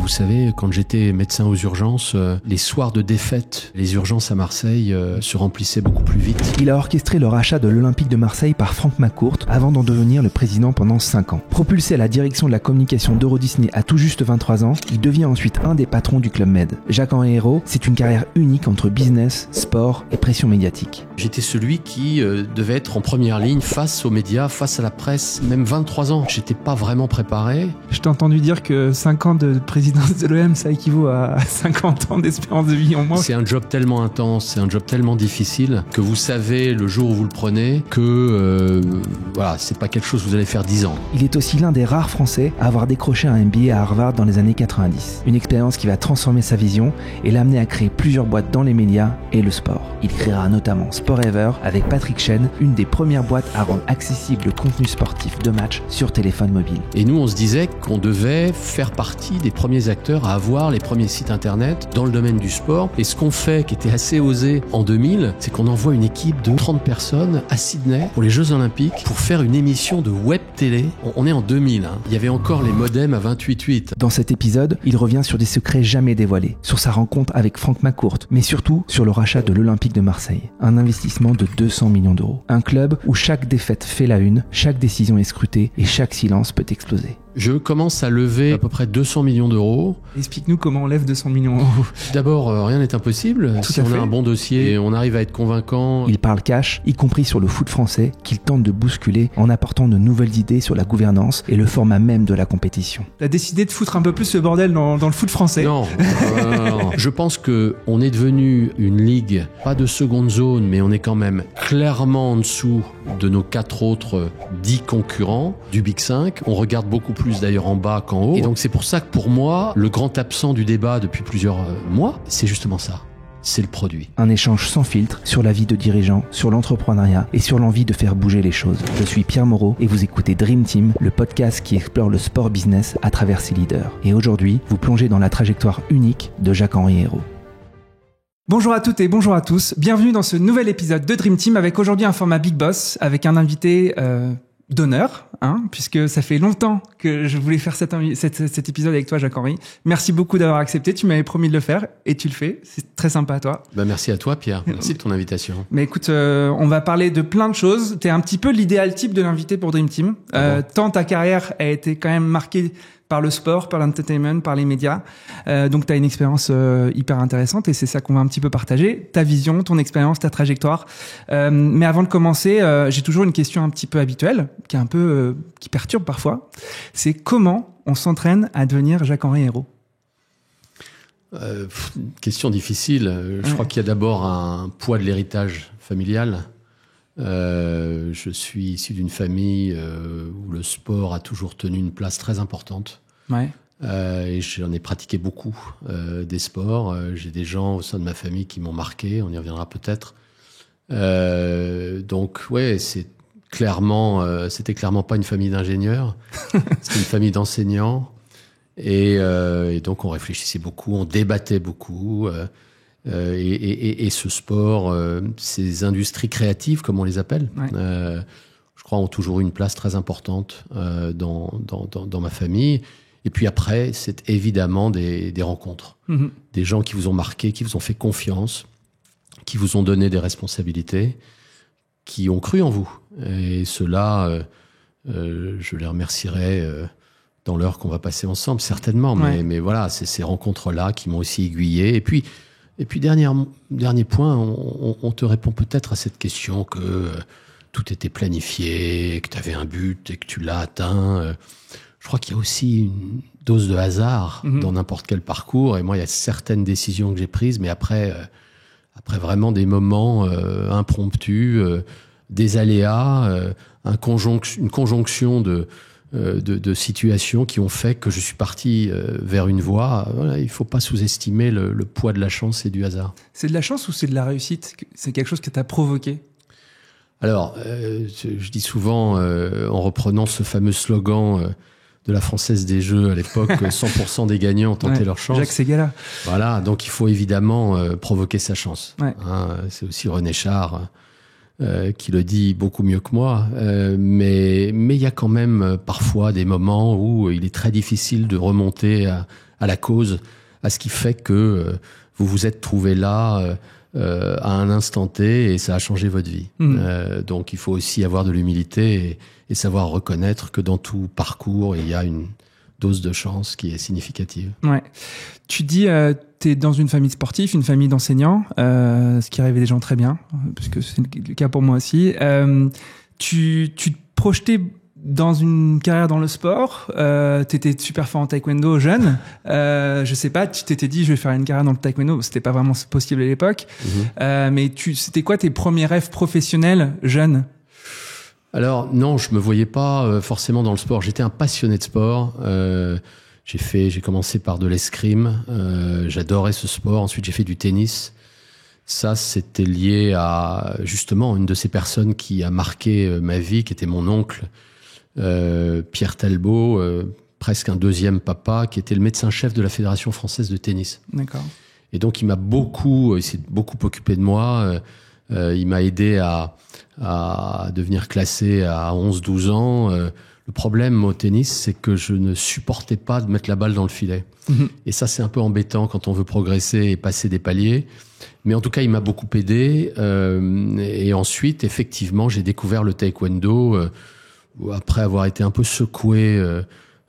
vous savez, quand j'étais médecin aux urgences, les soirs de défaite, les urgences à Marseille se remplissaient beaucoup plus vite. Il a orchestré le rachat de l'Olympique de Marseille par Franck McCourt avant d'en devenir le président pendant 5 ans. Propulsé à la direction de la communication d'Euro Disney à tout juste 23 ans, il devient ensuite un des patrons du Club Med. Jacques-Henri Hérault, c'est une carrière unique entre business, sport et pression médiatique. J'étais celui qui devait être en première ligne face aux médias, face à la presse, même 23 ans. J'étais pas vraiment préparé. Je t'ai entendu dire que 5 ans de présidence de l'OM, ça équivaut à 50 ans d'espérance de vie en moins. C'est un job tellement intense, c'est un job tellement difficile que vous savez le jour où vous le prenez que voilà, c'est pas quelque chose que vous allez faire 10 ans. Il est aussi l'un des rares Français à avoir décroché un MBA à Harvard dans les années 90. Une expérience qui va transformer sa vision et l'amener à créer plusieurs boîtes dans les médias et le sport. Il créera notamment Sporever avec Patrick Chen, une des premières boîtes à rendre accessible le contenu sportif de match sur téléphone mobile. Et nous, on se disait qu'on devait faire partie des premiers acteurs à avoir les premiers sites internet dans le domaine du sport. Et ce qu'on fait, qui était assez osé en 2000, c'est qu'on envoie une équipe de 30 personnes à Sydney pour les Jeux Olympiques pour faire une émission de web télé. On est en 2000, hein. Il y avait encore les modems à 28.8. Dans cet épisode, il revient sur des secrets jamais dévoilés, sur sa rencontre avec Franck McCourt, mais surtout sur le rachat de l'Olympique de Marseille. Un investissement de 200 millions d'euros. Un club où chaque défaite fait la une, chaque décision est scrutée et chaque silence peut exploser. Je commence à lever à peu près 200 millions d'euros. Explique-nous comment on lève 200 millions d'euros. D'abord, rien n'est impossible. Si on a un bon dossier et on arrive à être convaincant. Il parle cash, y compris sur le foot français, qu'il tente de bousculer en apportant de nouvelles idées sur la gouvernance et le format même de la compétition. T'as décidé de foutre un peu plus le bordel dans le foot français. Non. Je pense que on est devenu une ligue, pas de seconde zone, mais on est quand même clairement en dessous de nos 4 autres 10 concurrents du Big 5. On regarde beaucoup plus d'ailleurs en bas qu'en haut. Et donc c'est pour ça que pour moi, le grand absent du débat depuis plusieurs mois, c'est justement ça. C'est le produit. Un échange sans filtre sur la vie de dirigeants, sur l'entrepreneuriat et sur l'envie de faire bouger les choses. Je suis Pierre Moreau et vous écoutez Dream Team, le podcast qui explore le sport business à travers ses leaders. Et aujourd'hui, vous plongez dans la trajectoire unique de Jacques-Henri Hérault. Bonjour à toutes et bonjour à tous. Bienvenue dans ce nouvel épisode de Dream Team avec aujourd'hui un format Big Boss avec un invité d'honneur, puisque ça fait longtemps que je voulais faire cet épisode avec toi, Jacques-Henri. Merci beaucoup d'avoir accepté. Tu m'avais promis de le faire et tu le fais. C'est très sympa à toi. Merci à toi, Pierre. Merci de ton invitation. Mais écoute, on va parler de plein de choses. T'es un petit peu l'idéal type de l'invité pour Dream Team. Tant ta carrière a été quand même marquée par le sport, par l'entertainment, par les médias. Donc, tu as une expérience hyper intéressante et c'est ça qu'on va un petit peu partager. Ta vision, ton expérience, ta trajectoire. Mais avant de commencer, j'ai toujours une question un petit peu habituelle, qui est un peu qui perturbe parfois. C'est comment on s'entraîne à devenir Jacques-Henri Hérault? Question difficile. Je crois qu'il y a d'abord un poids de l'héritage familial. Je suis issu d'une famille où le sport a toujours tenu une place très importante. Ouais. Et j'en ai pratiqué beaucoup des sports. J'ai des gens au sein de ma famille qui m'ont marqué. On y reviendra peut-être. Donc, ouais, c'était clairement pas une famille d'ingénieurs. C'était une famille d'enseignants. Et donc, on réfléchissait beaucoup, on débattait beaucoup. Et ce sport, ces industries créatives, comme on les appelle, je crois, ont toujours eu une place très importante dans ma famille. Et puis après, c'est évidemment des rencontres. Mm-hmm. Des gens qui vous ont marqué, qui vous ont fait confiance, qui vous ont donné des responsabilités, qui ont cru en vous. Et ceux-là, je les remercierai dans l'heure qu'on va passer ensemble, certainement. Mais voilà, c'est ces rencontres-là qui m'ont aussi aiguillé. Et puis dernier point, on te répond peut-être à cette question que tout était planifié, que tu avais un but et que tu l'as atteint. Je crois qu'il y a aussi une dose de hasard dans n'importe quel parcours. Et moi, il y a certaines décisions que j'ai prises, mais après vraiment des moments impromptus, des aléas, une conjonction de situations qui ont fait que je suis parti vers une voie. Voilà, il ne faut pas sous-estimer le poids de la chance et du hasard. C'est de la chance ou c'est de la réussite? C'est quelque chose que tu as provoqué? Alors, je dis souvent, en reprenant ce fameux slogan de la Française des Jeux à l'époque, 100% des gagnants tentaient leur chance. Jacques Ségala. Voilà, donc il faut évidemment provoquer sa chance. Ouais. C'est aussi René Char qui le dit beaucoup mieux que moi, mais il y a quand même parfois des moments où il est très difficile de remonter à la cause, à ce qui fait que vous vous êtes trouvé là à un instant T et ça a changé votre vie. Donc il faut aussi avoir de l'humilité et savoir reconnaître que dans tout parcours, il y a une dose de chance qui est significative. Ouais. Tu dis, tu es dans une famille sportive, une famille d'enseignants, ce qui arrive des gens très bien, puisque c'est le cas pour moi aussi. Tu te projetais dans une carrière dans le sport, t'étais super fort en taekwondo jeune, je sais pas, tu t'étais dit je vais faire une carrière dans le taekwondo, c'était pas vraiment possible à l'époque, mais c'était quoi tes premiers rêves professionnels jeune? Alors non, je me voyais pas forcément dans le sport. J'étais un passionné de sport. J'ai commencé par de l'escrime. J'adorais ce sport. Ensuite, j'ai fait du tennis. Ça, c'était lié à justement une de ces personnes qui a marqué ma vie, qui était mon oncle Pierre Talbot, presque un deuxième papa, qui était le médecin-chef de la Fédération française de tennis. D'accord. Et donc, il s'est beaucoup occupé de moi. Il m'a aidé à devenir classé à 11-12 ans. Le problème au tennis, c'est que je ne supportais pas de mettre la balle dans le filet. Et ça, c'est un peu embêtant quand on veut progresser et passer des paliers. Mais en tout cas, il m'a beaucoup aidé. Et ensuite, effectivement, j'ai découvert le taekwondo après avoir été un peu secoué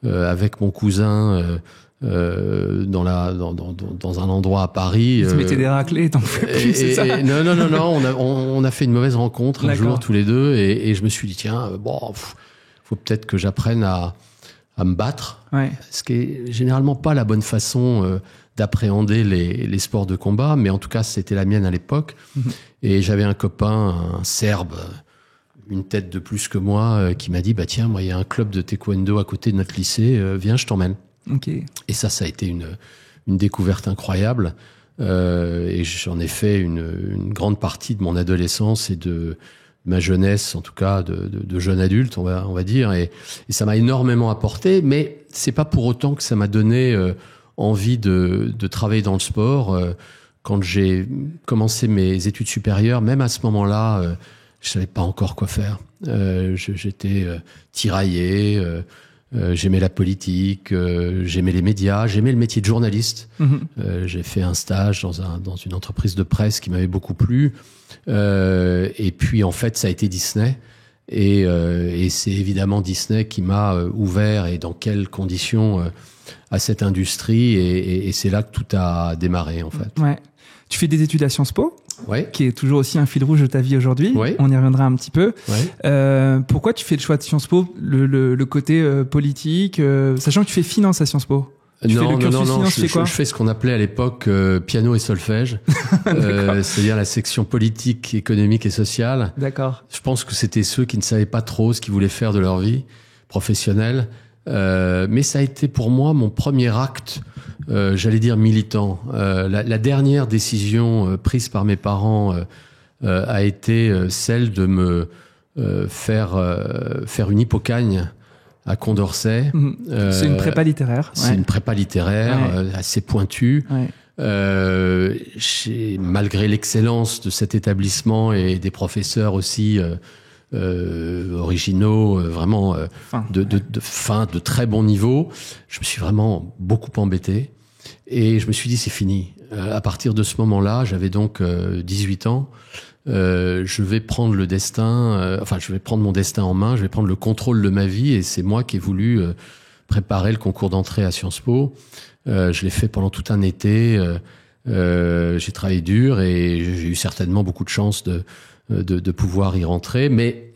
avec mon cousin dans un endroit à Paris. Tu mettais des raclés, t'en fais plus, c'est ça? Non. On a fait une mauvaise rencontre un jour tous les deux, et je me suis dit tiens, faut peut-être que j'apprenne à me battre. Ouais. Ce qui est généralement pas la bonne façon d'appréhender les sports de combat, mais en tout cas c'était la mienne à l'époque. Et j'avais un copain, un Serbe, une tête de plus que moi, qui m'a dit bah tiens, moi il y a un club de taekwondo à côté de notre lycée, viens, je t'emmène. Okay. Et ça a été une découverte incroyable. Et j'en ai fait une grande partie de mon adolescence et de ma jeunesse, en tout cas de jeune adulte, on va dire. Et ça m'a énormément apporté, mais c'est pas pour autant que ça m'a donné envie de travailler dans le sport. Quand j'ai commencé mes études supérieures, même à ce moment-là, je savais pas encore quoi faire. J'étais tiraillé. J'aimais la politique, j'aimais les médias, j'aimais le métier de journaliste. J'ai fait un stage dans une entreprise de presse qui m'avait beaucoup plu. Et puis en fait, ça a été Disney. Et c'est évidemment Disney qui m'a ouvert, et dans quelles conditions, à cette industrie. Et c'est là que tout a démarré en fait. Ouais. Tu fais des études à Sciences Po, ouais, qui est toujours aussi un fil rouge de ta vie aujourd'hui. Ouais. On y reviendra un petit peu. Ouais. Pourquoi tu fais le choix de Sciences Po, le côté politique, sachant que tu fais finance à Sciences Po? Non, je fais ce qu'on appelait à l'époque piano et solfège, c'est-à-dire la section politique, économique et sociale. D'accord. Je pense que c'était ceux qui ne savaient pas trop ce qu'ils voulaient faire de leur vie professionnelle. Mais ça a été pour moi mon premier acte, j'allais dire militant. La dernière décision prise par mes parents a été celle de me faire une hypocagne à Condorcet. C'est une prépa littéraire. C'est une prépa littéraire assez pointue. Ouais. Malgré l'excellence de cet établissement et des professeurs aussi originaux, vraiment de très bon niveau, je me suis vraiment beaucoup embêté. Et je me suis dit, c'est fini. À partir de ce moment-là, j'avais donc 18 ans. Je vais prendre le destin, je vais prendre mon destin en main, je vais prendre le contrôle de ma vie, et c'est moi qui ai voulu préparer le concours d'entrée à Sciences Po. Je l'ai fait pendant tout un été. J'ai travaillé dur et j'ai eu certainement beaucoup de chance de pouvoir y rentrer. Mais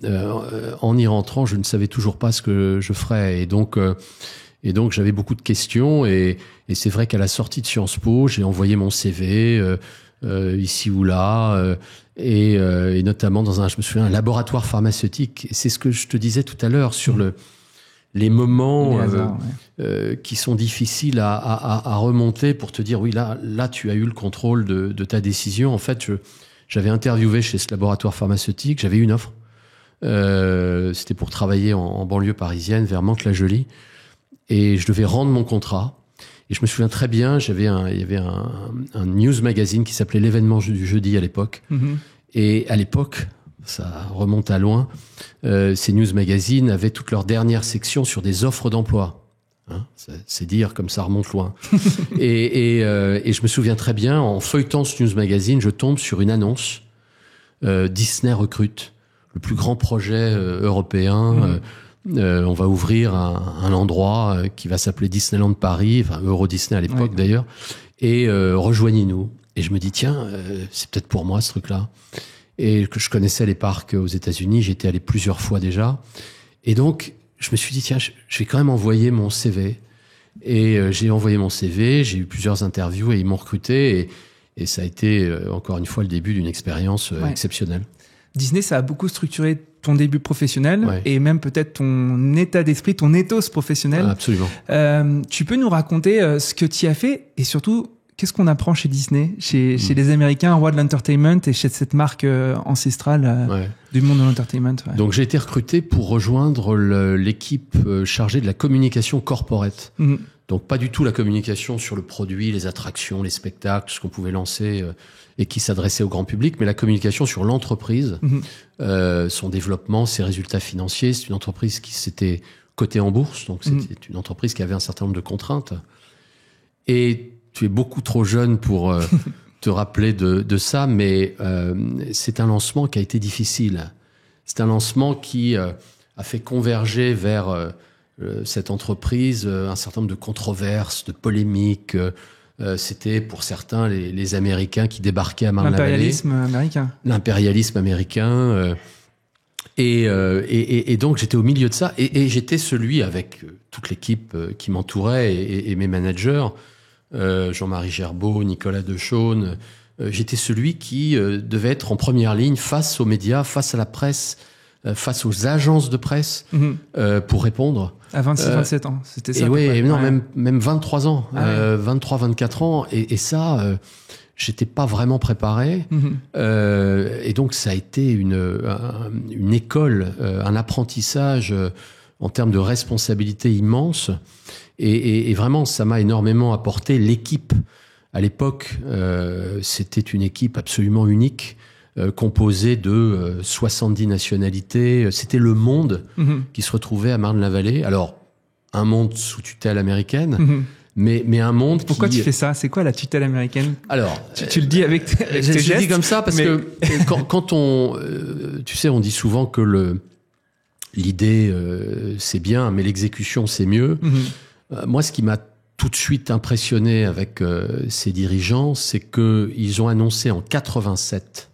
en y rentrant, je ne savais toujours pas ce que je ferais, et donc j'avais beaucoup de questions. Et c'est vrai qu'à la sortie de Sciences Po, j'ai envoyé mon CV ici ou là. Et notamment je me souviens, un laboratoire pharmaceutique. Et c'est ce que je te disais tout à l'heure sur les moments qui sont difficiles à remonter pour te dire oui, là tu as eu le contrôle de ta décision. En fait, j'avais interviewé chez ce laboratoire pharmaceutique, j'avais eu une offre. C'était pour travailler en banlieue parisienne, vers Mantes-la-Jolie, et je devais rendre mon contrat. Et je me souviens très bien, il y avait un news magazine qui s'appelait L'événement du jeudi à l'époque. Et à l'époque, ça remonte à loin, ces news magazines avaient toutes leurs dernières sections sur des offres d'emploi. Hein, c'est dire comme ça remonte loin. Et je me souviens très bien, en feuilletant ce news magazine, je tombe sur une annonce. Disney recrute le plus grand projet européen. On va ouvrir un endroit qui va s'appeler Disneyland Paris, enfin Euro Disney à l'époque d'ailleurs. Et rejoignez-nous. Et je me dis tiens, c'est peut-être pour moi ce truc-là. Et que je connaissais les parcs aux États-Unis, j'étais allé plusieurs fois déjà. Et donc je me suis dit tiens, je vais quand même envoyer mon CV. Et j'ai envoyé mon CV, j'ai eu plusieurs interviews et ils m'ont recruté. Et ça a été encore une fois le début d'une expérience exceptionnelle. Disney, ça a beaucoup structuré ton début professionnel et même peut-être ton état d'esprit, ton ethos professionnel. Absolument. Tu peux nous raconter ce que tu as fait et surtout qu'est-ce qu'on apprend chez Disney, chez les Américains, roi de l'entertainment et chez cette marque ancestrale du monde de l'entertainment. Ouais. Donc j'ai été recruté pour rejoindre l'équipe chargée de la communication corporate. Donc pas du tout la communication sur le produit, les attractions, les spectacles, ce qu'on pouvait lancer et qui s'adressait au grand public, mais la communication sur l'entreprise, son développement, ses résultats financiers. C'est une entreprise qui s'était cotée en bourse, donc c'était une entreprise qui avait un certain nombre de contraintes. Et tu es beaucoup trop jeune pour te rappeler de ça, mais c'est un lancement qui a été difficile. C'est un lancement qui a fait converger vers cette entreprise un certain nombre de controverses, de polémiques. C'était pour certains les Américains qui débarquaient à Marne-la-Vallée. L'impérialisme américain. Et donc j'étais au milieu de ça et j'étais celui avec toute l'équipe qui m'entourait et mes managers, Jean-Marie Gerbeau, Nicolas Dechaune. J'étais celui qui devait être en première ligne face aux médias, face à la presse, face aux agences de presse pour répondre. À 26-27 ans, c'était ça. Et oui, non, même 23 ans, 23-24 ans. Et ça, j'étais pas vraiment préparé. Et donc, ça a été une école, un apprentissage en termes de responsabilité immense. Et vraiment, ça m'a énormément apporté. L'équipe, à l'époque, c'était une équipe absolument unique. Composé de 70 nationalités. C'était le monde qui se retrouvait à Marne-la-Vallée. Alors, un monde sous tutelle américaine, mais un monde Pourquoi tu fais ça? C'est quoi la tutelle américaine? Alors, tu le dis avec tes gestes. Je le dis comme ça parce que quand on... tu sais, on dit souvent que l'idée, c'est bien, mais l'exécution, c'est mieux. Moi, ce qui m'a tout de suite impressionné avec ces dirigeants, c'est qu'ils ont annoncé en 87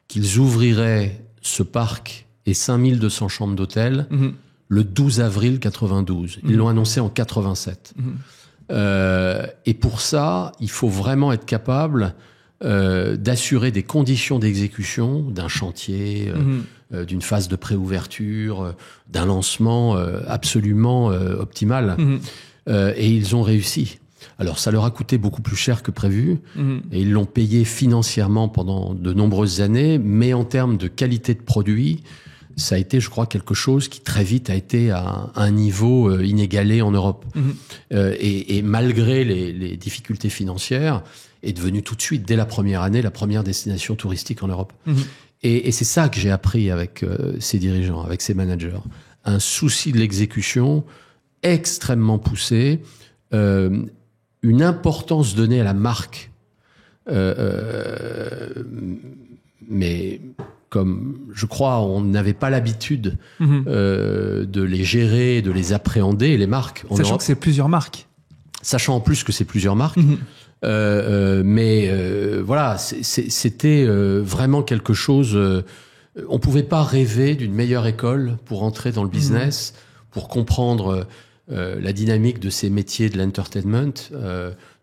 qu'ils ouvriraient ce parc et 5200 chambres d'hôtel le 12 avril 92. Ils l'ont annoncé en 87. Et pour ça, il faut vraiment être capable d'assurer des conditions d'exécution d'un chantier, d'une phase de préouverture, d'un lancement absolument optimal. Et ils ont réussi. Alors, ça leur a coûté beaucoup plus cher que prévu, et ils l'ont payé financièrement pendant de nombreuses années, mais en termes de qualité de produit, ça a été, je crois, quelque chose qui très vite a été à un niveau inégalé en Europe. Et malgré les difficultés financières, est devenu tout de suite, dès la première année, la première destination touristique en Europe. Et c'est ça que j'ai appris avec ces dirigeants, avec ces managers. Un souci de l'exécution extrêmement poussé, une importance donnée à la marque, mais comme je crois on n'avait pas l'habitude de les gérer, de les appréhender, les marques. Sachant que c'est plusieurs marques. Sachant en plus que c'est plusieurs marques. Mais voilà, c'était vraiment quelque chose... on pouvait pas rêver d'une meilleure école pour entrer dans le business, pour comprendre... la dynamique de ces métiers de l'entertainment,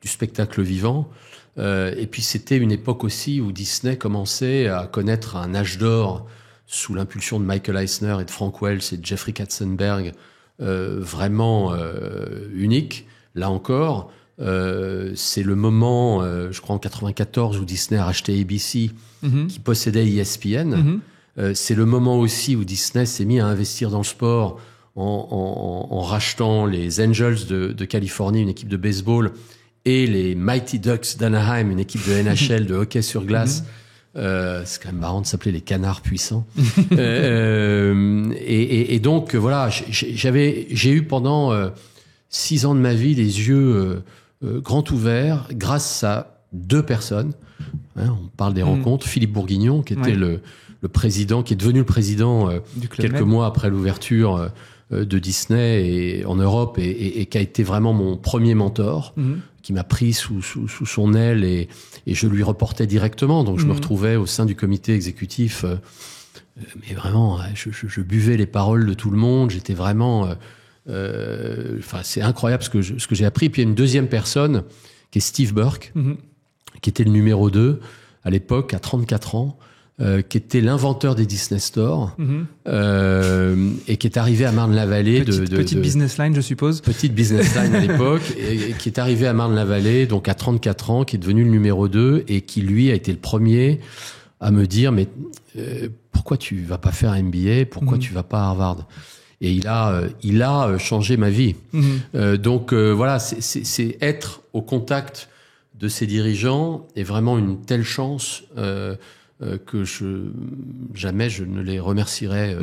du spectacle vivant. Et puis c'était une époque aussi où Disney commençait à connaître un âge d'or sous l'impulsion de Michael Eisner et de Frank Wells et de Jeffrey Katzenberg, vraiment unique. Là encore, c'est le moment, je crois en 94, où Disney a racheté ABC, qui possédait ESPN. C'est le moment aussi où Disney s'est mis à investir dans le sport en rachetant les Angels de Californie, une équipe de baseball, et les Mighty Ducks d'Anaheim, une équipe de NHL de hockey sur glace. C'est quand même marrant de s'appeler les canards puissants. Et donc voilà, j'ai eu pendant 6 ans de ma vie, les yeux grands ouverts, grâce à 2 personnes. Hein, on parle des rencontres. Philippe Bourguignon, qui était le président, qui est devenu le président quelques mois après l'ouverture de Disney et en Europe, et qui a été vraiment mon premier mentor, qui m'a pris sous son aile, et je lui reportais directement. Donc je me retrouvais au sein du comité exécutif, mais vraiment, je buvais les paroles de tout le monde. J'étais vraiment, c'est incroyable ce que j'ai appris. Et puis il y a une deuxième personne qui est Steve Burke, qui était le numéro 2 à l'époque, à 34 ans. Qui était l'inventeur des Disney Store, et qui est arrivé à Marne-la-Vallée. Petite business line, je suppose. Petite business line à l'époque, et qui est arrivé à Marne-la-Vallée, donc à 34 ans, qui est devenu le numéro 2, et qui, lui, a été le premier à me dire, mais pourquoi tu vas pas faire un MBA? Pourquoi tu vas pas à Harvard? Et il a changé ma vie. Donc voilà, c'est être au contact de ces dirigeants est vraiment une telle chance que jamais je ne les remercierai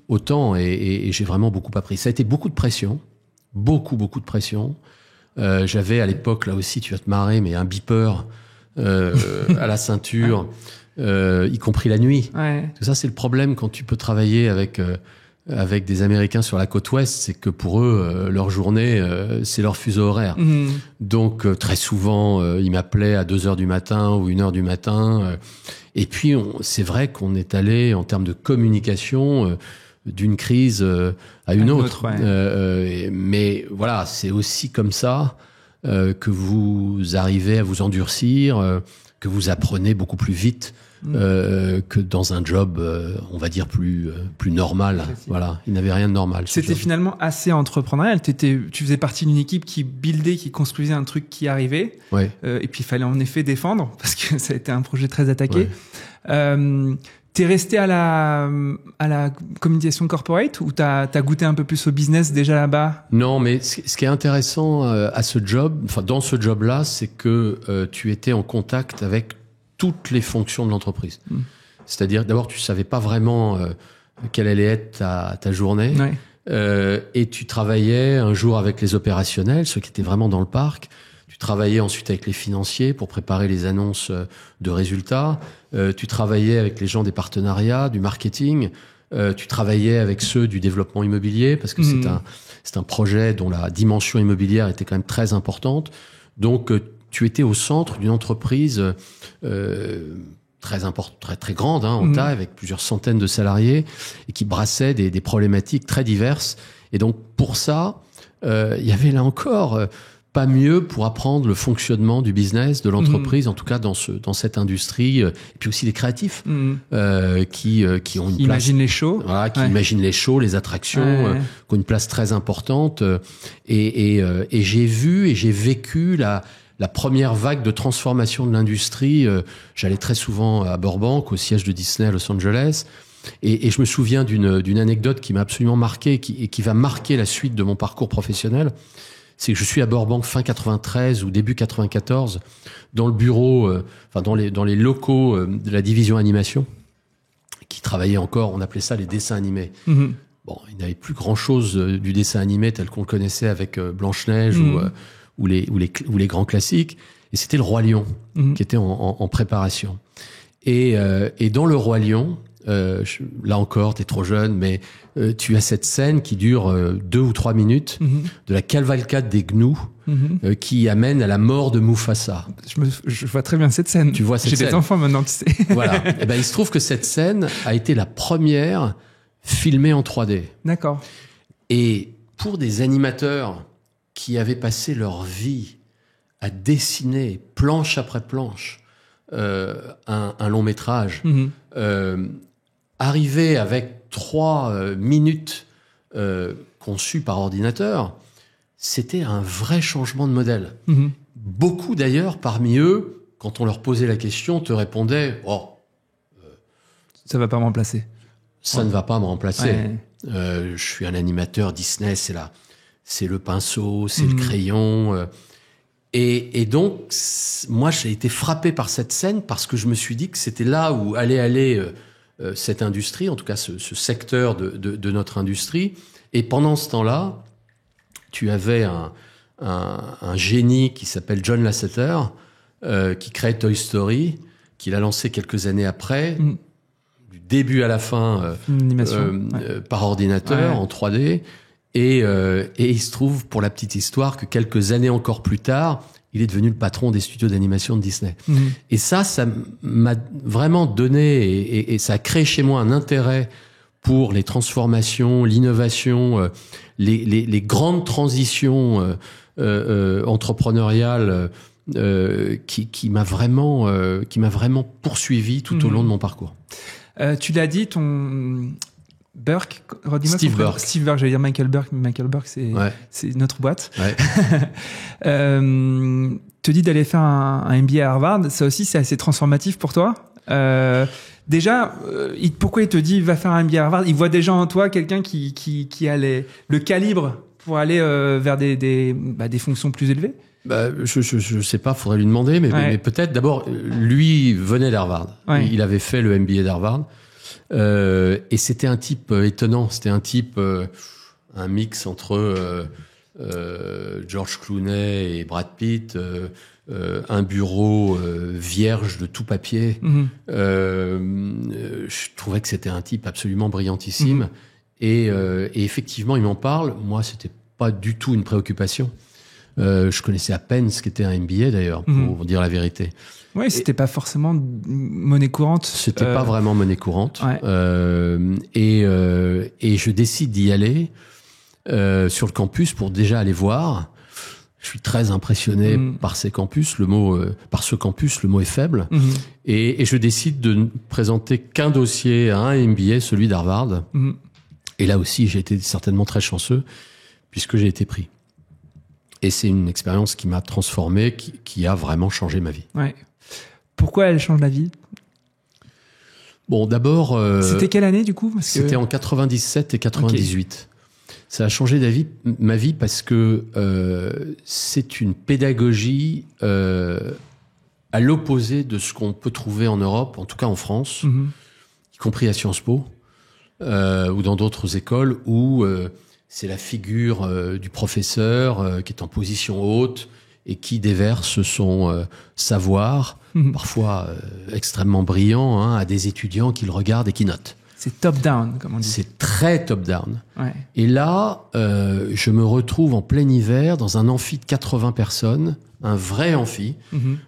autant, et j'ai vraiment beaucoup appris. Ça a été beaucoup de pression, beaucoup de pression. J'avais à l'époque, là aussi tu vas te marrer, mais un beeper à la ceinture, y compris la nuit. Ouais. Ça c'est le problème quand tu peux travailler avec des Américains sur la côte ouest, c'est que pour eux, leur journée, c'est leur fuseau horaire. Donc très souvent, ils m'appelaient à 2h du matin ou 1h du matin. Et puis, c'est vrai qu'on est allé, en termes de communication, d'une crise à une autre. Ouais. Mais voilà, c'est aussi comme ça que vous arrivez à vous endurcir, que vous apprenez beaucoup plus vite que dans un job, on va dire, plus normal. Voilà, il n'avait rien de normal. C'était finalement assez entrepreneurial. Tu faisais partie d'une équipe qui buildait, qui construisait un truc qui arrivait. Ouais. Et puis il fallait en effet défendre, parce que ça a été un projet très attaqué. Ouais. T'es resté à la communication corporate, ou t'as goûté un peu plus au business déjà là-bas? Non, mais ce qui est intéressant à ce job, enfin dans ce job-là, c'est que tu étais en contact avec toutes les fonctions de l'entreprise. C'est-à-dire, d'abord, tu savais pas vraiment quelle allait être ta journée. Ouais. Et tu travaillais un jour avec les opérationnels, ceux qui étaient vraiment dans le parc. Tu travaillais ensuite avec les financiers pour préparer les annonces de résultats. Tu travaillais avec les gens des partenariats, du marketing. Tu travaillais avec ceux du développement immobilier, parce que c'est un projet dont la dimension immobilière était quand même très importante. Donc, tu étais au centre d'une entreprise très grande, en taille, avec plusieurs centaines de salariés, et qui brassait des problématiques très diverses. Et donc, pour ça, il y avait là encore pas mieux pour apprendre le fonctionnement du business, de l'entreprise, en tout cas dans cette industrie, et puis aussi les créatifs qui ont une place. Imaginent les shows. Voilà, qui imaginent les shows, les attractions, qui ont une place très importante. Et j'ai vu et j'ai vécu la première vague de transformation de l'industrie. J'allais très souvent à Burbank, au siège de Disney à Los Angeles. Et je me souviens d'une anecdote qui m'a absolument marqué, et qui va marquer la suite de mon parcours professionnel. C'est que je suis à Burbank fin 93 ou début 94, dans le bureau, dans les locaux de la division animation, qui travaillait encore, on appelait ça les dessins animés. Bon, il n'avait plus grand-chose du dessin animé tel qu'on le connaissait avec Blanche-Neige ou les grands classiques. Et c'était le Roi Lion qui était en préparation. Et dans le Roi Lion, là encore, t'es trop jeune, mais tu as cette scène qui dure 2 ou 3 minutes de la cavalcade des gnous qui amène à la mort de Mufasa. Je vois très bien cette scène. Tu vois cette scène. J'ai des enfants maintenant, tu sais. Voilà. Et ben, il se trouve que cette scène a été la première filmée en 3D. D'accord. Et pour des animateurs qui avaient passé leur vie à dessiner planche après planche un long métrage, arriver avec 3 minutes conçues par ordinateur, c'était un vrai changement de modèle. Beaucoup d'ailleurs, parmi eux, quand on leur posait la question, te répondaient « Oh, ça va pas me remplacer. » Ça ne va pas me remplacer. Ouais. Je suis un animateur Disney, c'est le pinceau, c'est le crayon. Et donc, moi, j'ai été frappé par cette scène parce que je me suis dit que c'était là où allait aller cette industrie, en tout cas ce secteur de notre industrie. Et pendant ce temps-là, tu avais un génie qui s'appelle John Lasseter, qui crée Toy Story, qu'il a lancé quelques années après, du début à la fin, par ordinateur, en 3D. Et il se trouve, pour la petite histoire, que quelques années encore plus tard, il est devenu le patron des studios d'animation de Disney. Et ça m'a vraiment donné, et ça a créé chez moi un intérêt pour les transformations, l'innovation, les grandes transitions entrepreneuriales qui m'a vraiment poursuivi tout au long de mon parcours. Tu l'as dit, ton Burke, Steve Burke. Steve Burke, j'allais dire Michael Burke, mais Michael Burke, c'est notre boîte. Ouais. Te dit d'aller faire un MBA à Harvard, ça aussi c'est assez transformatif pour toi. Déjà, pourquoi il te dit va faire un MBA à Harvard? Il voit déjà en toi quelqu'un qui a le calibre pour aller vers des fonctions plus élevées. Je sais pas, faudrait lui demander, mais peut-être. D'abord, lui venait d'Harvard. Ouais. Il avait fait le MBA d'Harvard. Et c'était un type étonnant. C'était un type, un mix entre George Clooney et Brad Pitt, un bureau vierge de tout papier. Je trouvais que c'était un type absolument brillantissime. Et effectivement, il m'en parle. Moi, c'était pas du tout une préoccupation. Je connaissais à peine ce qu'était un MBA d'ailleurs, pour dire la vérité. Oui, c'était pas forcément monnaie courante. C'était pas vraiment monnaie courante. Ouais. Et je décide d'y aller sur le campus pour déjà aller voir. Je suis très impressionné par ces campus. Par ce campus, le mot est faible. Et je décide de ne présenter qu'un dossier à un MBA, celui d'Harvard. Et là aussi, j'ai été certainement très chanceux puisque j'ai été pris. Et c'est une expérience qui m'a transformé, qui a vraiment changé ma vie. Ouais. Pourquoi elle change la vie? Bon, d'abord... C'était quelle année, du coup? C'était en 97 et 98. Okay. Ça a changé ma vie parce que c'est une pédagogie à l'opposé de ce qu'on peut trouver en Europe, en tout cas en France, y compris à Sciences Po, ou dans d'autres écoles, où... c'est la figure du professeur qui est en position haute et qui déverse son savoir, parfois extrêmement brillant, à des étudiants qui le regardent et qui notent. C'est top-down, comme on dit. C'est très top-down. Ouais. Et là, je me retrouve en plein hiver dans un amphi de 80 personnes, un vrai amphi,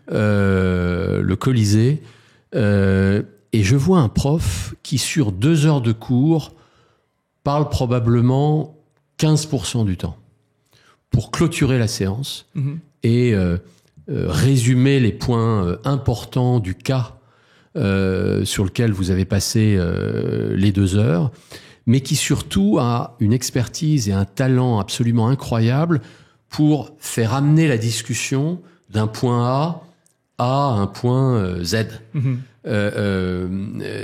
le Colisée, et je vois un prof qui, sur 2 heures de cours, parle probablement 15% du temps pour clôturer la séance et résumer les points importants du cas sur lequel vous avez passé les 2 heures, mais qui surtout a une expertise et un talent absolument incroyable pour faire amener la discussion d'un point A à un point Z.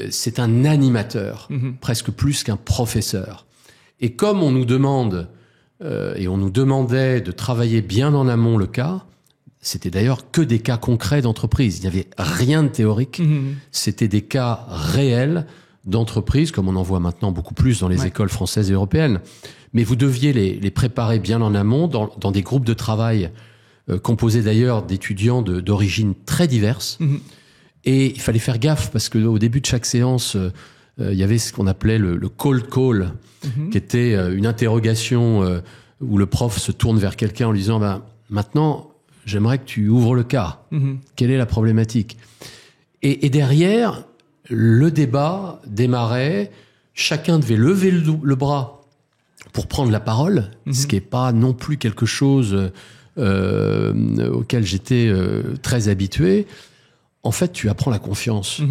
C'est un animateur, presque plus qu'un professeur. Et comme on nous demande, et on nous demandait de travailler bien en amont le cas, c'était d'ailleurs que des cas concrets d'entreprise. Il n'y avait rien de théorique. C'était des cas réels d'entreprise, comme on en voit maintenant beaucoup plus dans les écoles françaises et européennes. Mais vous deviez les préparer bien en amont dans des groupes de travail composés d'ailleurs d'étudiants d'origines très diverses. Et il fallait faire gaffe parce qu'au début de chaque séance... il y avait ce qu'on appelait le cold call, qui était une interrogation où le prof se tourne vers quelqu'un en lui disant maintenant, j'aimerais que tu ouvres le cas. Quelle est la problématique? Et derrière, le débat démarrait. Chacun devait lever le bras pour prendre la parole, ce qui n'est pas non plus quelque chose auquel j'étais très habitué. En fait, tu apprends la confiance.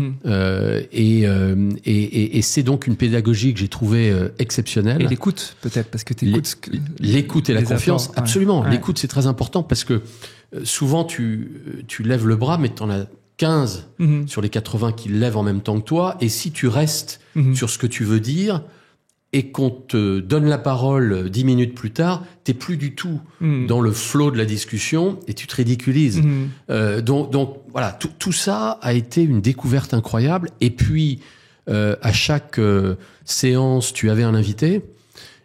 Et c'est donc une pédagogie que j'ai trouvée exceptionnelle. Et l'écoute, peut-être, parce que t'écoutes... L'écoute et la confiance, apports, absolument. Ouais. L'écoute, c'est très important parce que souvent, tu lèves le bras, mais t'en as 15 sur les 80 qui le lèvent en même temps que toi. Et si tu restes sur ce que tu veux dire... et qu'on te donne la parole 10 minutes plus tard, t'es plus du tout dans le flow de la discussion et tu te ridiculises. Donc voilà, tout ça a été une découverte incroyable. Et puis, à chaque séance, tu avais un invité.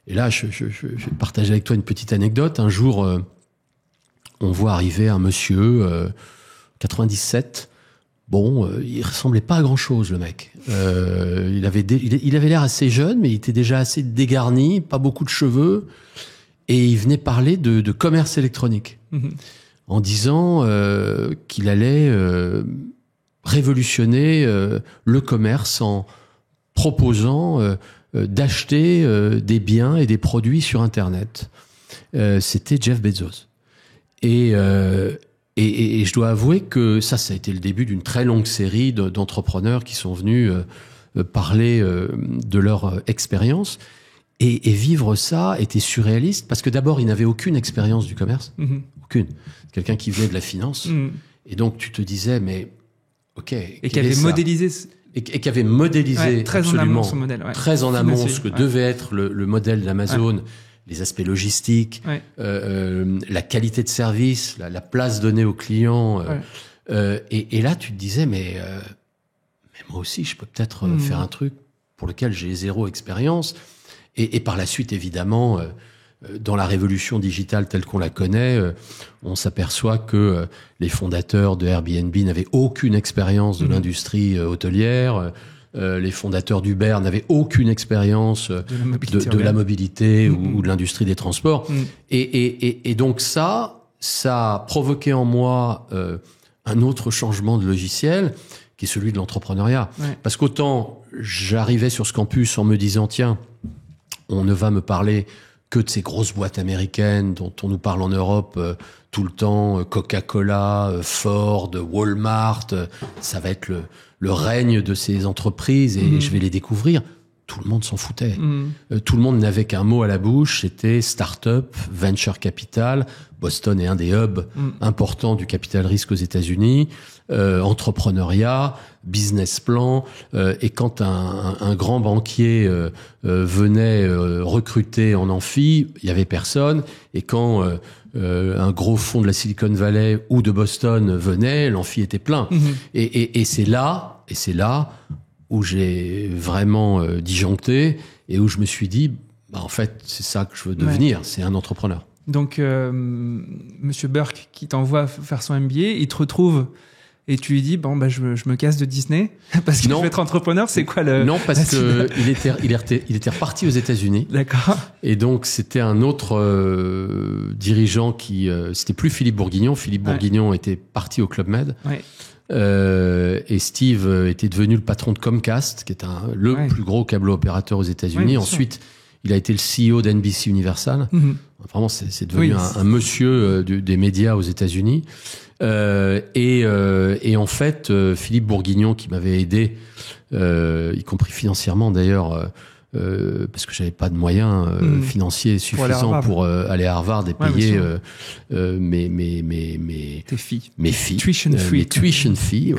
Et là, je vais partager avec toi une petite anecdote. Un jour, on voit arriver un monsieur, 97. Bon, il ressemblait pas à grand-chose, le mec. Il avait l'air assez jeune, mais il était déjà assez dégarni, pas beaucoup de cheveux. Et il venait parler de commerce électronique, en disant qu'il allait révolutionner le commerce en proposant d'acheter des biens et des produits sur Internet. C'était Jeff Bezos. Et je dois avouer que ça a été le début d'une très longue série d'entrepreneurs qui sont venus parler de leur expérience. Et vivre ça était surréaliste parce que d'abord, ils n'avaient aucune expérience du commerce. Aucune. Quelqu'un qui venait de la finance. Et donc, tu te disais, mais OK. Et qui avait modélisé... Et qui avait modélisé très absolument, en amont son modèle. Ouais. Très en amont ce que devait être le modèle d'Amazon, les aspects logistiques, la qualité de service, la place donnée aux clients. Et là, tu te disais, mais moi aussi, je peux peut-être faire un truc pour lequel j'ai zéro expérience. Et par la suite, évidemment, dans la révolution digitale telle qu'on la connaît, on s'aperçoit que les fondateurs de Airbnb n'avaient aucune expérience de l'industrie hôtelière. Les fondateurs d'Uber n'avaient aucune expérience de la mobilité ou de l'industrie des transports. Et donc ça a provoqué en moi un autre changement de logiciel qui est celui de l'entrepreneuriat. Parce qu'autant j'arrivais sur ce campus en me disant, tiens, on ne va me parler que de ces grosses boîtes américaines dont on nous parle en Europe tout le temps, Coca-Cola, Ford, Walmart, ça va être le règne de ces entreprises et je vais les découvrir. Tout le monde s'en foutait. Tout le monde n'avait qu'un mot à la bouche, c'était start-up, venture capital. Boston est un des hubs importants du capital risque aux États-Unis, entrepreneuriat, business plan. Et quand un grand banquier venait recruter en amphi, il y avait personne. Et quand un gros fonds de la Silicon Valley ou de Boston venait, l'amphi était plein. Et c'est là où j'ai vraiment disjoncté et où je me suis dit, en fait, c'est ça que je veux devenir, c'est un entrepreneur. Donc, Monsieur Burke qui t'envoie faire son MBA, il te retrouve et tu lui dis, je me casse de Disney parce que je veux être entrepreneur, c'est quoi le... Non, parce que il était reparti aux États-Unis. D'accord. Et donc, c'était un autre dirigeant c'était plus Philippe Bourguignon. Philippe Bourguignon était parti au Club Med. Et Steve était devenu le patron de Comcast, qui est le plus gros câble opérateur aux États-Unis. Ensuite, il a été le CEO d'NBC Universal. Vraiment, c'est devenu un monsieur des médias aux États-Unis. Et en fait, Philippe Bourguignon, qui m'avait aidé, y compris financièrement d'ailleurs, parce que j'avais pas de moyens financiers suffisants pour aller à Harvard et payer mes filles, tuition fee,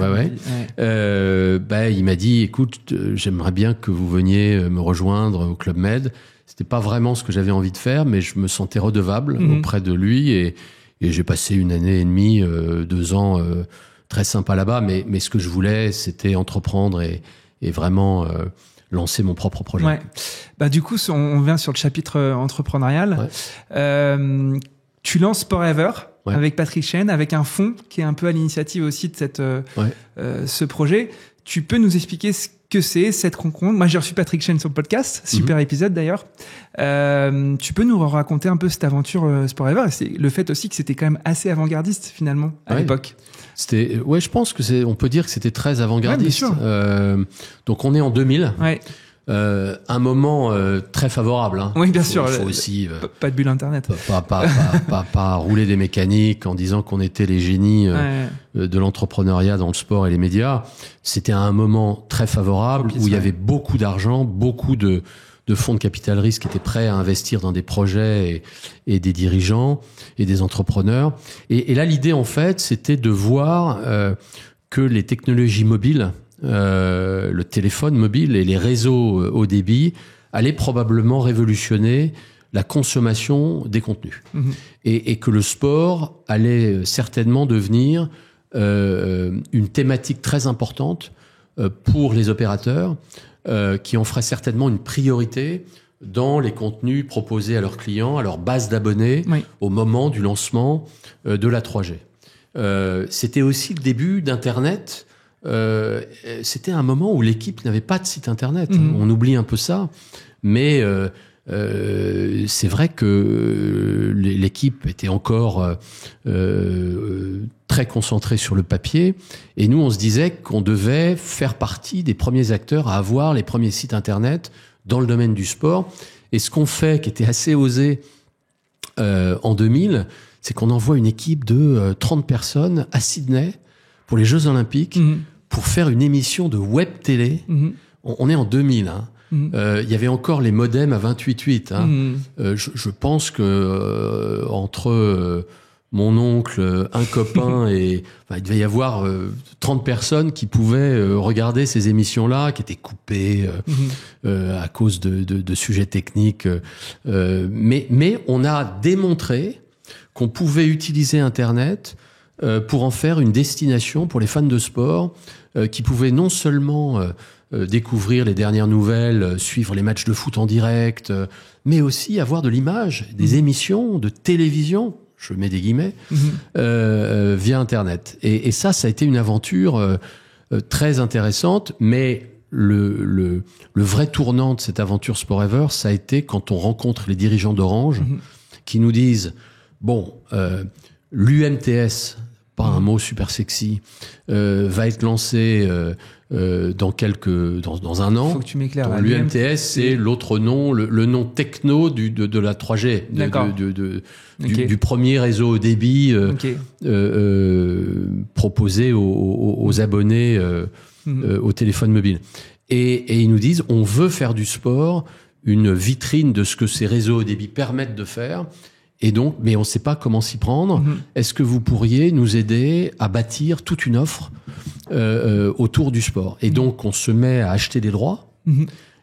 il m'a dit, écoute, j'aimerais bien que vous veniez me rejoindre au Club Med. C'était pas vraiment ce que j'avais envie de faire, mais je me sentais redevable auprès de lui et j'ai passé 1 année et demie, 2 ans très sympa là-bas. Mais ce que je voulais, c'était entreprendre et vraiment lancer mon propre projet. Du coup, on vient sur le chapitre entrepreneurial. Tu lances Sporever avec Patrick Chen, avec un fonds qui est un peu à l'initiative aussi de ce projet. Tu peux nous expliquer ce que c'est cette rencontre? Moi, j'ai reçu Patrick Chen sur le podcast, super épisode d'ailleurs. Tu peux nous raconter un peu cette aventure Sporever et c'est le fait aussi que c'était quand même assez avant-gardiste finalement à l'époque. C'était, je pense que on peut dire que c'était très avant-gardiste. Donc on est en 2000. Un moment très favorable. Oui, bien sûr. Il faut aussi pas de bulle internet. Pas rouler des mécaniques en disant qu'on était les génies de l'entrepreneuriat dans le sport et les médias. C'était un moment très favorable où il y avait beaucoup d'argent, beaucoup de fonds de capital risque qui étaient prêts à investir dans des projets et des dirigeants et des entrepreneurs. Et là, l'idée en fait, c'était de voir que les technologies mobiles, le téléphone mobile et les réseaux haut débit allaient probablement révolutionner la consommation des contenus. Et que le sport allait certainement devenir une thématique très importante pour les opérateurs qui en feraient certainement une priorité dans les contenus proposés à leurs clients, à leur base d'abonnés, au moment du lancement de la 3G. C'était aussi le début d'Internet. C'était un moment où l'équipe n'avait pas de site Internet. On oublie un peu ça, mais c'est vrai que l'équipe était encore très concentrée sur le papier, et nous on se disait qu'on devait faire partie des premiers acteurs à avoir les premiers sites Internet dans le domaine du sport. Et ce qu'on fait, qui était assez osé en 2000, c'est qu'on envoie une équipe de 30 personnes à Sydney pour les Jeux Olympiques, pour faire une émission de web télé. On est en 2000, hein. Il y avait encore les modems à 28.8. Hein. Je pense que entre mon oncle, un copain et il devait y avoir 30 personnes qui pouvaient regarder ces émissions-là, qui étaient coupées à cause de sujets techniques. Mais on a démontré qu'on pouvait utiliser Internet pour en faire une destination pour les fans de sport qui pouvaient non seulement découvrir les dernières nouvelles, suivre les matchs de foot en direct, mais aussi avoir de l'image, des émissions de télévision, je mets des guillemets, via Internet. Et ça a été une aventure très intéressante, mais le vrai tournant de cette aventure Sporever, ça a été quand on rencontre les dirigeants d'Orange qui nous disent, bon, l'UMTS, pas un mot super sexy, va être lancé dans un an. Faut que tu m'éclaires. L'UMTS, c'est l'autre nom, le nom techno de la 3G, du premier réseau au débit proposé aux abonnés au téléphone mobile. Et ils nous disent, on veut faire du sport une vitrine de ce que ces réseaux au débit permettent de faire. Et donc, mais on ne sait pas comment s'y prendre. Est-ce que vous pourriez nous aider à bâtir toute une offre autour du sport? Et donc, on se met à acheter des droits.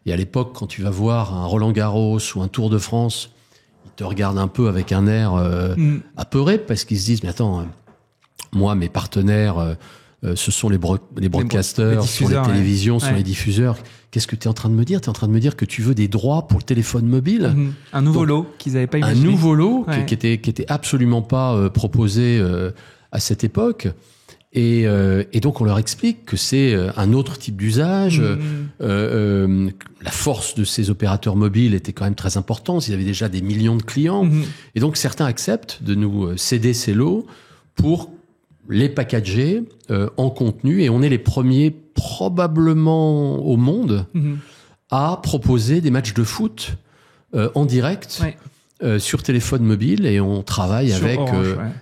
Et à l'époque, quand tu vas voir un Roland-Garros ou un Tour de France, ils te regardent un peu avec un air apeuré, parce qu'ils se disent, mais attends, moi, mes partenaires, ce sont les broadcasters, ce sont les télévisions, ce sont les diffuseurs. Qu'est-ce que tu es en train de me dire? Tu es en train de me dire que tu veux des droits pour le téléphone mobile? Un nouveau lot qu'ils n'avaient pas imaginé. Un nouveau lot qui était absolument pas proposé à cette époque. Et donc on leur explique que c'est un autre type d'usage. La force de ces opérateurs mobiles était quand même très importante. Ils avaient déjà des millions de clients. Et donc certains acceptent de nous céder ces lots pour les packager en contenu, et on est les premiers probablement au monde à proposer des matchs de foot en direct sur téléphone mobile, et on travaille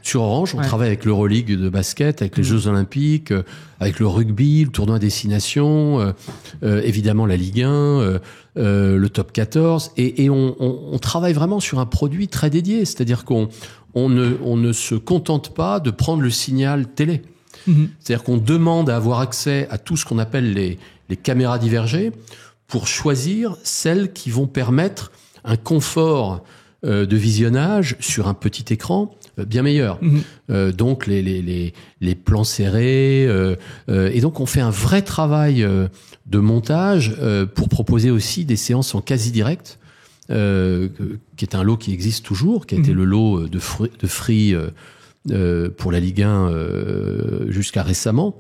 sur Orange, on travaille avec l'Euroleague de basket, avec les Jeux Olympiques, avec le rugby, le tournoi Destination, évidemment la Ligue 1, le Top 14, et on travaille vraiment sur un produit très dédié, c'est-à-dire qu'on ne se contente pas de prendre le signal télé. C'est-à-dire qu'on demande à avoir accès à tout ce qu'on appelle les caméras divergées pour choisir celles qui vont permettre un confort de visionnage sur un petit écran bien meilleur. Donc les plans serrés. Et donc on fait un vrai travail de montage pour proposer aussi des séances en quasi-direct, qui est un lot qui existe toujours, qui a été le lot de Free pour la Ligue 1 jusqu'à récemment.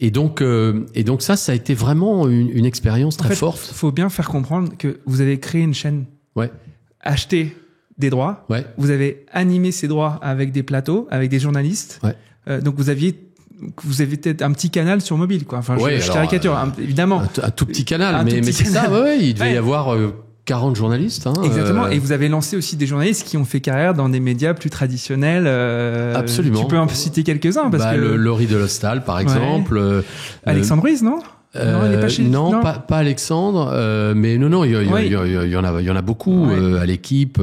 Et donc ça a été vraiment une expérience très forte. Il faut bien faire comprendre que vous avez créé une chaîne, acheté des droits, vous avez animé ces droits avec des plateaux, avec des journalistes. Donc vous avez peut-être un petit canal sur mobile, quoi. Enfin, je caricature, évidemment. Un tout petit canal, mais c'est ça, il devait y avoir 40 journalistes. Exactement. Et vous avez lancé aussi des journalistes qui ont fait carrière dans des médias plus traditionnels. Absolument. Tu peux en citer quelques-uns, parce que Laurie Delostal, par exemple. Alexandre Ruiz, non? Non, il est pas chez... non, pas Alexandre, mais non, il y en a beaucoup à l'équipe.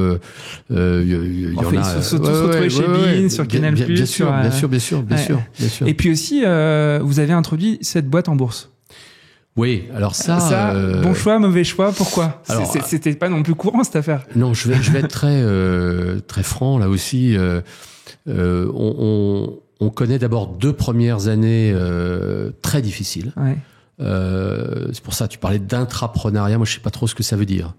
Il y en a. Ils sont tous retrouvés chez Bein, sur Canal+. Bien sûr. Et puis aussi, vous avez introduit cette boîte en bourse. Oui, alors ça bon choix, mauvais choix, pourquoi? C'était pas non plus courant, cette affaire. Non, je vais être très franc là aussi. On connaît d'abord 2 premières années très difficiles. C'est pour ça, tu parlais d'intrapreneuriat. Moi, je sais pas trop ce que ça veut dire.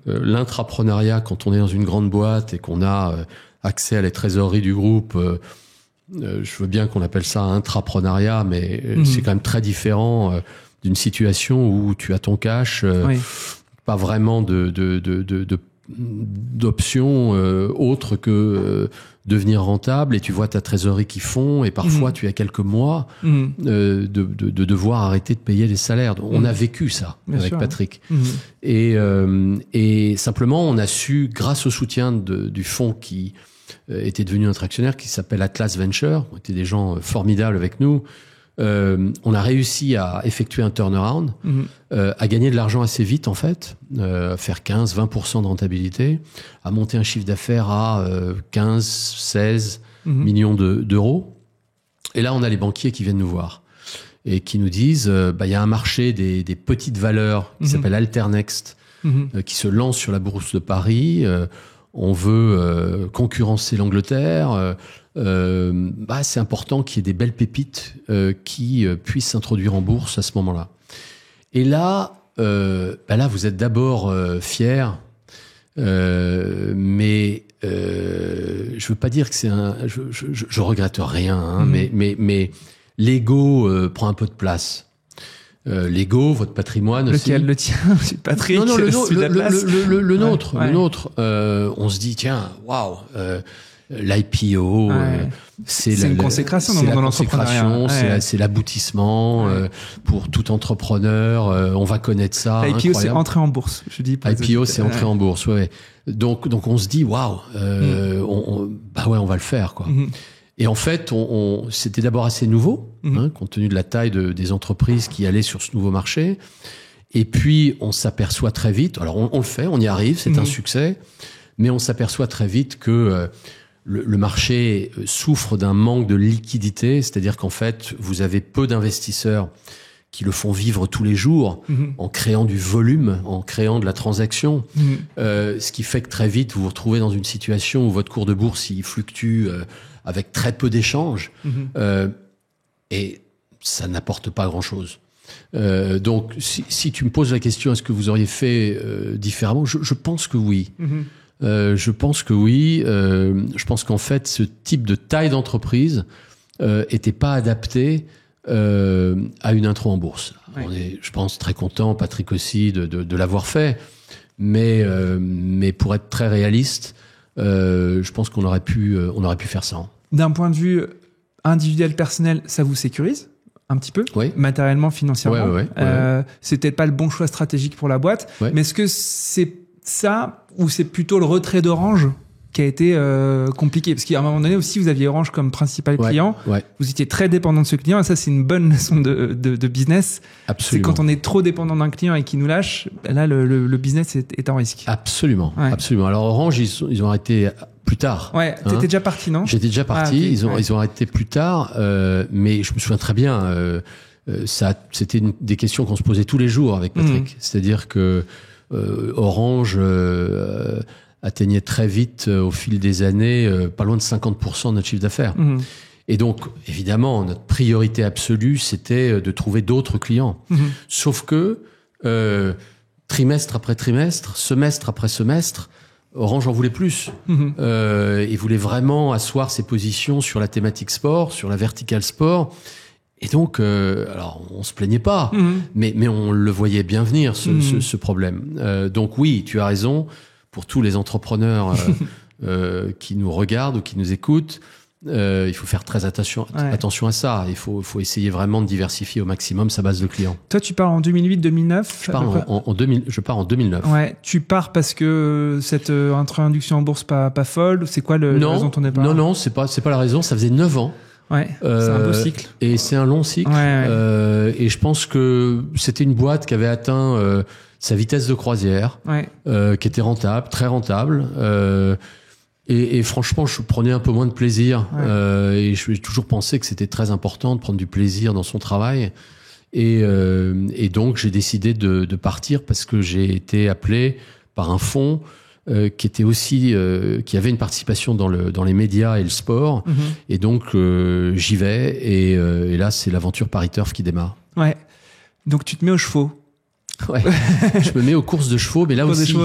L'intrapreneuriat, quand on est dans une grande boîte et qu'on a accès à la trésorerie du groupe, je veux bien qu'on appelle ça intrapreneuriat, mais c'est quand même très différent d'une situation où tu as ton cash, pas vraiment d'options autres que devenir rentable, et tu vois ta trésorerie qui fond, et parfois tu as quelques mois de devoir arrêter de payer les salaires. Donc, on a vécu ça bien avec sûr, Patrick. Et simplement on a su, grâce au soutien du fonds qui était devenu notre actionnaire, qui s'appelle Atlas Venture, qui étaient des gens formidables avec nous, on a réussi à effectuer un turnaround, à gagner de l'argent assez vite en fait, à faire 15-20% de rentabilité, à monter un chiffre d'affaires à 15-16 millions d'euros. Et là, on a les banquiers qui viennent nous voir et qui nous disent, y a un marché des petites valeurs qui s'appelle Alternext, qui se lance sur la bourse de Paris. On veut concurrencer l'Angleterre. C'est important qu'il y ait des belles pépites qui puissent s'introduire en bourse à ce moment-là. Et là, là, vous êtes d'abord fiers, mais je veux pas dire que c'est je regrette rien, mais l'ego prend un peu de place. L'ego, votre patrimoine aussi. Lequel, le tien, Patrick? Non, le nôtre. Le nôtre. On se dit, tiens, waouh, l'IPO, c'est une consécration dans l'entrepreneuriat. C'est l'aboutissement pour tout entrepreneur. On va connaître ça. L'IPO, c'est entrer en bourse. Je dis. IPO, c'est entrer en bourse. Ouais. Donc, on se dit, waouh, on va le faire, quoi. Et en fait, c'était d'abord assez nouveau, compte tenu de la taille des entreprises qui allaient sur ce nouveau marché. Et puis, on s'aperçoit très vite, alors on le fait, on y arrive, c'est un succès, mais on s'aperçoit très vite que le marché souffre d'un manque de liquidité, c'est-à-dire qu'en fait, vous avez peu d'investisseurs qui le font vivre tous les jours en créant du volume, en créant de la transaction. Ce qui fait que très vite, vous vous retrouvez dans une situation où votre cours de bourse, il fluctue avec très peu d'échanges, et ça n'apporte pas grand-chose. Donc, si tu me poses la question, est-ce que vous auriez fait différemment ? Je pense que oui. Je pense que oui. Je pense qu'en fait, ce type de taille d'entreprise était pas adapté à une intro en bourse. On est, je pense, très content, Patrick aussi, de l'avoir fait. Mais pour être très réaliste, je pense qu'on aurait pu faire ça. D'un point de vue individuel, personnel, ça vous sécurise un petit peu, matériellement, financièrement. C'est peut-être pas le bon choix stratégique pour la boîte, mais est-ce que c'est ça ou c'est plutôt le retrait d'Orange qui a été compliqué? Parce qu'à un moment donné aussi, vous aviez Orange comme principal client. Vous étiez très dépendant de ce client, et ça, c'est une bonne leçon de business. Absolument. C'est quand on est trop dépendant d'un client et qu'il nous lâche, là, le business est en risque. Absolument. Alors Orange, ils ont arrêté plus tard. T'étais déjà parti, non? J'étais déjà parti. Ils ont arrêté plus tard, mais je me souviens très bien. C'était des questions qu'on se posait tous les jours avec Patrick. C'est-à-dire que Orange atteignait très vite, au fil des années, pas loin de 50% de notre chiffre d'affaires. Et donc, évidemment, notre priorité absolue, c'était de trouver d'autres clients. Sauf que, trimestre après trimestre, semestre après semestre, Orange en voulait plus. Il voulait vraiment asseoir ses positions sur la thématique sport, sur la verticale sport. Et donc, alors, on se plaignait pas, mais on le voyait bien venir, ce problème. Donc oui, tu as raison. Pour tous les entrepreneurs qui nous regardent ou qui nous écoutent, il faut faire très attention à ça. Il faut essayer vraiment de diversifier au maximum sa base de clients. Toi, tu pars en 2008-2009 ? Je pars en 2009. Tu pars parce que cette introduction en bourse pas folle. C'est quoi la raison de ton départ ? Non, c'est pas la raison. Ça faisait 9 ans. C'est un beau cycle. Et c'est un long cycle. Et je pense que c'était une boîte qui avait atteint sa vitesse de croisière, qui était rentable, très rentable. Et franchement, je prenais un peu moins de plaisir. Et j'ai toujours pensé que c'était très important de prendre du plaisir dans son travail. Et donc, j'ai décidé de partir parce que j'ai été appelé par un fonds qui était aussi qui avait une participation dans les médias et le sport. Et donc, j'y vais. Et là, c'est l'aventure Paris Turf qui démarre. Donc tu te mets aux chevaux. Ouais. Je me mets aux courses de chevaux, mais là aussi.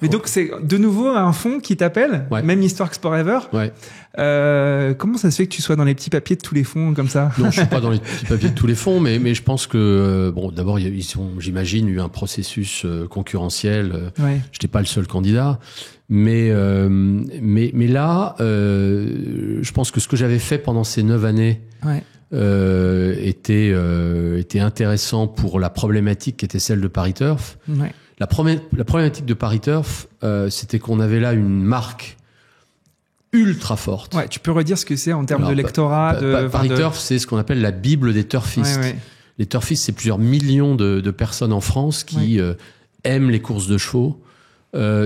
Mais donc c'est de nouveau un fonds qui t'appelle, ouais. Même histoire que Sport-Ever. Ouais. Comment ça se fait que tu sois dans les petits papiers de tous les fonds comme ça? Non, je suis pas dans les petits papiers de tous les fonds, mais je pense que bon, d'abord j'imagine, eu un processus concurrentiel. Ouais. J'étais pas le seul candidat, mais là, je pense que ce que j'avais fait pendant ces 9 années. Ouais. Était intéressant pour la problématique qui était celle de Paris Turf. Ouais. La problématique de Paris Turf, c'était qu'on avait là une marque ultra forte. Ouais, tu peux redire ce que c'est en termes de lectorat. Paris Turf, c'est ce qu'on appelle la Bible des turfistes. Ouais. Les turfistes, c'est plusieurs millions de personnes en France qui aiment les courses de chevaux.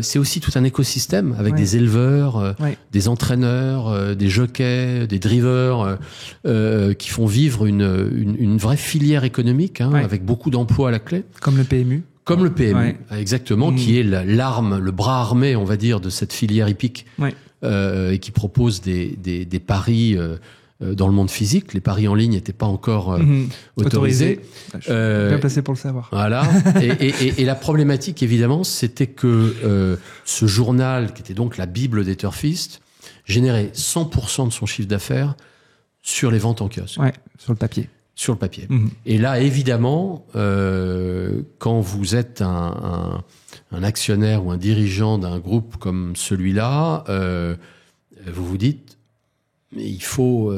C'est aussi tout un écosystème avec des éleveurs, des entraîneurs, des jockeys, des drivers qui font vivre une vraie filière économique avec beaucoup d'emplois à la clé. Comme le PMU. Comme le PMU, exactement, qui est l'arme, le bras armé, on va dire, de cette filière hippique et qui propose des paris dans le monde physique. Les paris en ligne n'étaient pas encore autorisés. Je suis bien placé pour le savoir. Voilà. Et la problématique, évidemment, c'était que ce journal, qui était donc la Bible des turfistes, générait 100% de son chiffre d'affaires sur les ventes en kiosque. Ouais, sur le papier. Sur le papier. Et là, évidemment, quand vous êtes un actionnaire ou un dirigeant d'un groupe comme celui-là, vous vous dites, mais il faut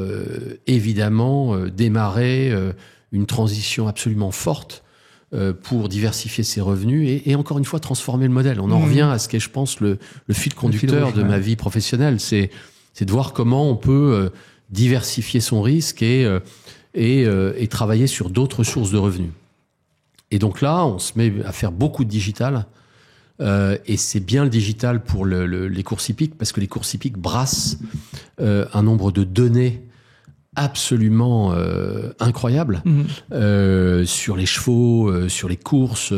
évidemment démarrer une transition absolument forte pour diversifier ses revenus et encore une fois transformer le modèle. On en revient à ce qu'est, je pense, le fil conducteur de ma vie professionnelle. C'est de voir comment on peut diversifier son risque et travailler sur d'autres sources de revenus. Et donc là, on se met à faire beaucoup de digital. Et c'est bien le digital pour les courses hippiques parce que les courses hippiques brassent un nombre de données absolument incroyable sur les chevaux, sur les courses,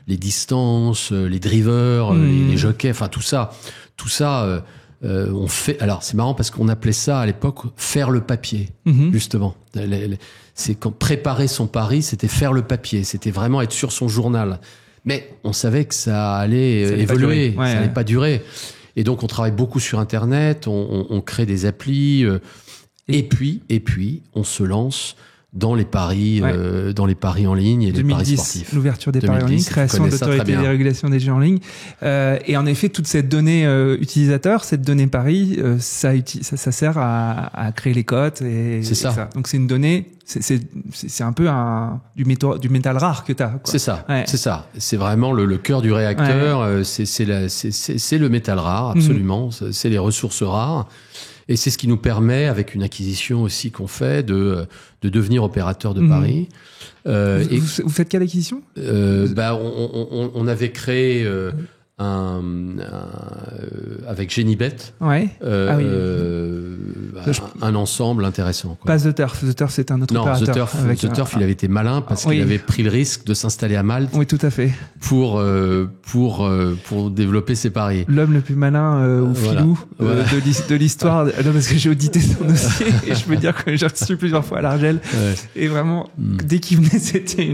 les distances, les drivers, les jockeys, enfin tout ça, on fait. Alors c'est marrant parce qu'on appelait ça à l'époque faire le papier, justement. C'est quand préparer son pari, c'était faire le papier, c'était vraiment être sur son journal. Mais on savait que ça allait évoluer, ça allait pas durer. Et donc on travaille beaucoup sur Internet, on crée des applis, et puis on se lance dans les paris, en ligne et 2010, les paris sportifs. L'ouverture des paris en ligne, création de l'autorité des régulations des jeux en ligne. Et en effet, toute cette donnée utilisateur, cette donnée pari, ça sert à créer les cotes et ça. Donc c'est une donnée, c'est un peu du métal rare que t'as, quoi. C'est ça, c'est ça. C'est vraiment le cœur du réacteur. C'est le métal rare, absolument. C'est les ressources rares. Et c'est ce qui nous permet, avec une acquisition aussi qu'on fait, de devenir opérateur de paris. Vous faites quelle acquisition? On avait créé avec Genibet, un ensemble intéressant, quoi. Pas The Turf. The Turf, c'est un autre opérateur. The Turf, il avait été malin parce qu'il avait pris le risque de s'installer à Malte. Oui, tout à fait. Pour développer ses paris. L'homme le plus malin au filou de l'histoire. Non, parce que j'ai audité son dossier et je peux dire que j'ai reçu plusieurs fois à l'Argel. Et vraiment, dès qu'il venait, c'était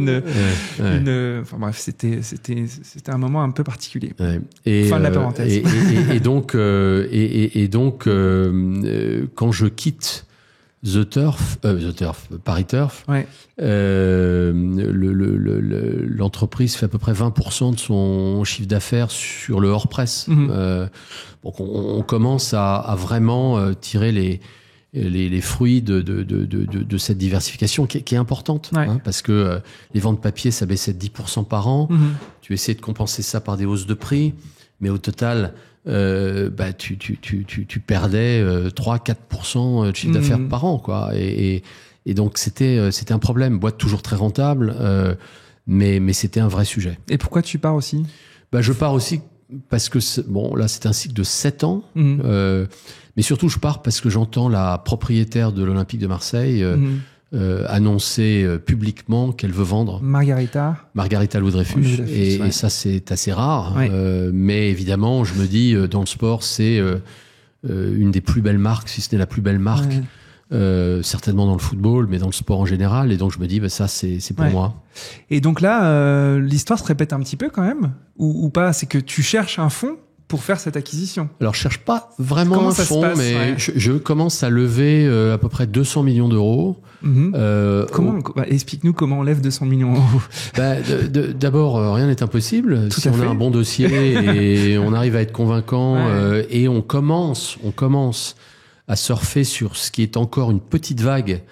enfin bref, c'était un moment un peu particulier. Fin de la parenthèse. Et donc, quand je quitte Paris Turf, l'entreprise fait à peu près 20% de son chiffre d'affaires sur le hors-presse. Donc on commence à vraiment tirer les fruits de cette diversification qui est importante, parce que les ventes papier, ça baissait de 10% par an. Tu essaies de compenser ça par des hausses de prix, mais au total, tu perdais 3-4% de chiffre d'affaires par an, quoi. Et donc c'était un problème. Boîte toujours très rentable, mais c'était un vrai sujet. Et pourquoi tu pars aussi? Je pars aussi parce que là c'est un cycle de 7 ans, mais surtout je pars parce que j'entends la propriétaire de l'Olympique de Marseille annoncer publiquement qu'elle veut vendre Margarita Louis-Dreyfus. Et ça c'est assez rare, mais évidemment je me dis dans le sport c'est une des plus belles marques, si ce n'est la plus belle marque certainement dans le football, mais dans le sport en général. Et donc je me dis, ça c'est pour moi. Et donc là, l'histoire se répète un petit peu quand même, ou pas? C'est que tu cherches un fonds pour faire cette acquisition. Alors, je cherche pas vraiment un fonds, mais je commence à lever à peu près 200 millions d'euros. Explique-nous comment on lève 200 millions d'euros. D'abord, rien n'est impossible. Si on a un bon dossier et on arrive à être convaincant, et on commence à surfer sur ce qui est encore une petite vague,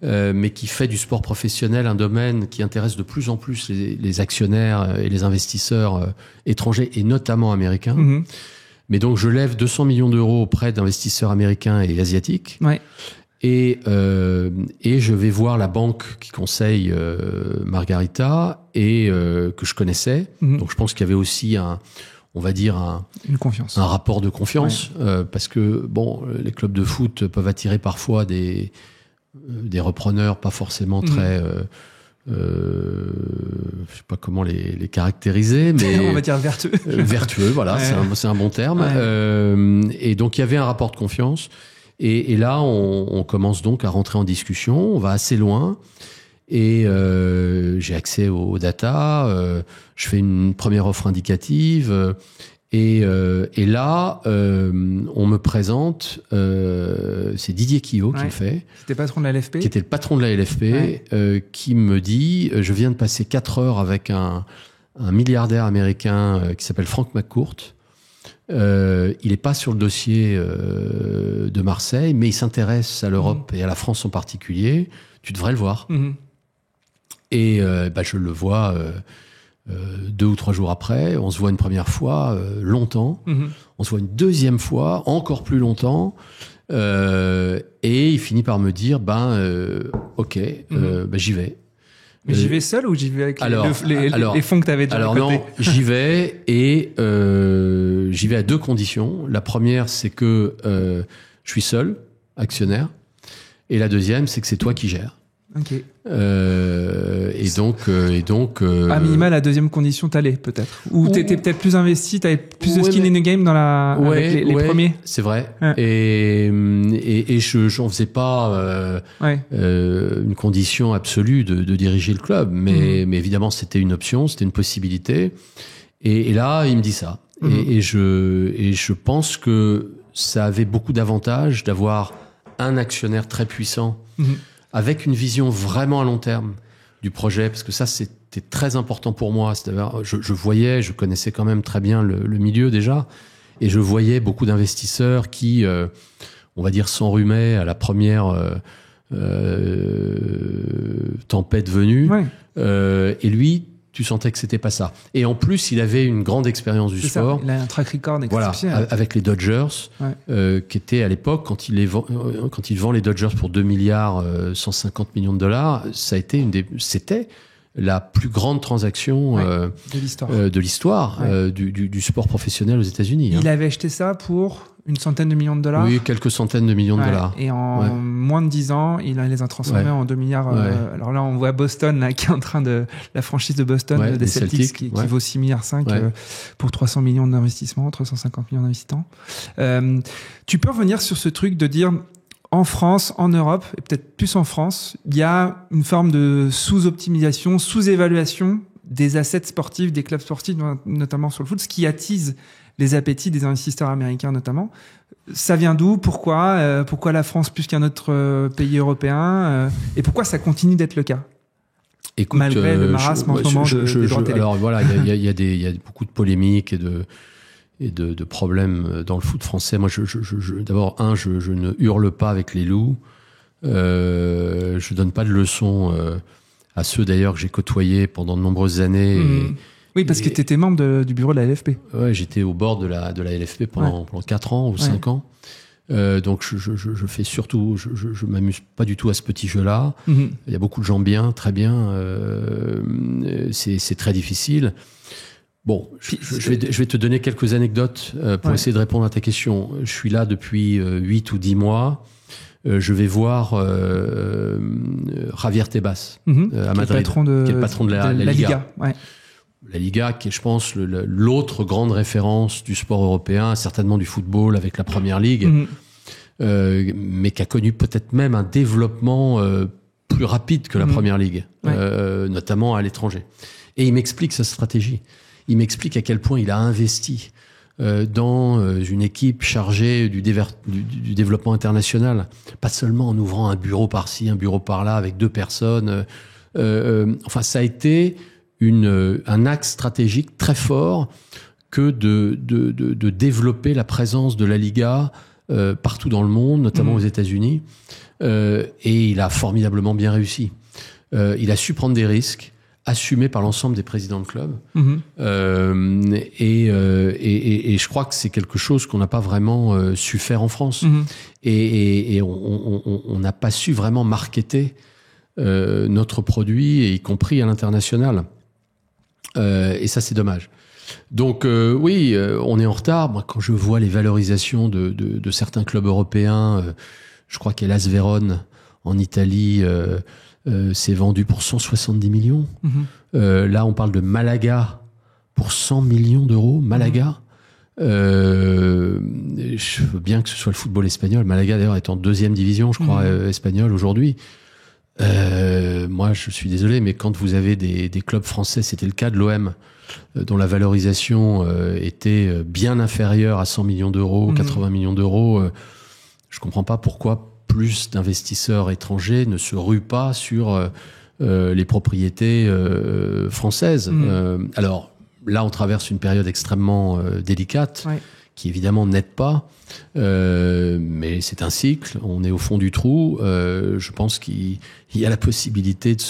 mais qui fait du sport professionnel un domaine qui intéresse de plus en plus les actionnaires et les investisseurs étrangers, et notamment américains. Mais donc, je lève 200 millions d'euros auprès d'investisseurs américains et asiatiques. Et je vais voir la banque qui conseille Margarita et que je connaissais. Donc, je pense qu'il y avait aussi une confiance, un rapport de confiance, parce que les clubs de foot peuvent attirer parfois des repreneurs pas forcément très, je sais pas comment les caractériser, mais on va dire vertueux. Vertueux, voilà, c'est un bon terme. Et donc il y avait un rapport de confiance. Et là, on commence donc à rentrer en discussion. On va assez loin. Et j'ai accès aux data, je fais une première offre indicative, et là on me présente, c'est Didier Quillot qui le fait, c'était patron de la LFP, qui était le patron de la LFP, qui me dit, je viens de passer 4 heures avec un milliardaire américain qui s'appelle Frank McCourt. Il est pas sur le dossier de Marseille, mais il s'intéresse à l'Europe et à la France en particulier. Tu devrais le voir. Et je le vois 2 ou 3 jours après. On se voit une première fois longtemps. On se voit une deuxième fois encore plus longtemps. Et il finit par me dire ok, j'y vais. Mais j'y vais seul ou j'y vais avec les fonds que tu avais déjà à côté? Non, j'y vais et j'y vais à 2 conditions. La première, c'est que je suis seul, actionnaire. Et la deuxième, c'est que c'est toi qui gères. Ok. Et donc, à minima, la deuxième condition, t'allais peut-être, ou t'étais peut-être plus investi, t'avais plus de skin in the game avec les premiers. C'est vrai. Et j'en faisais pas une condition absolue de diriger le club, mais évidemment c'était une option, c'était une possibilité. Et là, il me dit ça. Et je pense que ça avait beaucoup d'avantages d'avoir un actionnaire très puissant. Avec une vision vraiment à long terme du projet, parce que ça, c'était très important pour moi. C'est-à-dire, je connaissais quand même très bien le milieu déjà, et je voyais beaucoup d'investisseurs qui, on va dire, s'enrhumaient à la première tempête venue. Et lui, tu sentais que c'était pas ça. Et en plus, il avait une grande expérience du sport. Il a un track record exceptionnel. Voilà, avec les Dodgers, qui était à l'époque, quand il vend les Dodgers pour 2 milliards 150 millions de dollars, c'était la plus grande transaction de l'histoire du sport professionnel aux États-Unis. Il avait acheté ça pour une centaine de millions de dollars. Oui, quelques centaines de millions de dollars. Et en moins de 10 ans, il les a transformés en 2 milliards. Alors là, on voit Boston, là, qui est en train la franchise de Boston, des Celtics, qui vaut 6,5 milliards pour 300 millions d'investissements, 350 millions d'investissants. Tu peux revenir sur ce truc de dire, en France, en Europe, et peut-être plus en France, il y a une forme de sous-optimisation, sous-évaluation des assets sportifs, des clubs sportifs, notamment sur le foot, ce qui attise les appétits des investisseurs américains notamment. Ça vient d'où? Pourquoi la France plus qu'un autre pays européen? Et pourquoi ça continue d'être le cas? Écoute, malgré le marasme en ce moment des droits télé. Alors voilà, il y a beaucoup de polémiques et de problèmes dans le foot français. Moi, d'abord, je ne hurle pas avec les loups. Je donne pas de leçons à ceux d'ailleurs que j'ai côtoyés pendant de nombreuses années. Oui, parce que tu étais membre du bureau de la LFP. Ouais, j'étais au bord de la LFP pendant 4 ans ou 5 ans. Donc je fais surtout, je m'amuse pas du tout à ce petit jeu-là. Il y a beaucoup de gens bien, très bien. C'est très difficile. Bon, je vais te donner quelques anecdotes pour essayer de répondre à ta question. Je suis là depuis 8 ou 10 mois. Je vais voir Javier Tebas à Madrid, qui est le patron de la Liga. La Liga, qui est, je pense, l'autre grande référence du sport européen, certainement du football avec la Première Ligue. mais qui a connu peut-être même un développement plus rapide que la Première Ligue, notamment à l'étranger. Et il m'explique sa stratégie. Il m'explique à quel point il a investi dans une équipe chargée du développement international, pas seulement en ouvrant un bureau par-ci, un bureau par-là avec 2 personnes. Enfin, ça a été un axe stratégique très fort que de développer la présence de la Liga partout dans le monde, notamment aux États-Unis. Et il a formidablement bien réussi. Il a su prendre des risques assumés par l'ensemble des présidents de club. Et je crois que c'est quelque chose qu'on n'a pas vraiment su faire en France. Et on n'a pas su vraiment marketer notre produit, y compris à l'international. Et ça, c'est dommage. Donc oui, on est en retard. Moi, quand je vois les valorisations de certains clubs européens, je crois qu'Hellas Vérone en Italie c'est vendu pour 170 millions. Là, on parle de Malaga pour 100 millions d'euros. Malaga. Je veux bien que ce soit le football espagnol. Malaga, d'ailleurs, est en 2e division, je crois, espagnole aujourd'hui. Moi, je suis désolé, mais quand vous avez des clubs français, c'était le cas de l'OM, dont la valorisation était bien inférieure à 100 millions d'euros, 80 millions d'euros, je comprends pas pourquoi plus d'investisseurs étrangers ne se ruent pas sur les propriétés françaises. Alors là, on traverse une période extrêmement délicate, qui évidemment n'aide pas, mais c'est un cycle, on est au fond du trou. Je pense qu'il y a la possibilité de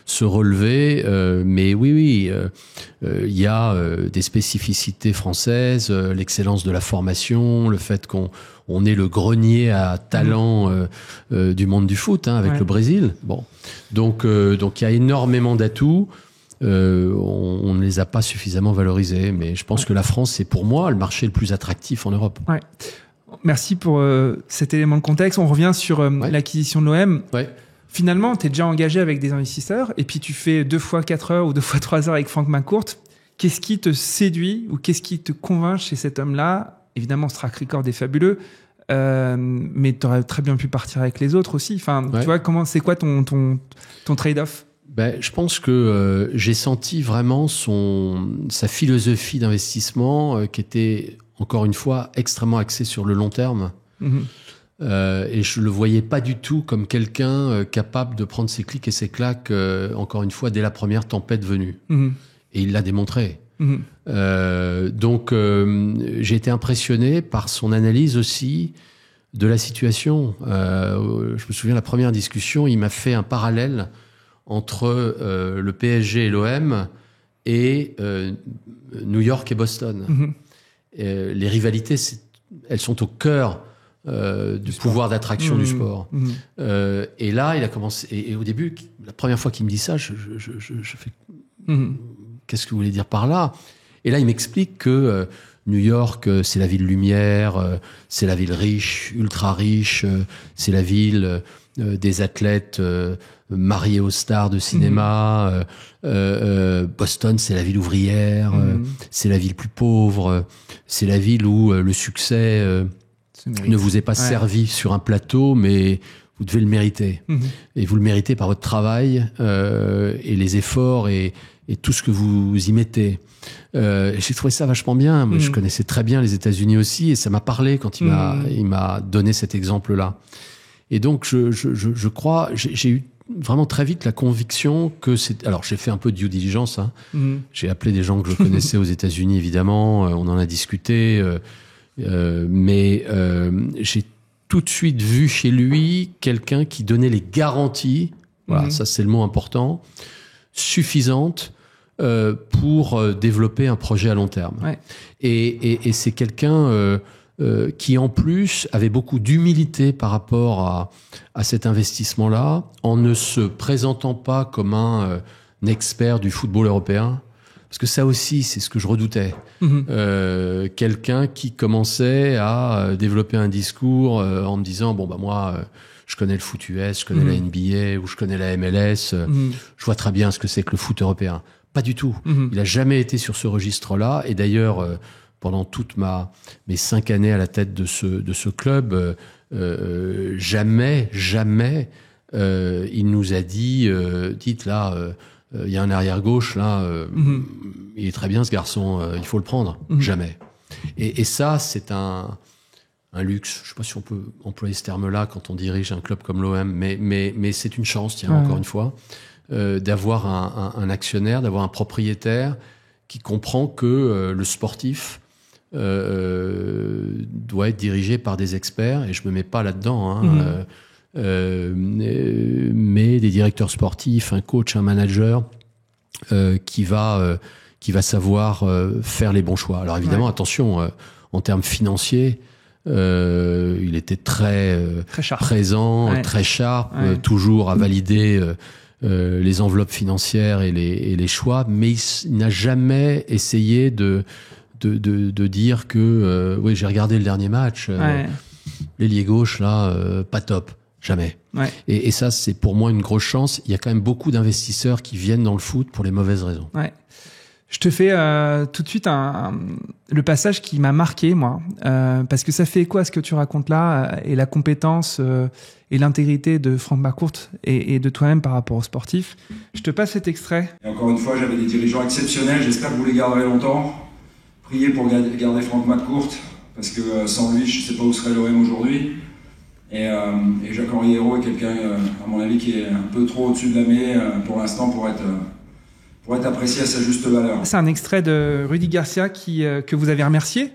se relever, mais oui, il y a des spécificités françaises, l'excellence de la formation, le fait qu'on est le grenier à talent du monde du foot, avec le Brésil. Bon, donc il y a énormément d'atouts. On ne les a pas suffisamment valorisés, mais je pense que la France, c'est pour moi le marché le plus attractif en Europe. Merci pour cet élément de contexte. On revient sur l'acquisition de l'OM. Finalement, tu es déjà engagé avec des investisseurs et puis tu fais 2 fois 4 heures ou 2 fois 3 heures avec Franck McCourt. Qu'est-ce qui te séduit ou qu'est-ce qui te convainc chez cet homme-là? Évidemment, ce track record est fabuleux, mais tu aurais très bien pu partir avec les autres aussi. Enfin, tu vois, c'est quoi ton trade-off? Je pense que j'ai senti vraiment sa philosophie d'investissement qui était, encore une fois, extrêmement axée sur le long terme. Et je le voyais pas du tout comme quelqu'un capable de prendre ses clics et ses claques, encore une fois, dès la première tempête venue. Et il l'a démontré. Donc, j'ai été impressionné par son analyse aussi de la situation. Je me souviens, la première discussion, il m'a fait un parallèle entre le PSG et l'OM et New York et Boston. Les rivalités, elles sont au cœur du pouvoir d'attraction du sport. Et là, il a commencé. Et au début, la première fois qu'il me dit ça, je fais qu'est-ce que vous voulez dire par là? Et là, il m'explique que New York, c'est la ville lumière, c'est la ville riche, ultra riche, c'est la ville des athlètes mariés aux stars de cinéma. Boston, c'est la ville ouvrière, c'est la ville plus pauvre, c'est la ville où le succès ne vous est pas servi sur un plateau, mais vous devez le mériter. Et vous le méritez par votre travail et les efforts et tout ce que vous y mettez. J'ai trouvé ça vachement bien. Moi, je connaissais très bien les États-Unis aussi, et ça m'a parlé quand il m'a donné cet exemple-là. Et donc, je crois, j'ai eu vraiment très vite la conviction que c'est. Alors, j'ai fait un peu de due diligence. J'ai appelé des gens que je connaissais aux États-Unis, évidemment. On en a discuté, mais j'ai tout de suite vu chez lui quelqu'un qui donnait les garanties. Voilà, ça c'est le mot important, suffisantes pour développer un projet à long terme. Et c'est quelqu'un qui en plus avait beaucoup d'humilité par rapport à cet investissement-là, en ne se présentant pas comme un expert du football européen, parce que ça aussi c'est ce que je redoutais. Quelqu'un qui commençait à développer un discours en me disant moi je connais le foot US, je connais la NBA ou je connais la MLS, je vois très bien ce que c'est que le foot européen. Pas du tout. Il a jamais été sur ce registre-là, et d'ailleurs pendant toutes mes 5 années à la tête de ce club, jamais, il nous a dit, dites là, il y a un arrière gauche là, il est très bien ce garçon, il faut le prendre. Jamais. Et ça, c'est un luxe. Je sais pas si on peut employer ce terme-là quand on dirige un club comme l'OM, mais c'est une chance, tiens, encore une fois, d'avoir un actionnaire, d'avoir un propriétaire qui comprend que le sportif doit être dirigé par des experts, et je me mets pas là-dedans, mais des directeurs sportifs, un coach, un manager qui va savoir faire les bons choix. Alors évidemment, attention, en termes financiers, il était très présent, très sharp, toujours à valider les enveloppes financières et les choix, mais il n'a jamais essayé de dire que oui, j'ai regardé le dernier match, l'ailier gauche là, pas top. Jamais. Et ça, c'est pour moi une grosse chance. Il y a quand même beaucoup d'investisseurs qui viennent dans le foot pour les mauvaises raisons. Je te fais tout de suite le passage qui m'a marqué, moi, parce que ça fait écho à ce que tu racontes là, et la compétence et l'intégrité de Franck McCourt et de toi-même par rapport aux sportifs. Je te passe cet extrait. Et encore une fois, j'avais des dirigeants exceptionnels. J'espère que vous les garderez longtemps. Priez pour garder Franck McCourt, parce que sans lui, je ne sais pas où serait l'OM aujourd'hui. Et Jacques-Henri Hérault est quelqu'un, à mon avis, qui est un peu trop au-dessus de la mêlée pour l'instant pour être apprécié à sa juste valeur. C'est un extrait de Rudy Garcia que vous avez remercié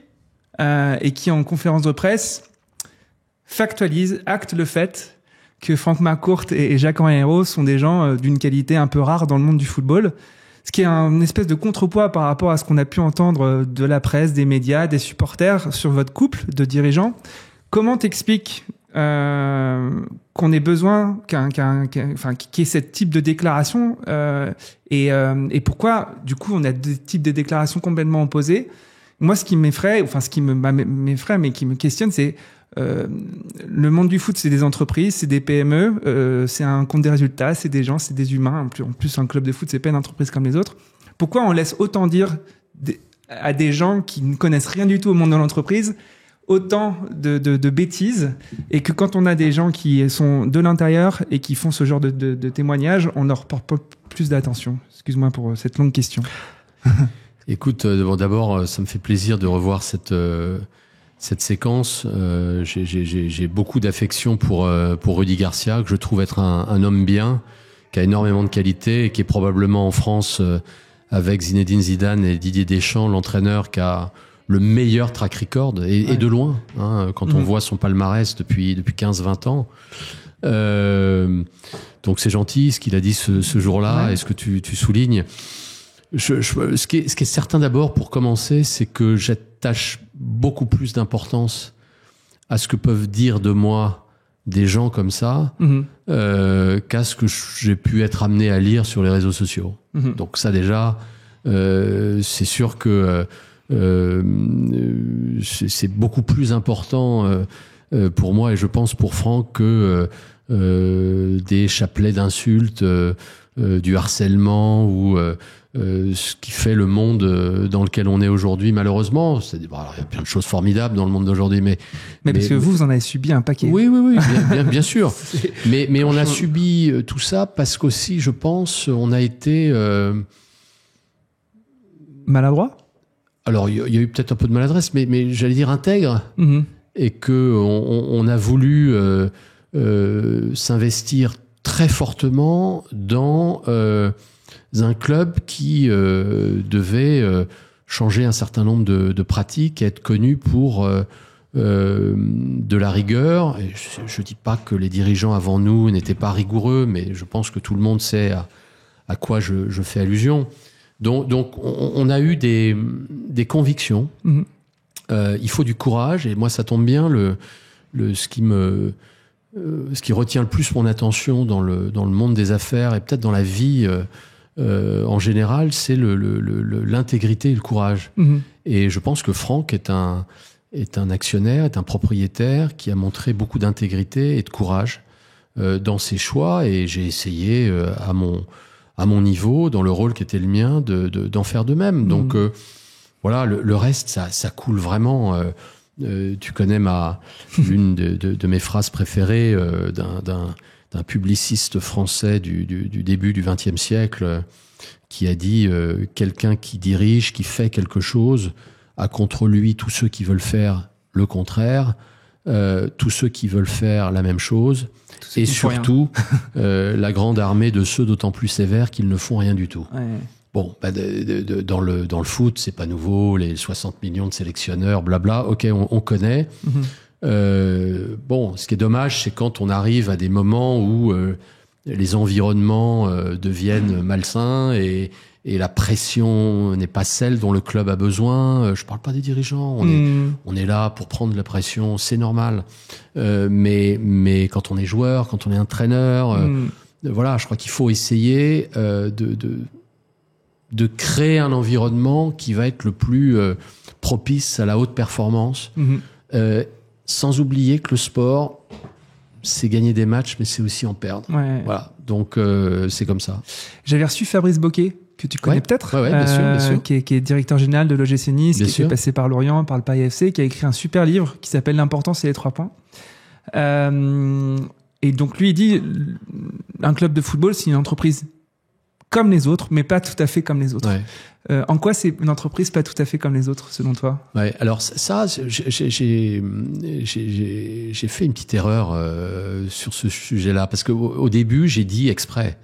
et qui, en conférence de presse, acte le fait que Franck McCourt et Jacques-Henri Hérault sont des gens d'une qualité un peu rare dans le monde du football. Ce qui est un espèce de contrepoids par rapport à ce qu'on a pu entendre de la presse, des médias, des supporters sur votre couple de dirigeants. Comment t'expliques qu'on ait besoin qu'il y ait ce type de déclaration et pourquoi du coup on a des types de déclarations complètement opposées? Moi, ce qui m'effraie, mais qui me questionne, c'est le monde du foot, c'est des entreprises, c'est des PME, c'est un compte des résultats, c'est des gens, c'est des humains. En plus, un club de foot, c'est pas une entreprise comme les autres. Pourquoi on laisse autant dire à des gens qui ne connaissent rien du tout au monde de l'entreprise autant de bêtises, et que quand on a des gens qui sont de l'intérieur et qui font ce genre de témoignages, on leur porte pas plus d'attention? Excuse-moi pour cette longue question. Écoute, d'abord, ça me fait plaisir de revoir cette séquence. J'ai beaucoup d'affection pour Rudy Garcia, que je trouve être un homme bien, qui a énormément de qualité et qui est probablement en France, avec Zinedine Zidane et Didier Deschamps, l'entraîneur qui a le meilleur track record, et de loin, quand on voit son palmarès depuis 15-20 ans. Donc c'est gentil ce qu'il a dit ce jour-là, et ce que tu soulignes. Ce qui est certain d'abord, pour commencer, c'est que j'attache beaucoup plus d'importance à ce que peuvent dire de moi des gens comme ça, qu'à ce que j'ai pu être amené à lire sur les réseaux sociaux. Donc ça déjà, c'est sûr que c'est beaucoup plus important pour moi, et je pense pour Franck, que des chapelets d'insultes, du harcèlement, ou ce qui fait le monde dans lequel on est aujourd'hui, malheureusement. Il y a plein de choses formidables dans le monde d'aujourd'hui, mais parce que vous en avez subi un paquet. Oui, bien sûr. Mais on a subi tout ça parce qu'aussi, je pense, on a été maladroit. Alors, il y a eu peut-être un peu de maladresse, mais j'allais dire intègre, et que on a voulu s'investir très fortement dans un club qui devait changer un certain nombre de pratiques, et être connu pour de la rigueur. Et je dis pas que les dirigeants avant nous n'étaient pas rigoureux, mais je pense que tout le monde sait à quoi je fais allusion. Donc on a eu des convictions. Il faut du courage, et moi ça tombe bien. Ce qui retient le plus mon attention dans le monde des affaires, et peut-être dans la vie en général, c'est l'intégrité et le courage. Et je pense que Franck est un actionnaire, est un propriétaire qui a montré beaucoup d'intégrité et de courage dans ses choix, et j'ai essayé à mon niveau, dans le rôle qui était le mien, d'en faire de même. Donc voilà, le reste, ça coule vraiment Tu connais l'une de mes phrases préférées d'un publiciste français du début du XXe siècle qui a dit quelqu'un qui dirige, qui fait quelque chose, a contre lui tous ceux qui veulent faire le contraire, tous ceux qui veulent faire la même chose, et surtout la grande armée de ceux d'autant plus sévères qu'ils ne font rien du tout. Ouais. Bon, dans le foot, c'est pas nouveau, les 60 millions de sélectionneurs, blabla, ok, on connaît. Bon, ce qui est dommage, c'est quand on arrive à des moments où les environnements deviennent malsains et la pression n'est pas celle dont le club a besoin. Je parle pas des dirigeants, on est là pour prendre la pression, c'est normal. Mais quand on est joueur, quand on est entraîneur, voilà, je crois qu'il faut essayer de créer un environnement qui va être le plus propice à la haute performance, sans oublier que le sport, c'est gagner des matchs, mais c'est aussi en perdre. Ouais. Voilà, donc c'est comme ça. J'avais reçu Fabrice Boquet, que tu connais peut-être, bien sûr. Qui est directeur général de l'OGC Nice, qui est passé par Lorient, par le Paris FC, qui a écrit un super livre qui s'appelle L'important, c'est les 3 points. Et donc lui, il dit, un club de football, c'est une entreprise comme les autres, mais pas tout à fait comme les autres. Ouais. En quoi c'est une entreprise pas tout à fait comme les autres, selon toi ? Ouais, alors ça, j'ai fait une petite erreur sur ce sujet-là, parce qu'au début, j'ai dit exprès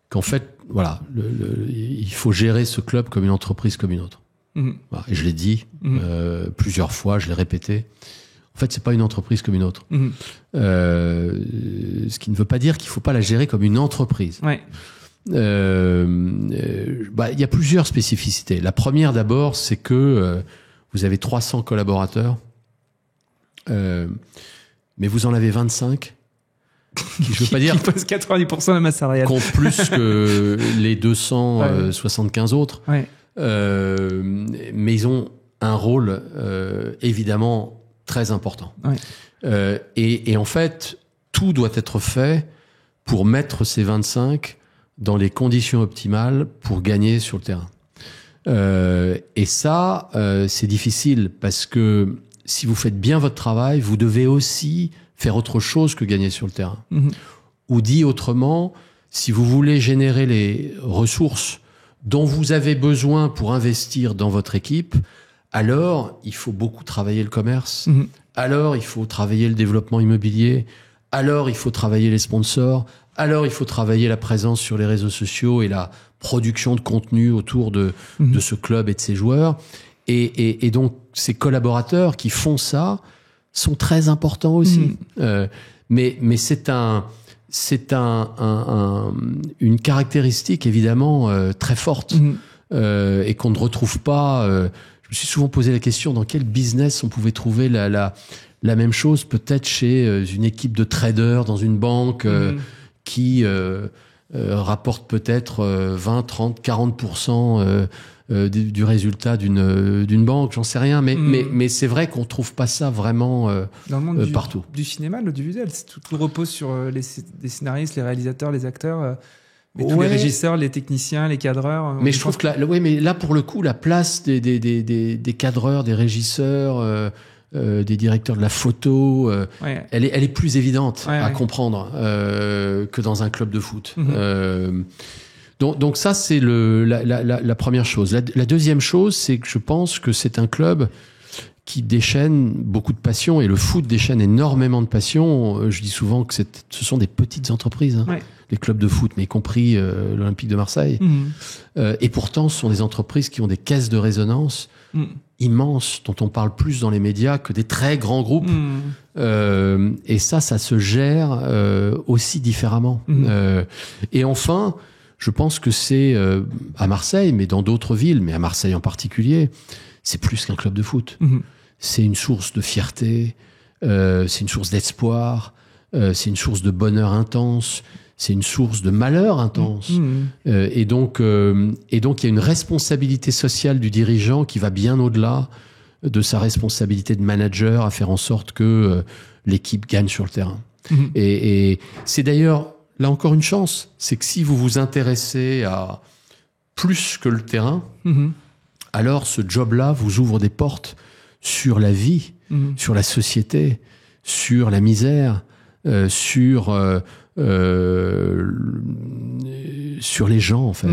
qu'en fait, voilà, il faut gérer ce club comme une entreprise comme une autre. Voilà, et je l'ai dit plusieurs fois, je l'ai répété. En fait, c'est pas une entreprise comme une autre. Ce qui ne veut pas dire qu'il faut pas la gérer comme une entreprise. Ouais. Il y a plusieurs spécificités. La première d'abord, c'est que vous avez 300 collaborateurs, mais vous en avez 25 qui, je veux pas dire, qui posent 90% de la masse salariale, comptent plus que les 275 autres. Ouais. Mais ils ont un rôle évidemment très important. Ouais. Et en fait, tout doit être fait pour mettre ces 25 dans les conditions optimales pour gagner sur le terrain. Et ça, c'est difficile parce que si vous faites bien votre travail, vous devez aussi faire autre chose que gagner sur le terrain. Ou dit autrement, si vous voulez générer les ressources dont vous avez besoin pour investir dans votre équipe, alors il faut beaucoup travailler le commerce, alors il faut travailler le développement immobilier, alors il faut travailler les sponsors, alors il faut travailler la présence sur les réseaux sociaux et la production de contenu autour de ce club et de ses joueurs. Et donc, ces collaborateurs qui font ça sont très importants aussi. Mais c'est une caractéristique évidemment très forte et qu'on ne retrouve pas. Je me suis souvent posé la question dans quel business on pouvait trouver la même chose, peut-être chez une équipe de traders dans une banque qui rapporte peut-être 20, 30, 40% du résultat d'une banque, j'en sais rien, mais c'est vrai qu'on trouve pas ça vraiment dans le monde partout. Du cinéma, l'audiovisuel, tout repose sur les scénaristes, les réalisateurs, les acteurs, mais tous les régisseurs, les techniciens, les cadreurs. Mais je trouve que mais là pour le coup, la place des cadreurs, des régisseurs, des directeurs de la photo, elle est plus évidente à comprendre que dans un club de foot. Donc ça, c'est la première chose. La deuxième chose, c'est que je pense que c'est un club qui déchaîne beaucoup de passion, et le foot déchaîne énormément de passion. Je dis souvent que ce sont des petites entreprises, les clubs de foot, mais y compris l'Olympique de Marseille. Et pourtant, ce sont des entreprises qui ont des caisses de résonance immenses, dont on parle plus dans les médias que des très grands groupes. Et ça se gère aussi différemment. Et enfin, je pense que c'est à Marseille, mais dans d'autres villes, mais à Marseille en particulier, c'est plus qu'un club de foot. C'est une source de fierté, c'est une source d'espoir, c'est une source de bonheur intense, c'est une source de malheur intense. Et donc, il y a une responsabilité sociale du dirigeant qui va bien au-delà de sa responsabilité de manager à faire en sorte que l'équipe gagne sur le terrain. Et c'est d'ailleurs, là encore, une chance. C'est que si vous vous intéressez à plus que le terrain, alors ce job-là vous ouvre des portes sur la vie, sur la société, sur la misère, sur les gens, en fait.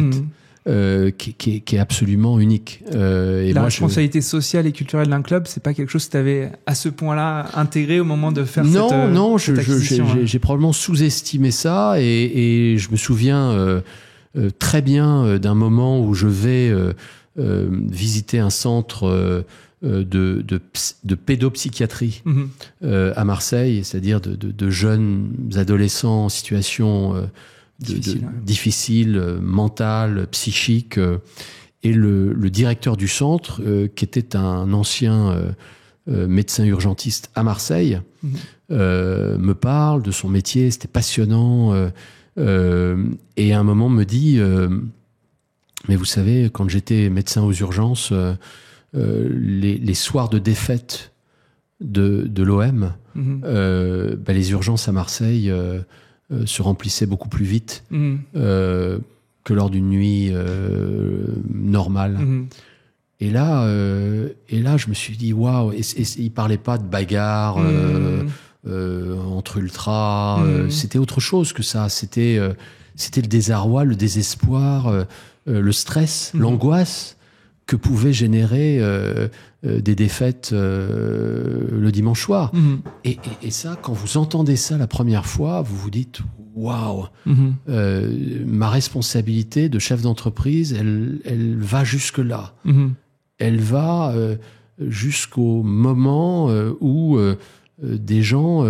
Qui est absolument unique. Et la responsabilité sociale et culturelle d'un club, c'est pas quelque chose que tu avais à ce point-là intégré au moment de faire cette acquisition. J'ai probablement sous-estimé ça, et je me souviens très bien d'un moment où je vais visiter un centre de pédopsychiatrie à Marseille, c'est-à-dire de jeunes adolescents en situation difficile, mentale, psychique, et le directeur du centre, qui était un ancien médecin urgentiste à Marseille, me parle de son métier, c'était passionnant, et à un moment me dit mais vous savez, quand j'étais médecin aux urgences, les soirs de défaite de l'OM, les urgences à Marseille se remplissaient beaucoup plus vite que lors d'une nuit normale. Et là, je me suis dit waouh. Et il parlait pas de bagarre entre ultras. C'était autre chose que ça. C'était le désarroi, le désespoir, le stress, l'angoisse que pouvaient générer des défaites le dimanche soir. Et ça, quand vous entendez ça la première fois, vous vous dites waouh, ma responsabilité de chef d'entreprise, elle va jusque là. Elle va jusqu'au moment où des gens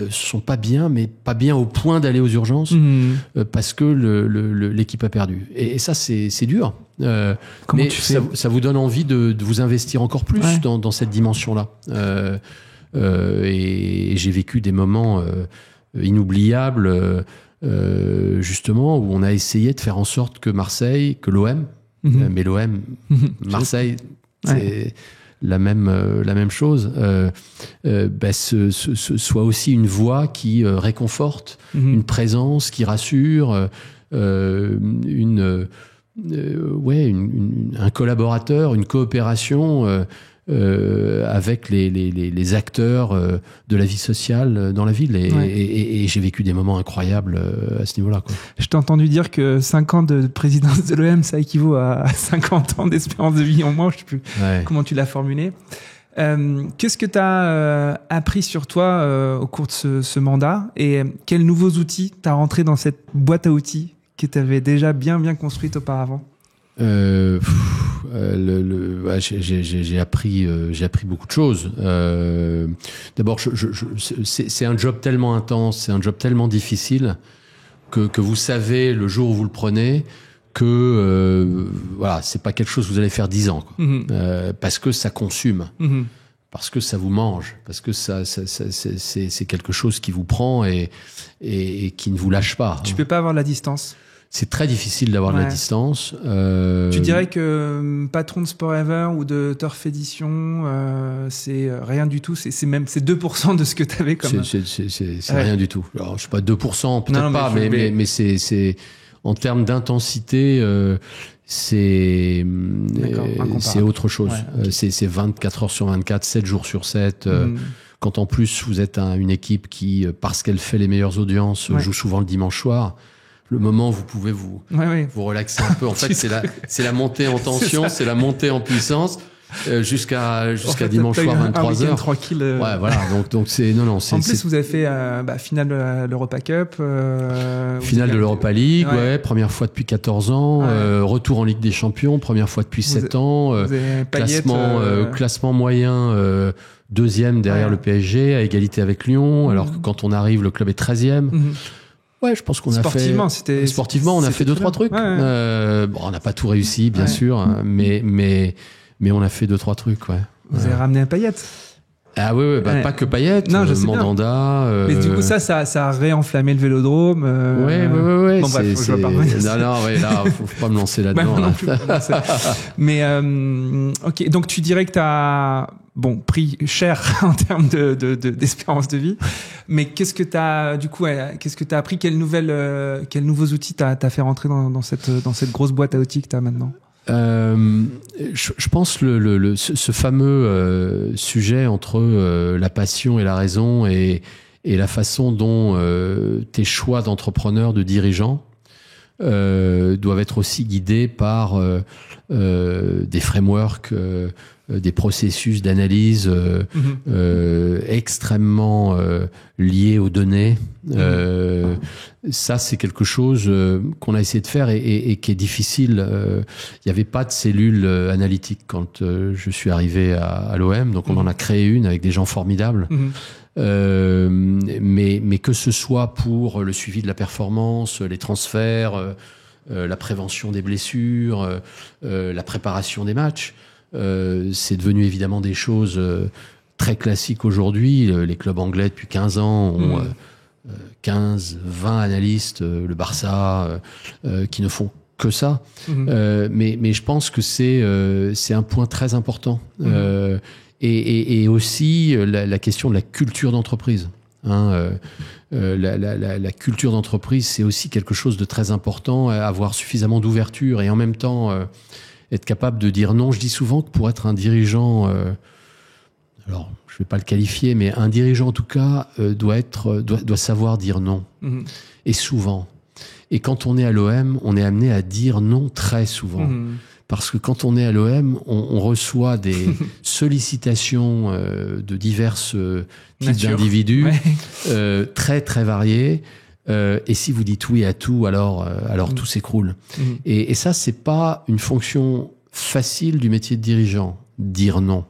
sont pas bien, mais pas bien au point d'aller aux urgences parce que l'équipe a perdu. Et ça, c'est dur. Mais ça vous donne envie de vous investir encore plus dans cette dimension-là. Et j'ai vécu des moments inoubliables, justement, où on a essayé de faire en sorte que Marseille, que l'OM, mais l'OM, Marseille, c'est la même chose, soit aussi une voix qui réconforte, une présence qui rassure, un collaborateur, une coopération avec les acteurs de la vie sociale dans la ville. Et j'ai vécu des moments incroyables à ce niveau-là, quoi. Je t'ai entendu dire que 5 ans de présidence de l'OM, ça équivaut à 50 ans d'espérance de vie en moins. Je sais plus comment tu l'as formulé. Qu'est-ce que tu as appris sur toi au cours de ce mandat, et quels nouveaux outils tu as rentré dans cette boîte à outils que tu avais déjà bien construite auparavant? J'ai appris beaucoup de choses. D'abord, c'est un job tellement intense, c'est un job tellement difficile que vous savez le jour où vous le prenez que c'est pas quelque chose que vous allez faire 10 ans, quoi. Parce que ça consume, parce que ça vous mange, parce que c'est quelque chose qui vous prend et qui ne vous lâche pas. Tu peux pas avoir la distance. C'est très difficile d'avoir de la distance. Tu dirais que patron de Sport Ever ou de Turf Edition, c'est rien du tout. C'est 2% de ce que tu avais comme. C'est rien du tout. Alors, je sais pas 2%, peut-être pas, mais c'est en termes d'intensité, c'est autre chose. C'est 24 heures sur 24, 7 jours sur 7. Quand en plus vous êtes une équipe qui, parce qu'elle fait les meilleures audiences, joue souvent le dimanche soir. Le moment où vous pouvez vous relaxer un peu. En fait, c'est la montée en tension, c'est la montée en puissance jusqu'à dimanche soir 23h. Tranquille. Ouais, voilà. Donc c'est en plus vous avez fait finale de l'Europa Cup, finale de l'Europa League, première fois depuis 14 ans, retour en Ligue des Champions, première fois depuis 7 ans, classement moyen deuxième derrière le PSG, à égalité avec Lyon, alors que quand on arrive, le club est 13e. Ouais, je pense qu'on a fait. Sportivement, on a fait 2-3 trucs. On n'a pas tout réussi, bien sûr, mais on a fait 2-3 trucs, Vous avez ramené un Payet. Ah oui, pas que Payet, Mandanda. Mais du coup, ça a réenflammé le Vélodrome. Ouais. Bon, bref, je vois pas. Là, faut pas me lancer là-dedans. Non plus, mais ok, donc tu dirais que t'as pris cher en termes d'espérance de vie, mais qu'est-ce que t'as appris? Quels nouveaux outils t'as fait rentrer dans cette grosse boîte à outils que t'as maintenant? Je pense ce fameux sujet entre la passion et la raison et la façon dont tes choix d'entrepreneur, de dirigeant doivent être aussi guidés par des frameworks, des processus d'analyse extrêmement liés aux données. Ça, c'est quelque chose qu'on a essayé de faire et qui est difficile. Il n'y avait pas de cellule analytique quand je suis arrivé à l'OM, donc on en a créé une avec des gens formidables. Mais que ce soit pour le suivi de la performance, les transferts, la prévention des blessures, la préparation des matchs, c'est devenu évidemment des choses très classiques aujourd'hui. Les clubs anglais depuis 15 ans ont 15, 20 analystes, le Barça, qui ne font que ça. Mais je pense que c'est un point très important. Et aussi la question de la culture d'entreprise. La culture d'entreprise, c'est aussi quelque chose de très important, avoir suffisamment d'ouverture et en même temps être capable de dire non. Je dis souvent que pour être un dirigeant, alors je ne vais pas le qualifier, mais un dirigeant en tout cas doit savoir dire non. Et souvent. Et quand on est à l'OM, on est amené à dire non très souvent. Parce que quand on est à l'OM, on reçoit des sollicitations de diverses types d'individus, très très variés. Et si vous dites oui à tout, alors tout s'écroule. Et ça, c'est pas une fonction facile du métier de dirigeant, dire non.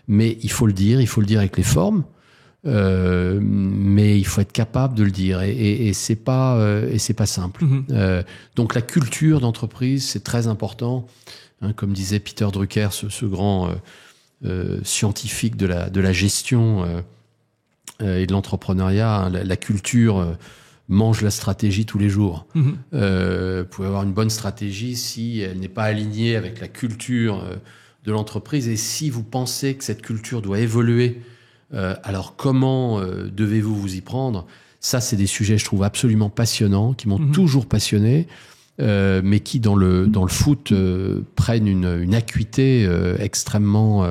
Mais il faut le dire avec les formes. Mais il faut être capable de le dire et c'est pas simple. Donc la culture d'entreprise, c'est très important. Comme disait Peter Drucker, ce grand scientifique de la gestion et de l'entrepreneuriat, la culture mange la stratégie tous les jours. Vous pouvez avoir une bonne stratégie si elle n'est pas alignée avec la culture de l'entreprise et si vous pensez que cette culture doit évoluer. Alors comment devez-vous vous y prendre? Ça, c'est des sujets, je trouve, absolument passionnants, qui m'ont toujours passionné, mais qui, dans le foot, prennent une acuité extrêmement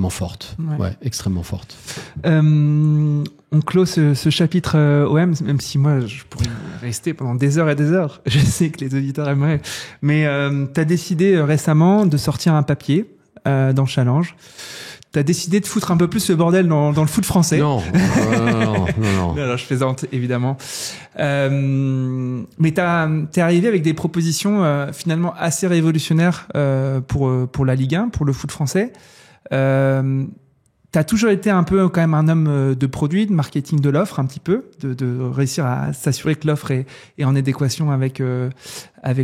forte. Ouais, extrêmement forte. On clôt ce chapitre OM, même si moi, je pourrais rester pendant des heures et des heures. Je sais que les auditeurs aimeraient. Mais tu as décidé récemment de sortir un papier dans Challenge. T'as décidé de foutre un peu plus le bordel dans le foot français. Non. Alors, je plaisante, évidemment. Mais t'es arrivé avec des propositions finalement assez révolutionnaires pour la Ligue 1, pour le foot français. T'as toujours été un peu quand même un homme de produit, de marketing de l'offre, un petit peu, de réussir à s'assurer que l'offre est en adéquation avec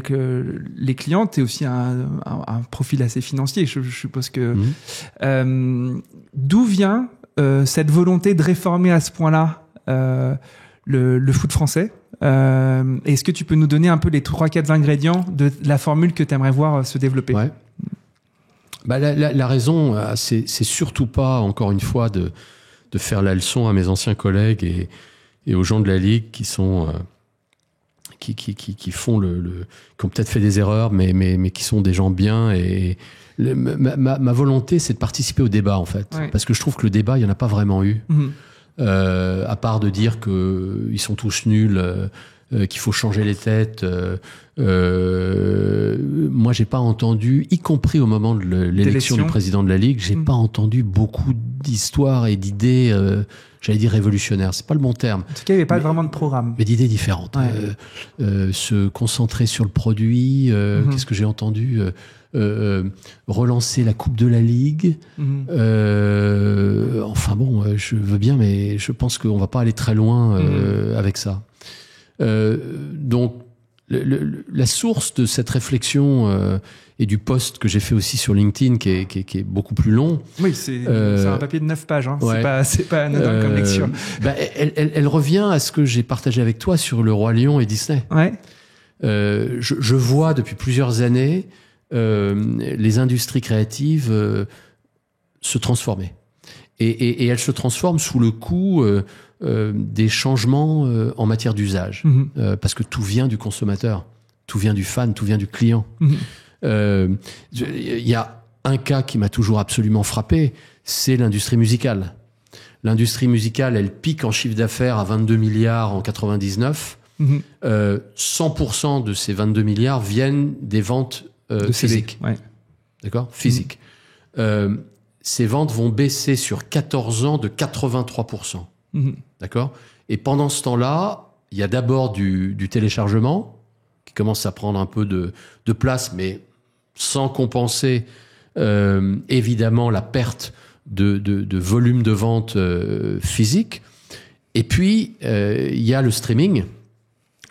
les clients. T'es aussi un profil assez financier, je suppose que. D'où vient cette volonté de réformer à ce point-là le foot français? Est-ce que tu peux nous donner un peu les 3-4 ingrédients de la formule que tu aimerais voir se développer? Ouais. Bah, la raison, c'est surtout pas, encore une fois, de faire la leçon à mes anciens collègues et aux gens de la Ligue qui sont qui font qui ont peut-être fait des erreurs, mais qui sont des gens bien. Et ma volonté, c'est de participer au débat, en fait, parce que je trouve que le débat, il y en a pas vraiment eu, à part de dire que ils sont tous nuls. Qu'il faut changer les têtes. Moi, j'ai pas entendu, y compris au moment de l'élection du président de la Ligue, j'ai pas entendu beaucoup d'histoires et d'idées, j'allais dire révolutionnaires. C'est pas le bon terme. En tout cas, il n'y avait pas vraiment de programme. Mais d'idées différentes. Se concentrer sur le produit. Qu'est-ce que j'ai entendu? Relancer la Coupe de la Ligue. Enfin bon, je veux bien, mais je pense qu'on va pas aller très loin avec ça. Donc la source de cette réflexion et du post que j'ai fait aussi sur LinkedIn qui est beaucoup plus long. Oui, c'est un papier de 9 pages. Hein. C'est pas anodin comme lecture. Elle revient à ce que j'ai partagé avec toi sur le Roi Lion et Disney. Je vois depuis plusieurs années les industries créatives se transformer. Et elles se transforment sous le coup des changements en matière d'usage. Parce que tout vient du consommateur, tout vient du fan, tout vient du client. Il y a un cas qui m'a toujours absolument frappé, c'est l'industrie musicale. L'industrie musicale, elle pique en chiffre d'affaires à 22 milliards en 99. 100% de ces 22 milliards viennent des ventes physiques. Ouais. D'accord ? Physiques. Ces ventes vont baisser sur 14 ans de 83%. D'accord ? Et pendant ce temps-là, il y a d'abord du téléchargement qui commence à prendre un peu de place, mais sans compenser évidemment la perte de volume de vente physique. Et puis, il y a le streaming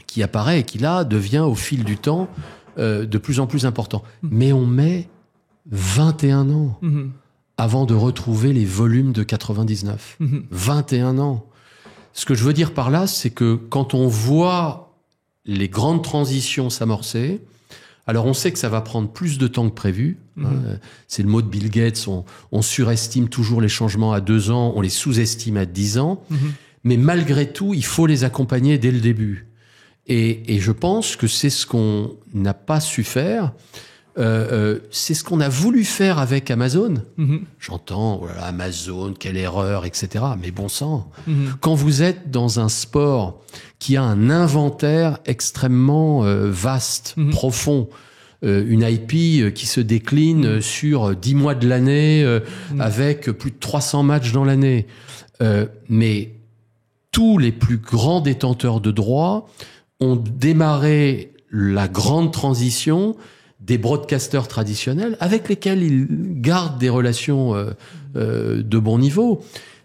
qui apparaît et qui, là, devient au fil du temps de plus en plus important. Mais on met 21 ans avant de retrouver les volumes de 99. 21 ans. Ce que je veux dire par là, c'est que quand on voit les grandes transitions s'amorcer, alors on sait que ça va prendre plus de temps que prévu. C'est le mot de Bill Gates, on surestime toujours les changements à 2 ans, on les sous-estime à 10 ans. Mais malgré tout, il faut les accompagner dès le début. Et je pense que c'est ce qu'on n'a pas su faire. C'est ce qu'on a voulu faire avec Amazon. J'entends, oh là là, Amazon, quelle erreur, etc. Mais bon sang, quand vous êtes dans un sport qui a un inventaire extrêmement vaste, profond, une IP qui se décline sur 10 mois de l'année, avec plus de 300 matchs dans l'année, mais tous les plus grands détenteurs de droits ont démarré la grande transition des broadcasters traditionnels avec lesquels ils gardent des relations de bon niveau.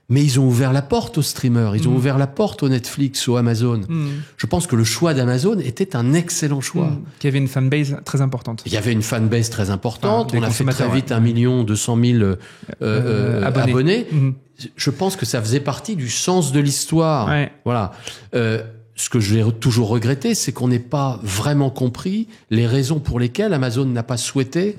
Mais ils ont ouvert la porte aux streamers, ils ont ouvert la porte au Netflix, au Amazon. Je pense que le choix d'Amazon était un excellent choix. Qui avait une fanbase très importante. Il y avait une fanbase très importante. On a fait très vite 1 200 000 abonnés. Je pense que ça faisait partie du sens de l'histoire. Ouais. Voilà. Ce que j'ai toujours regretté, c'est qu'on n'ait pas vraiment compris les raisons pour lesquelles Amazon n'a pas souhaité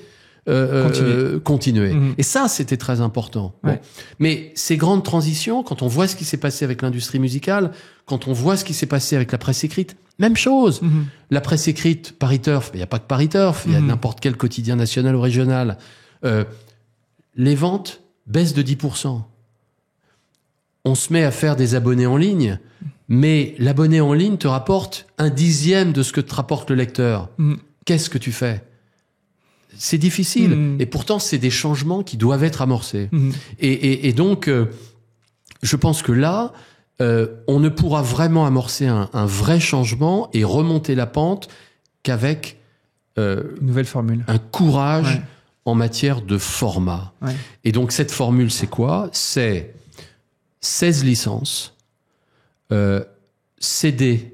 continuer. Et ça, c'était très important. Bon. Mais ces grandes transitions, quand on voit ce qui s'est passé avec l'industrie musicale, quand on voit ce qui s'est passé avec la presse écrite, même chose. La presse écrite, Paris Turf, il n'y a pas que Paris Turf, il y a n'importe quel quotidien national ou régional. Les ventes baissent de 10%. On se met à faire des abonnés en ligne, mais l'abonné en ligne te rapporte 1/10 de ce que te rapporte le lecteur. Qu'est-ce que tu fais ? C'est difficile. Et pourtant, c'est des changements qui doivent être amorcés. Et donc, je pense que là, on ne pourra vraiment amorcer un vrai changement et remonter la pente qu'avec une nouvelle formule. Un courage en matière de format. Et donc, cette formule, c'est quoi ? C'est 16 licences, CD,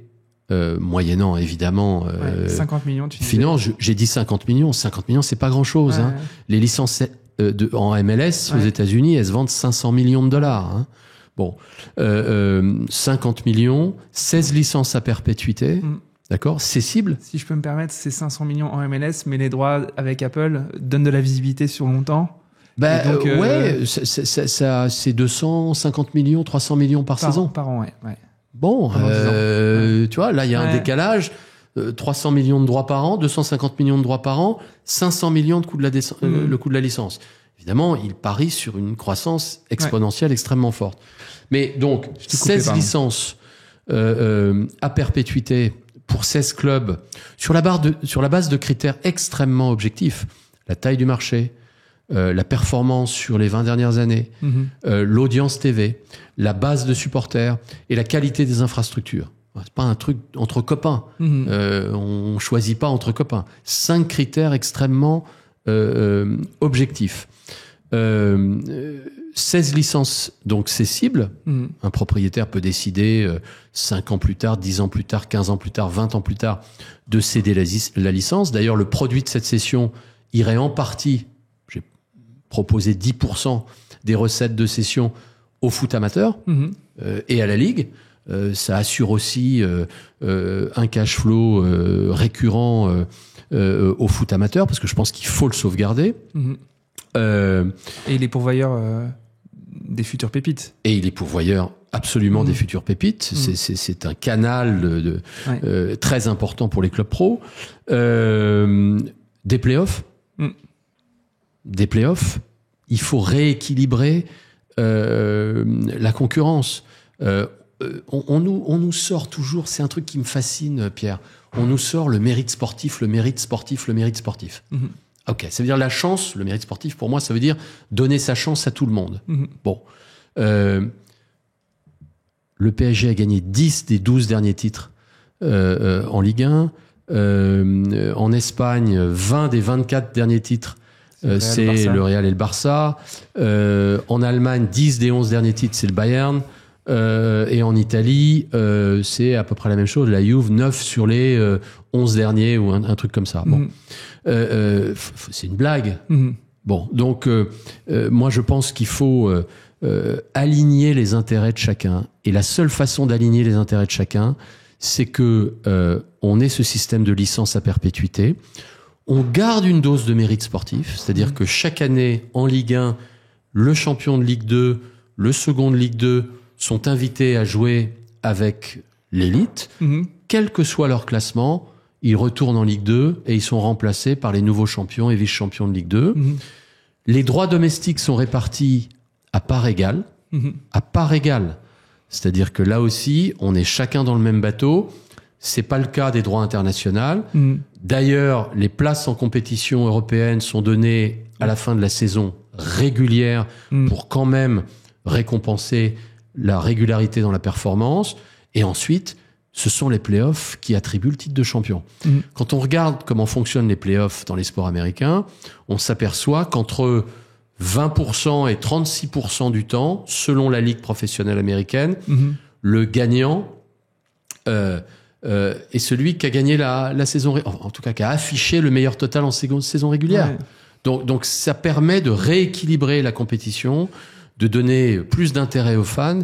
moyennant évidemment 50 millions, tu disais. Finance, j'ai dit 50 millions. 50 millions, c'est pas grand-chose. Hein. Les licences en MLS aux États-Unis, elles se vendent 500 millions de dollars. Hein. Bon, 50 millions, 16 licences à perpétuité. D'accord, c'est cible. Si je peux me permettre, c'est 500 millions en MLS, mais les droits avec Apple donnent de la visibilité sur longtemps. Donc, c'est 250 millions, 300 millions par saison. Par an, ouais. Bon, tu vois, là, il y a un décalage. 300 millions de droits par an, 250 millions de droits par an, 500 millions de coût de le coût de la licence. Évidemment, il parie sur une croissance exponentielle extrêmement forte. Mais donc, 16 licences à perpétuité pour 16 clubs sur la base de critères extrêmement objectifs. La taille du marché, la performance sur les 20 dernières années, l'audience TV, la base de supporters et la qualité des infrastructures. C'est pas un truc entre copains. On choisit pas entre copains. 5 critères extrêmement objectifs. 16 licences, donc c'est cible. Un propriétaire peut décider 5 ans plus tard, 10 ans plus tard, 15 ans plus tard, 20 ans plus tard de céder la licence. D'ailleurs, le produit de cette cession irait en partie, j'ai proposé 10% des recettes de cession au foot amateur et à la Ligue. Ça assure aussi un cash flow récurrent au foot amateur, parce que je pense qu'il faut le sauvegarder. Et il est pourvoyeur des futures pépites. Et il est pourvoyeur absolument des futures pépites. C'est un canal très important pour les clubs pro. Des playoffs. Des playoffs. Il faut rééquilibrer la concurrence. On nous sort toujours, c'est un truc qui me fascine, Pierre, on nous sort le mérite sportif, le mérite sportif, le mérite sportif. Ok, ça veut dire la chance, le mérite sportif, pour moi, ça veut dire donner sa chance à tout le monde. Bon. Le PSG a gagné 10 des 12 derniers titres en Ligue 1. En Espagne, 20 des 24 derniers titres, c'est le Real et le Barça. En Allemagne, 10 des 11 derniers titres, c'est le Bayern. Et en Italie, c'est à peu près la même chose. La Juve, 9 sur les 11 derniers ou un truc comme ça. Bon. C'est une blague. Bon, donc moi je pense qu'il faut aligner les intérêts de chacun. Et la seule façon d'aligner les intérêts de chacun, c'est que on ait ce système de licence à perpétuité. On garde une dose de mérite sportif, c'est-à-dire que chaque année en Ligue 1, le champion de Ligue 2, le second de Ligue 2 sont invités à jouer avec l'élite, quel que soit leur classement. Ils retournent en Ligue 2 et ils sont remplacés par les nouveaux champions et vice-champions de Ligue 2. Les droits domestiques sont répartis à part égale. À part égale. C'est-à-dire que là aussi, on est chacun dans le même bateau. C'est pas le cas des droits internationaux. D'ailleurs, les places en compétition européenne sont données à la fin de la saison régulière pour quand même récompenser la régularité dans la performance. Et ensuite, ce sont les playoffs qui attribuent le titre de champion. Quand on regarde comment fonctionnent les playoffs dans les sports américains, on s'aperçoit qu'entre 20% et 36% du temps, selon la ligue professionnelle américaine, le gagnant est celui qui a gagné la saison, en tout cas qui a affiché le meilleur total en saison régulière. Donc ça permet de rééquilibrer la compétition, de donner plus d'intérêt aux fans.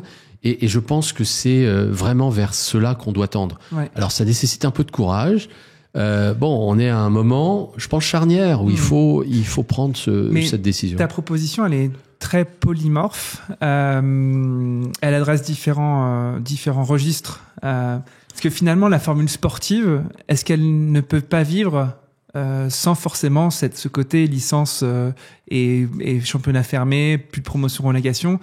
Et je pense que c'est vraiment vers cela qu'on doit tendre. Alors ça nécessite un peu de courage. On est à un moment, je pense, charnière où il faut prendre cette décision. Ta proposition, elle est très polymorphe. Elle adresse différents registres. Parce que finalement, la formule sportive, est-ce qu'elle ne peut pas vivre sans forcément ce côté licence et championnat fermé, plus de promotion-relégation?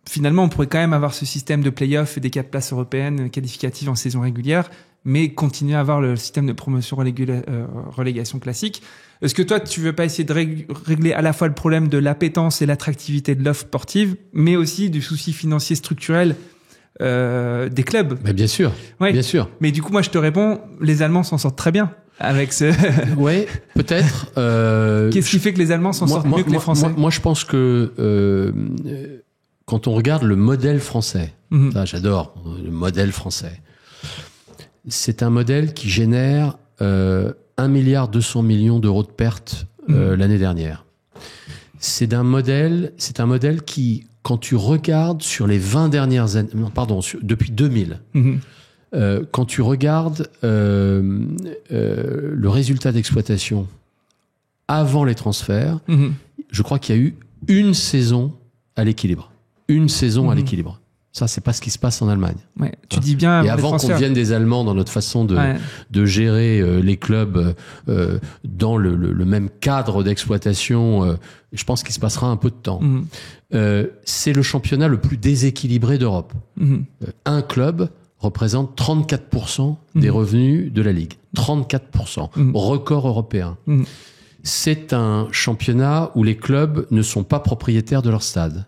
Finalement, on pourrait quand même avoir ce système de play-off et des 4 places européennes qualificatives en saison régulière, mais continuer à avoir le système de promotion-relégation classique. Est-ce que toi, tu veux pas essayer de régler à la fois le problème de l'appétence et l'attractivité de l'offre sportive, mais aussi du souci financier structurel des clubs? Mais bien sûr, bien sûr. Mais du coup, moi, je te réponds, les Allemands s'en sortent très bien avec ce... Ouais, peut-être. Qu'est-ce qui fait que les Allemands s'en sortent mieux que les Français? Moi, je pense que... quand on regarde le modèle français, ça, j'adore le modèle français, c'est un modèle qui génère 1,2 milliard d'euros de pertes l'année dernière. C'est un modèle qui, quand tu regardes sur les 20 dernières années, depuis 2000, quand tu regardes le résultat d'exploitation avant les transferts, je crois qu'il y a eu une saison à l'équilibre. Une saison à l'équilibre. Ça, c'est pas ce qui se passe en Allemagne. Tu dis bien. Et avant qu'on vienne des Allemands dans notre façon de gérer les clubs dans le même cadre d'exploitation, je pense qu'il se passera un peu de temps. C'est le championnat le plus déséquilibré d'Europe. Un club représente 34% des revenus de la Ligue. 34%. Record européen. C'est un championnat où les clubs ne sont pas propriétaires de leur stade.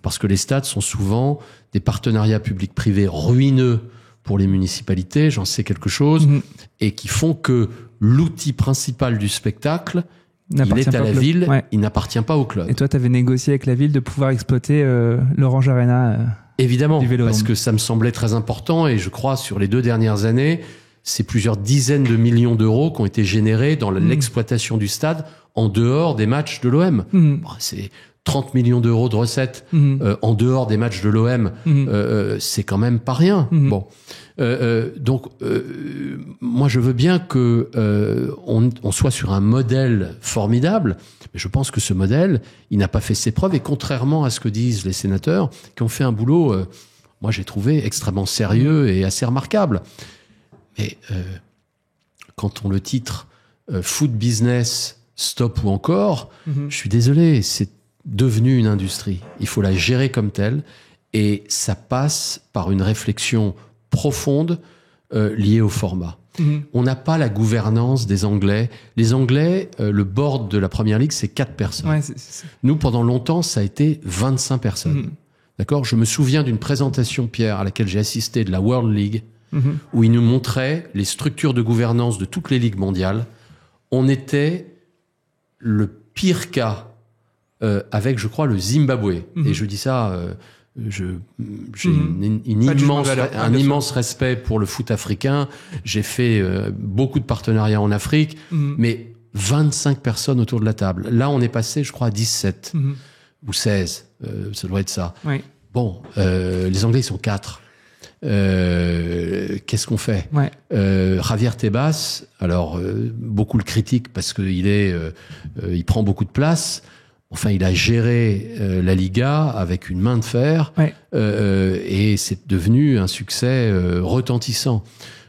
Parce que les stades sont souvent des partenariats publics-privés ruineux pour les municipalités, j'en sais quelque chose, et qui font que l'outil principal du spectacle, il est à la ville, il n'appartient pas au club. Et toi, tu avais négocié avec la ville de pouvoir exploiter l'Orange Arena Évidemment, du Vélodrome. parce que ça me semblait très important, et je crois sur les 2 dernières années, c'est plusieurs dizaines de millions d'euros qui ont été générés dans l'exploitation du stade en dehors des matchs de l'OM. C'est 30 millions d'euros de recettes en dehors des matchs de l'OM. C'est quand même pas rien. Donc, moi, je veux bien que on soit sur un modèle formidable, mais je pense que ce modèle, il n'a pas fait ses preuves. Et contrairement à ce que disent les sénateurs, qui ont fait un boulot, moi, j'ai trouvé extrêmement sérieux et assez remarquable. Mais quand on le titre foot business, stop ou encore, je suis désolé, c'est devenu une industrie. Il faut la gérer comme telle et ça passe par une réflexion profonde liée au format. On n'a pas la gouvernance des Anglais. Les Anglais, le board de la Première Ligue, c'est 4 personnes. Ouais, Nous, pendant longtemps, ça a été 25 personnes. D'accord ? Je me souviens d'une présentation, Pierre, à laquelle j'ai assisté de la World League, où ils nous montraient les structures de gouvernance de toutes les ligues mondiales. On était le pire cas avec, je crois, le Zimbabwe. Et je dis ça... j'ai un immense respect pour le foot africain. J'ai fait beaucoup de partenariats en Afrique, mais 25 personnes autour de la table. Là, on est passé, je crois, à 17 ou 16. Ça doit être ça. Oui. Bon, les Anglais, ils sont 4. Qu'est-ce qu'on fait? Javier Tebas, alors beaucoup le critiquent parce qu'il il prend beaucoup de place. Enfin, il a géré la Liga avec une main de fer et c'est devenu un succès retentissant.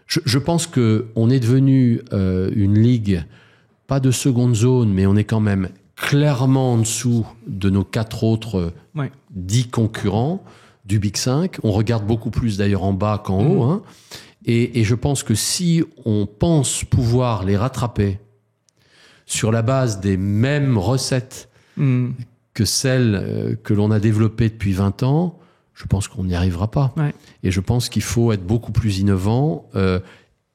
Je pense que on est devenu une ligue, pas de seconde zone, mais on est quand même clairement en dessous de nos 4 autres 10 concurrents du Big 5. On regarde beaucoup plus d'ailleurs en bas qu'en haut. Hein. Et je pense que si on pense pouvoir les rattraper sur la base des mêmes recettes que celles que l'on a développées depuis 20 ans, je pense qu'on n'y arrivera pas. Et je pense qu'il faut être beaucoup plus innovant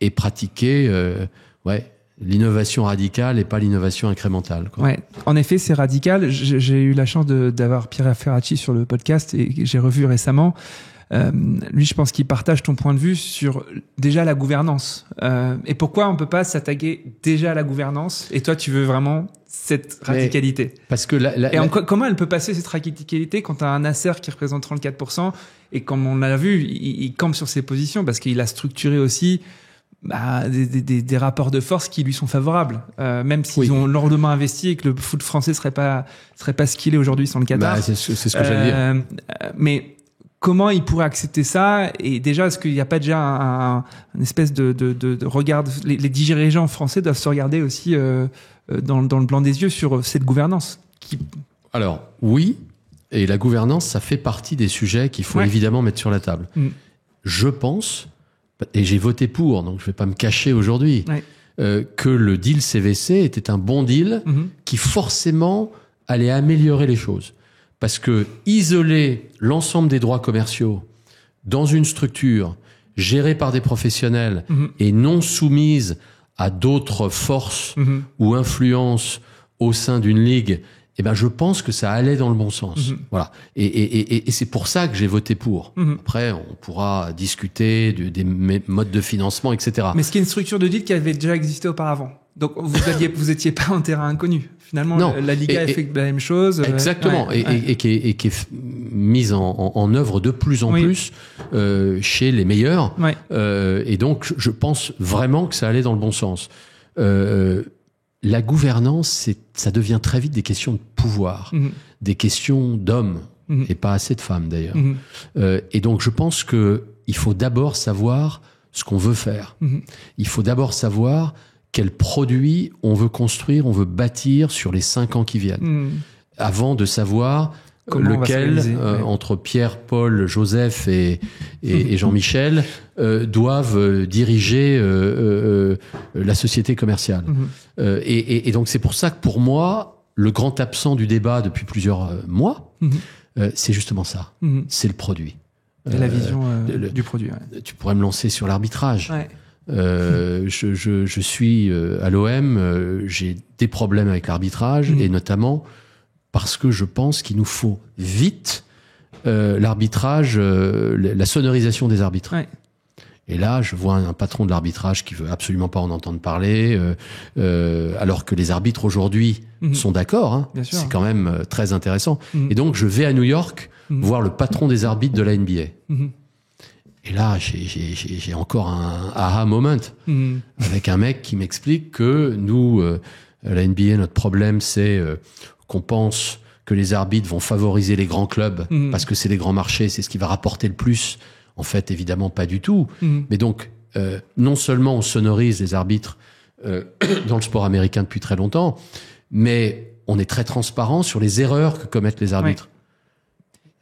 et pratiquer l'innovation radicale et pas l'innovation incrémentale. Ouais. En effet, c'est radical. J'ai eu la chance d'avoir Pierre Ferracci sur le podcast et j'ai revu récemment. Lui, je pense qu'il partage ton point de vue sur déjà la gouvernance. Et pourquoi on peut pas s'attaquer déjà à la gouvernance? Et toi, tu veux vraiment cette radicalité? Parce que comment elle peut passer cette radicalité quand t'as un Nasser qui représente 34% et comme on l'a vu, il campe sur ses positions parce qu'il a structuré aussi des rapports de force qui lui sont favorables, même s'ils ont lourdement investi et que le foot français serait pas ce qu'il est aujourd'hui sans le Qatar. C'est ce que j'allais dire. Mais comment il pourrait accepter ça? Et déjà, est-ce qu'il n'y a pas déjà une espèce de regard? Les dirigeants français doivent se regarder aussi dans le blanc des yeux sur cette gouvernance. Alors, oui, et la gouvernance, ça fait partie des sujets qu'il faut évidemment mettre sur la table. Je pense, et j'ai voté pour, donc je ne vais pas me cacher aujourd'hui, que le deal CVC était un bon deal qui forcément allait améliorer les choses. Parce que isoler l'ensemble des droits commerciaux dans une structure gérée par des professionnels et non soumise à d'autres forces ou influences au sein d'une ligue, je pense que ça allait dans le bon sens. Voilà. Et c'est pour ça que j'ai voté pour. Après, on pourra discuter des modes de financement, etc. Mais c'est une structure de deal qui avait déjà existé auparavant. Donc, vous étiez pas en terrain inconnu. Finalement, non. La Liga a fait la même chose. Exactement. Et qui est mise en œuvre de plus en plus chez les meilleurs. Et donc, je pense vraiment que ça allait dans le bon sens. La gouvernance, ça devient très vite des questions de pouvoir, des questions d'hommes, et pas assez de femmes d'ailleurs. Et donc, je pense qu'il faut d'abord savoir ce qu'on veut faire. Il faut d'abord savoir quel produit on veut construire, on veut bâtir sur les 5 ans qui viennent, avant de savoir lequel, entre Pierre, Paul, Joseph et Jean-Michel, doivent diriger la société commerciale. Et donc c'est pour ça que pour moi, le grand absent du débat depuis plusieurs mois, c'est justement ça, c'est le produit. Et la vision du produit. Tu pourrais me lancer sur l'arbitrage. Je suis à l'OM, j'ai des problèmes avec l'arbitrage et notamment parce que je pense qu'il nous faut vite l'arbitrage, la sonorisation des arbitres. Et là, je vois un patron de l'arbitrage qui veut absolument pas en entendre parler, alors que les arbitres aujourd'hui sont d'accord. Hein. C'est quand même très intéressant. Et donc, je vais à New York voir le patron des arbitres de la NBA. Et là, j'ai encore un aha moment avec un mec qui m'explique que nous, la NBA, notre problème, c'est qu'on pense que les arbitres vont favoriser les grands clubs parce que c'est les grands marchés, c'est ce qui va rapporter le plus. En fait, évidemment, pas du tout. Mais donc, non seulement on sonorise les arbitres dans le sport américain depuis très longtemps, mais on est très transparent sur les erreurs que commettent les arbitres.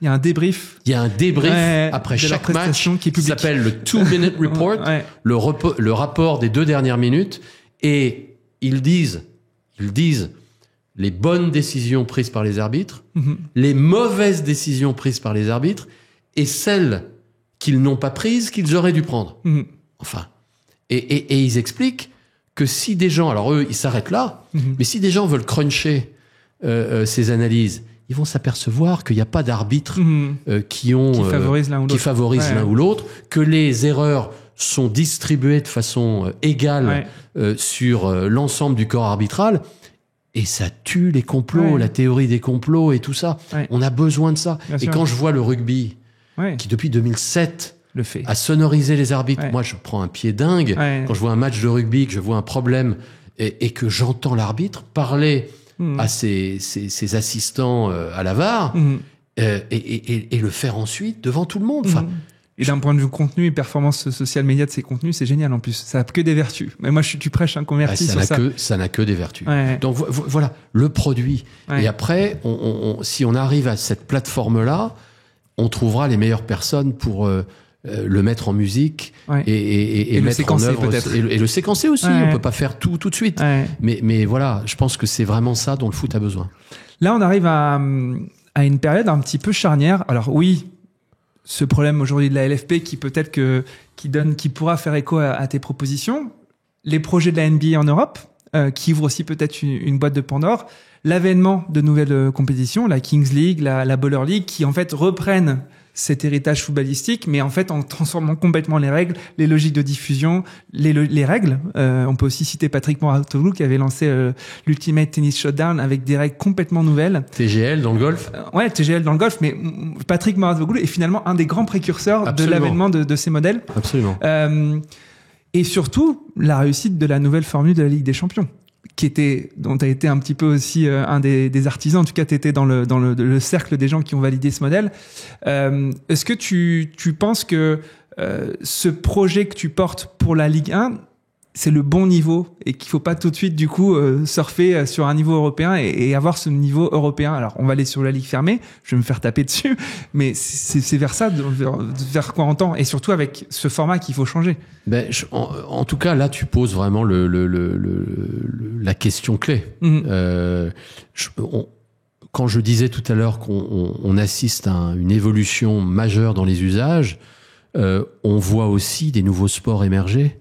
Il y a un débrief. Il y a un débrief après chaque match qui s'appelle le 2-minute report, le rapport des 2 dernières minutes, et ils disent les bonnes décisions prises par les arbitres, les mauvaises décisions prises par les arbitres, et celles qu'ils n'ont pas prises, qu'ils auraient dû prendre. Enfin. Et ils expliquent que si des gens, alors eux, ils s'arrêtent là, mais si des gens veulent cruncher ces analyses, ils vont s'apercevoir qu'il n'y a pas d'arbitres qui favorisent l'un ou l'autre, que les erreurs sont distribuées de façon égale sur l'ensemble du corps arbitral. Et ça tue les complots, la théorie des complots et tout ça. On a besoin de ça. Bien et sûr. quand je vois le rugby, qui depuis 2007 le fait. a sonorisé les arbitres, moi je prends un pied dingue quand je vois un match de rugby, que je vois un problème et que j'entends l'arbitre parler à ses assistants à la VAR et le faire ensuite devant tout le monde. Enfin, Et d'un point de vue contenu et performance social média de ces contenus, c'est génial en plus. Ça a que des vertus. Mais moi, tu prêches un converti sur ça. Ça n'a que des vertus. Donc voilà, le produit. Et après, si on arrive à cette plateforme-là, on trouvera les meilleures personnes pour le mettre en musique et le mettre séquencer, en œuvre peut-être. et le séquencer aussi. On peut pas faire tout de suite. Mais voilà, je pense que c'est vraiment ça dont le foot a besoin. Là, on arrive à une période un petit peu charnière. Alors oui, ce problème aujourd'hui de la LFP qui peut-être qui pourra faire écho à tes propositions, les projets de la NBA en Europe qui ouvrent aussi peut-être une boîte de Pandore, l'avènement de nouvelles compétitions, la Kings League, la Baller League, qui en fait reprennent cet héritage footballistique, mais en fait en transformant complètement les règles, les logiques de diffusion, les règles. On peut aussi citer Patrick Mouratoglou qui avait lancé l'Ultimate Tennis Showdown avec des règles complètement nouvelles. TGL dans le golf. TGL dans le golf, mais Patrick Mouratoglou est finalement un des grands précurseurs de l'avènement de ces modèles. Absolument. Et surtout, la réussite de la nouvelle formule de la Ligue des Champions, dont tu as été un petit peu aussi un des artisans. En tout cas, tu étais dans le cercle des gens qui ont validé ce modèle. Est-ce que tu penses que ce projet que tu portes pour la Ligue 1, c'est le bon niveau et qu'il faut pas tout de suite du coup surfer sur un niveau européen et avoir ce niveau européen? Alors, on va aller sur la Ligue fermée, je vais me faire taper dessus, mais c'est vers ça, vers quoi on tend, et surtout avec ce format qu'il faut changer. En tout cas, là, tu poses vraiment la question clé. Quand je disais tout à l'heure qu'on assiste à une évolution majeure dans les usages, on voit aussi des nouveaux sports émerger.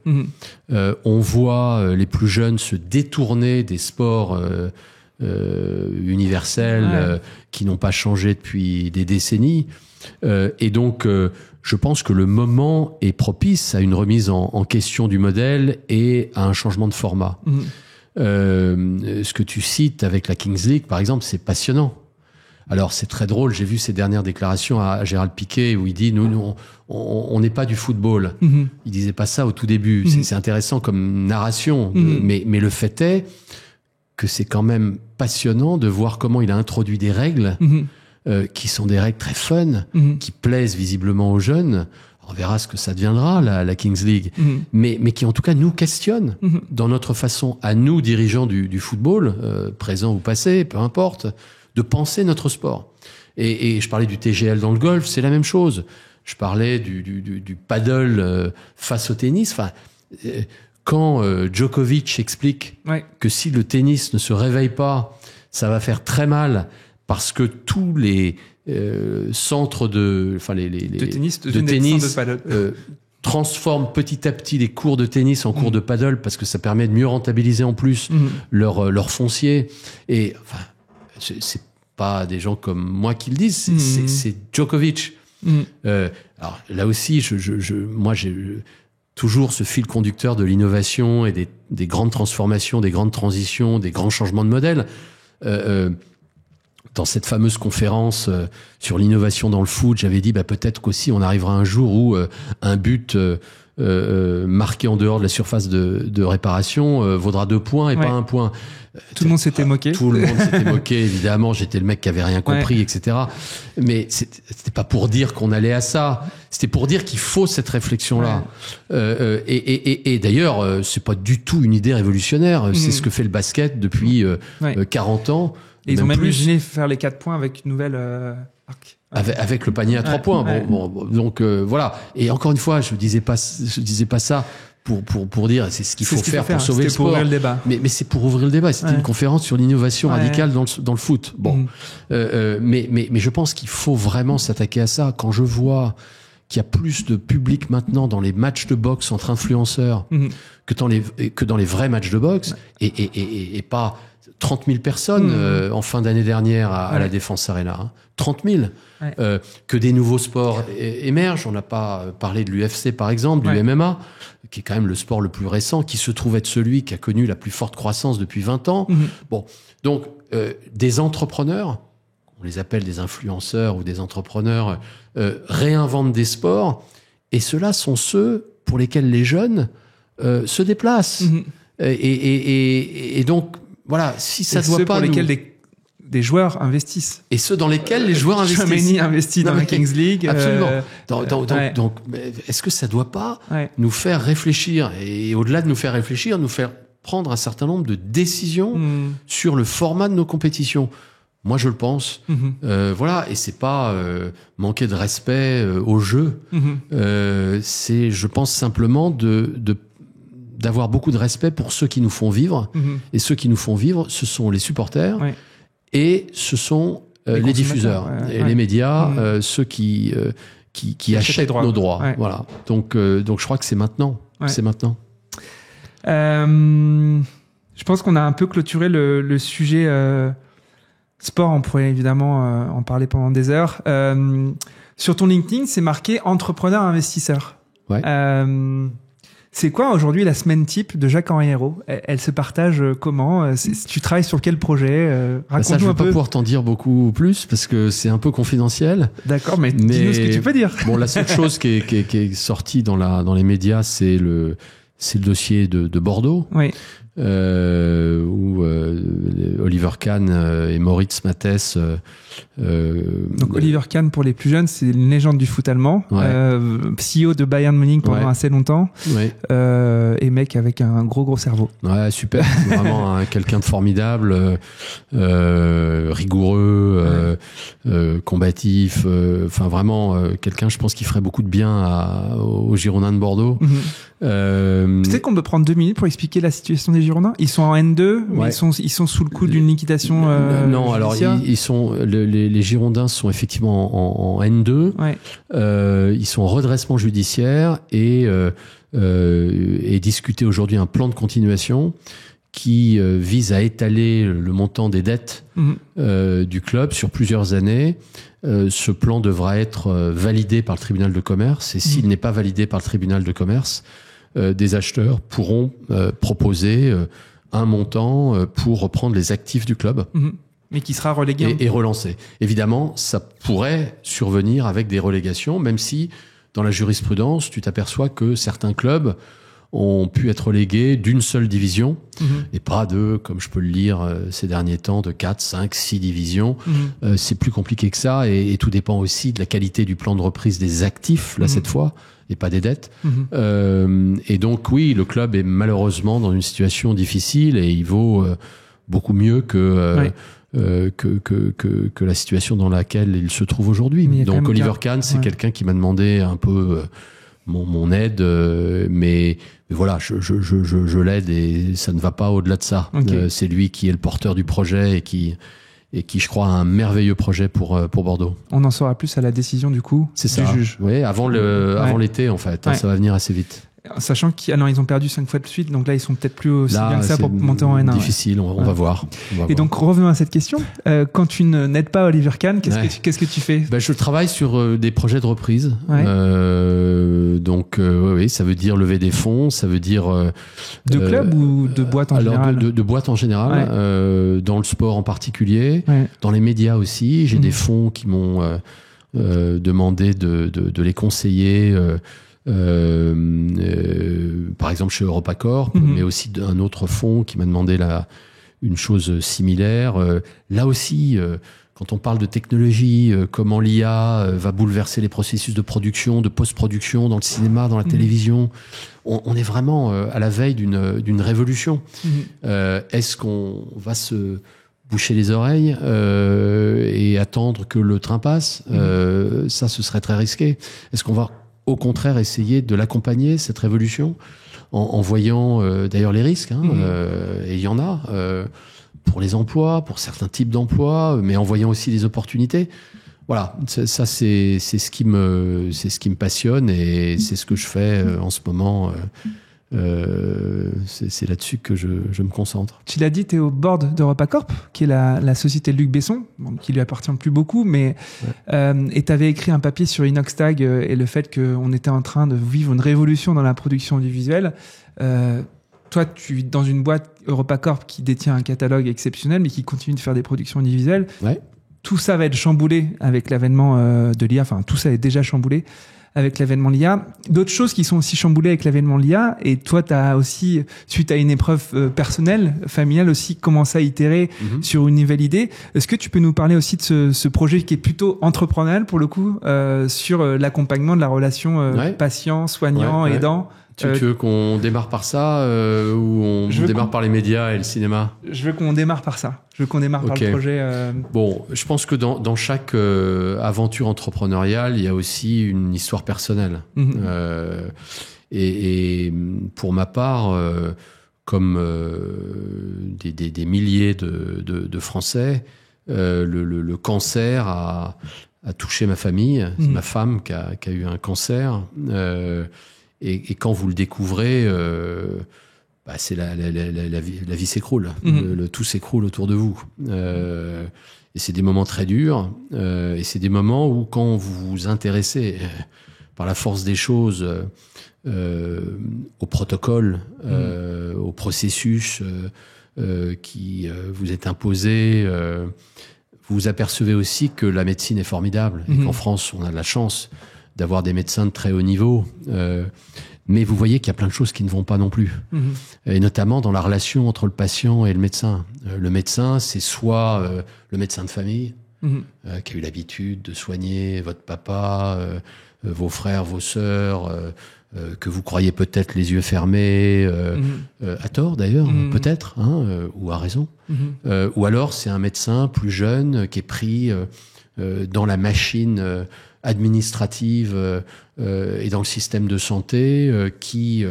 On voit les plus jeunes se détourner des sports universels qui n'ont pas changé depuis des décennies. Et donc, je pense que le moment est propice à une remise en question du modèle et à un changement de format. Ce que tu cites avec la Kings League, par exemple, c'est passionnant. Alors, c'est très drôle. J'ai vu ces dernières déclarations à Gérald Piquet où il dit, nous on n'est pas du football. Il disait pas ça au tout début. C'est intéressant comme narration. Mais le fait est que c'est quand même passionnant de voir comment il a introduit des règles qui sont des règles très fun, qui plaisent visiblement aux jeunes. On verra ce que ça deviendra, la Kings League. Mais qui, en tout cas, nous questionnent dans notre façon, à nous, dirigeants du football, présent ou passé, peu importe, de penser notre sport. Et je parlais du TGL dans le golf, c'est la même chose. Je parlais du paddle face au tennis. Enfin, quand Djokovic explique que si le tennis ne se réveille pas, ça va faire très mal parce que tous les centres de tennis transforment petit à petit les cours de tennis en cours de paddle parce que ça permet de mieux rentabiliser en plus leur foncier. Et enfin, c'est pas des gens comme moi qui le disent, c'est Djokovic. Alors là aussi, moi j'ai toujours ce fil conducteur de l'innovation et des grandes transformations, des grandes transitions, des grands changements de modèle. Dans cette fameuse conférence sur l'innovation dans le foot, j'avais dit peut-être qu'aussi on arrivera un jour où un but marqué en dehors de la surface de réparation vaudra 2 points et pas 1 point. Tout le monde s'était moqué. Tout le monde s'était moqué, évidemment. J'étais le mec qui avait rien compris, etc. Mais c'était pas pour dire qu'on allait à ça. C'était pour dire qu'il faut cette réflexion-là. Et d'ailleurs, c'est pas du tout une idée révolutionnaire. C'est ce que fait le basket depuis 40 ans. Et ils ont même imaginé faire les 4 points avec une nouvelle arc. Avec le panier à 3 points. Bon, donc voilà. Et encore une fois, je disais pas ça pour dire c'est ce qu'il faut faire pour sauver le sport. Pour ouvrir le débat. Mais c'est pour ouvrir le débat. C'était une conférence sur l'innovation radicale dans le foot. Bon, mais je pense qu'il faut vraiment s'attaquer à ça. Quand je vois qu'il y a plus de public maintenant dans les matchs de boxe entre influenceurs que dans les vrais matchs de boxe et pas 30 000 personnes en fin d'année dernière à la Défense Arena. Hein. 30 000. Que des nouveaux sports émergent. On n'a pas parlé de l'UFC, par exemple, du MMA, qui est quand même le sport le plus récent, qui se trouve être celui qui a connu la plus forte croissance depuis 20 ans. Bon, donc, des entrepreneurs, on les appelle des influenceurs ou des entrepreneurs, réinventent des sports, et ceux-là sont ceux pour lesquels les jeunes se déplacent. Et donc, voilà, si ça doit pas... pour lesquels des joueurs investissent. Et ceux dans lesquels les joueurs investissent. Chouameni investit dans la Kings League. Absolument. Donc, est-ce que ça doit pas nous faire réfléchir, et au-delà de nous faire réfléchir, nous faire prendre un certain nombre de décisions sur le format de nos compétitions? Moi, je le pense. Voilà. Et c'est pas manquer de respect au jeu. C'est, je pense, simplement d'avoir beaucoup de respect pour ceux qui nous font vivre. Et ceux qui nous font vivre, ce sont les supporters. Et ce sont les diffuseurs, et les médias, ceux qui achètent nos droits. Voilà. Donc je crois que c'est maintenant. C'est maintenant. Je pense qu'on a un peu clôturé le sujet sport. On pourrait évidemment en parler pendant des heures. Sur ton LinkedIn, c'est marqué entrepreneur investisseur. C'est quoi aujourd'hui la semaine type de Jacques-Henri Hérault? Elle se partage comment? Tu travailles sur quel projet? Raconte-nous ça, je un vais peu. pas pouvoir t'en dire beaucoup plus parce que c'est un peu confidentiel. D'accord, mais dis-nous ce que tu peux dire. Bon, la seule chose qui est sortie dans les médias, c'est le dossier de Bordeaux. Où Oliver Kahn et Moritz Matthes. Donc Oliver Kahn, pour les plus jeunes, c'est une légende du foot allemand, CEO de Bayern Munich pendant assez longtemps, et mec avec un gros cerveau. Ouais, super, vraiment quelqu'un de formidable, rigoureux, combatif, enfin vraiment quelqu'un, je pense, qui ferait beaucoup de bien aux Girondins de Bordeaux. Peut-être qu'on peut prendre 2 minutes pour expliquer la situation des Girondins. Ils sont en N2, mais ils sont sous le coup d'une liquidation. Non, alors ils sont les Girondins sont effectivement en N2. Ils sont en redressement judiciaire et discuté aujourd'hui un plan de continuation qui vise à étaler le montant des dettes du club sur plusieurs années. Ce plan devra être validé par le tribunal de commerce, et s'il n'est pas validé par le tribunal de commerce, des acheteurs pourront proposer un montant pour reprendre les actifs du club. Mais qui sera relégué. Et relancé. Évidemment, ça pourrait survenir avec des relégations, même si dans la jurisprudence, tu t'aperçois que certains clubs ont pu être relégués d'une seule division, et pas de, comme je peux le lire ces derniers temps, de 4, 5, 6 divisions. C'est plus compliqué que ça, et tout dépend aussi de la qualité du plan de reprise des actifs, là, cette fois, et pas des dettes. Et donc, oui, le club est malheureusement dans une situation difficile, et il vaut beaucoup mieux que la situation dans laquelle il se trouve aujourd'hui. Donc Oliver Kahn, c'est quelqu'un qui m'a demandé un peu mon aide, mais voilà, je l'aide, et ça ne va pas au-delà de ça. C'est lui qui est le porteur du projet et qui, je crois, a un merveilleux projet pour Bordeaux. On en saura plus à la décision du coup du juge. Oui, avant l'été en fait. Ça va venir assez vite. Sachant qu'ils ont perdu 5 fois de suite, donc là ils sont peut-être plus aussi bien que ça pour monter en N1. Difficile, on va voir. Donc revenons à cette question. Quand tu n'aides pas Oliver Kahn, qu'est-ce que tu fais? Je travaille sur des projets de reprise. Donc oui, ça veut dire lever des fonds, ça veut dire de club ou de boîte en général? De boîte en général, dans le sport en particulier, dans les médias aussi. J'ai des fonds qui m'ont demandé de les conseiller par exemple chez EuropaCorp, mais aussi un autre fonds qui m'a demandé une chose similaire. Là aussi, quand on parle de technologie, comment l'IA va bouleverser les processus de production, de post-production dans le cinéma, dans la télévision, on est vraiment à la veille d'une révolution. Est-ce qu'on va se boucher les oreilles et attendre que le train passe? Ça, ce serait très risqué. Est-ce qu'on va au contraire essayer de l'accompagner, cette révolution, en voyant d'ailleurs les risques, et il y en a, pour les emplois, pour certains types d'emplois, mais en voyant aussi les opportunités. Voilà, ça c'est ce qui me passionne et c'est ce que je fais en ce moment. C'est là-dessus que je me concentre. Tu l'as dit, tu es au board d'EuropaCorp, qui est la société de Luc Besson, qui lui appartient plus beaucoup, mais et tu avais écrit un papier sur Inoxtag et le fait qu'on était en train de vivre une révolution dans la production audiovisuelle. Toi, tu es dans une boîte EuropaCorp qui détient un catalogue exceptionnel, mais qui continue de faire des productions audiovisuelles. Ouais. Tout ça va être chamboulé avec l'avènement de l'IA. Enfin, tout ça est déjà chamboulé avec l'avènement de l'IA. D'autres choses qui sont aussi chamboulées avec l'avènement de l'IA. Et toi, tu as aussi, suite à une épreuve personnelle, familiale aussi, commencé à itérer sur une nouvelle idée. Est-ce que tu peux nous parler aussi de ce projet qui est plutôt entrepreneurial, pour le coup, sur l'accompagnement de la relation patient, soignant, aidant? Tu veux qu'on démarre par ça ou on démarre par les médias et le cinéma? Je veux qu'on démarre par ça. Je veux qu'on démarre par le projet. Bon, je pense que dans chaque aventure entrepreneuriale, il y a aussi une histoire personnelle. Et pour ma part, comme des milliers de Français, le cancer a touché ma famille. C'est ma femme qui a eu un cancer. Et quand vous le découvrez, c'est la vie s'écroule. Tout s'écroule autour de vous. Et c'est des moments très durs. Et c'est des moments où, quand vous vous intéressez par la force des choses au protocole, au processus qui vous est imposé, vous apercevez aussi que la médecine est formidable. Et qu'en France, on a de la chance d'avoir des médecins de très haut niveau, mais vous voyez qu'il y a plein de choses qui ne vont pas non plus, et notamment dans la relation entre le patient et le médecin. Le médecin, c'est soit le médecin de famille, qui a eu l'habitude de soigner votre papa, vos frères, vos sœurs, que vous croyez peut-être les yeux fermés, à tort d'ailleurs, peut-être, ou à raison. Ou alors c'est un médecin plus jeune qui est pris dans la machine administrative et dans le système de santé, qui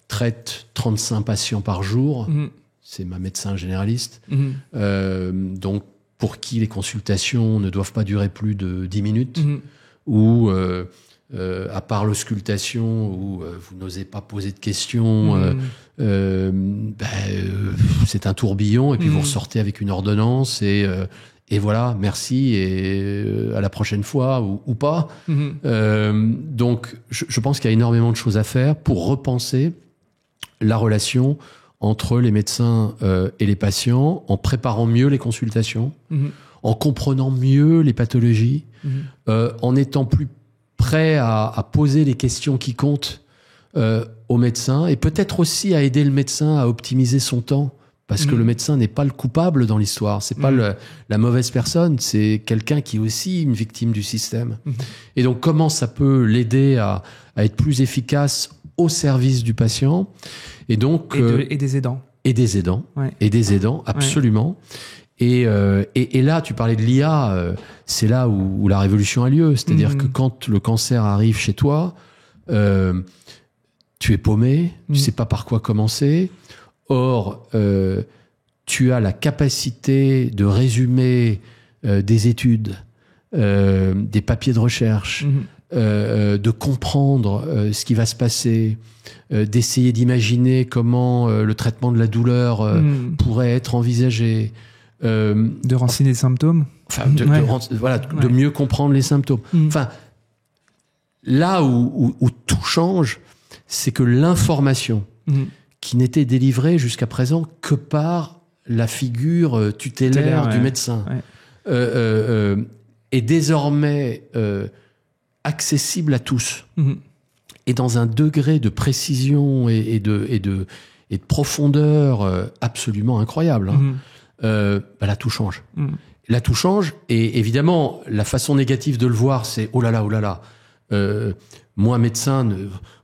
traite 35 patients par jour. C'est ma médecin généraliste. Donc, pour qui les consultations ne doivent pas durer plus de 10 minutes, ou à part l'auscultation, où vous n'osez pas poser de questions, c'est un tourbillon, et puis vous ressortez avec une ordonnance, et voilà, merci, et à la prochaine fois, ou pas. Donc, je pense qu'il y a énormément de choses à faire pour repenser la relation entre les médecins et les patients, en préparant mieux les consultations, en comprenant mieux les pathologies, en étant plus prêt à poser les questions qui comptent au médecin, et peut-être aussi à aider le médecin à optimiser son temps. Parce que le médecin n'est pas le coupable dans l'histoire. C'est pas la mauvaise personne. C'est quelqu'un qui est aussi une victime du système. Et donc, comment ça peut l'aider à être plus efficace au service du patient? Et donc, et des aidants. Et des aidants. Ouais. Et des aidants, absolument. Ouais. Et là, tu parlais de l'IA. C'est là où la révolution a lieu. C'est-à-dire que quand le cancer arrive chez toi, tu es paumé. Tu sais pas par quoi commencer. Or, tu as la capacité de résumer des études, des papiers de recherche, de comprendre ce qui va se passer, d'essayer d'imaginer comment le traitement de la douleur pourrait être envisagé. De renseigner les symptômes. Enfin, de mieux comprendre les symptômes. Enfin, là où tout change, c'est que l'information qui n'était délivrée jusqu'à présent que par la figure tutélaire du médecin, est désormais accessible à tous. et dans un degré de précision et de profondeur absolument incroyable. Là, tout change. Là, tout change. Et évidemment, la façon négative de le voir, c'est oh là là. Moi, médecin,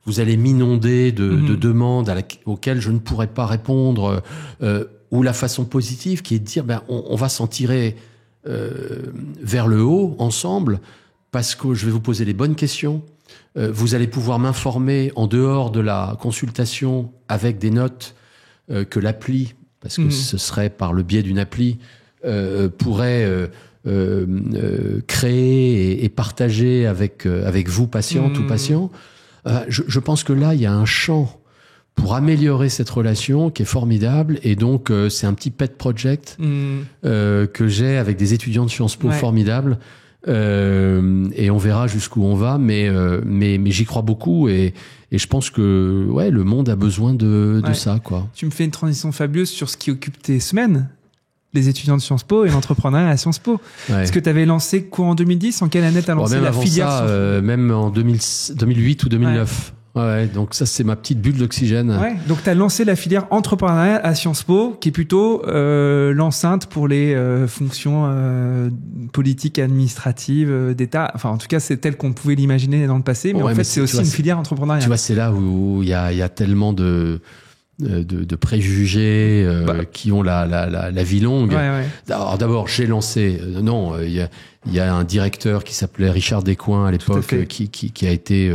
vous allez m'inonder de demandes auxquelles je ne pourrais pas répondre. Ou la façon positive qui est de dire on va s'en tirer vers le haut ensemble parce que je vais vous poser les bonnes questions. Vous allez pouvoir m'informer en dehors de la consultation avec des notes que l'appli, parce que ce serait par le biais d'une appli, pourrait créer et partager avec vous, patient, tout patient. Je pense que là, il y a un champ pour améliorer cette relation qui est formidable. Et donc, c'est un petit pet project que j'ai avec des étudiants de Sciences Po formidables. Et on verra jusqu'où on va, mais j'y crois beaucoup et je pense que le monde a besoin de ça, quoi. Tu me fais une transition fabuleuse sur ce qui occupe tes semaines, les étudiants de Sciences Po et l'entrepreneuriat à Sciences Po. Est-ce que tu avais lancé quoi en 2010? En quelle année tu as lancé la filière Sciences Po? Même en 2008 ou 2009. Ouais, donc ça c'est ma petite bulle d'oxygène. Ouais, donc tu as lancé la filière entrepreneuriat à Sciences Po, qui est plutôt l'enceinte pour les fonctions politiques, administratives, d'État. Enfin, en tout cas, c'est tel qu'on pouvait l'imaginer dans le passé, mais en fait, c'est aussi une filière entrepreneuriale. Tu vois, c'est là où il y a tellement de préjugés qui ont la vie longue. Alors d'abord, j'ai lancé. Il y a un directeur qui s'appelait Richard Descoings à l'époque, qui a été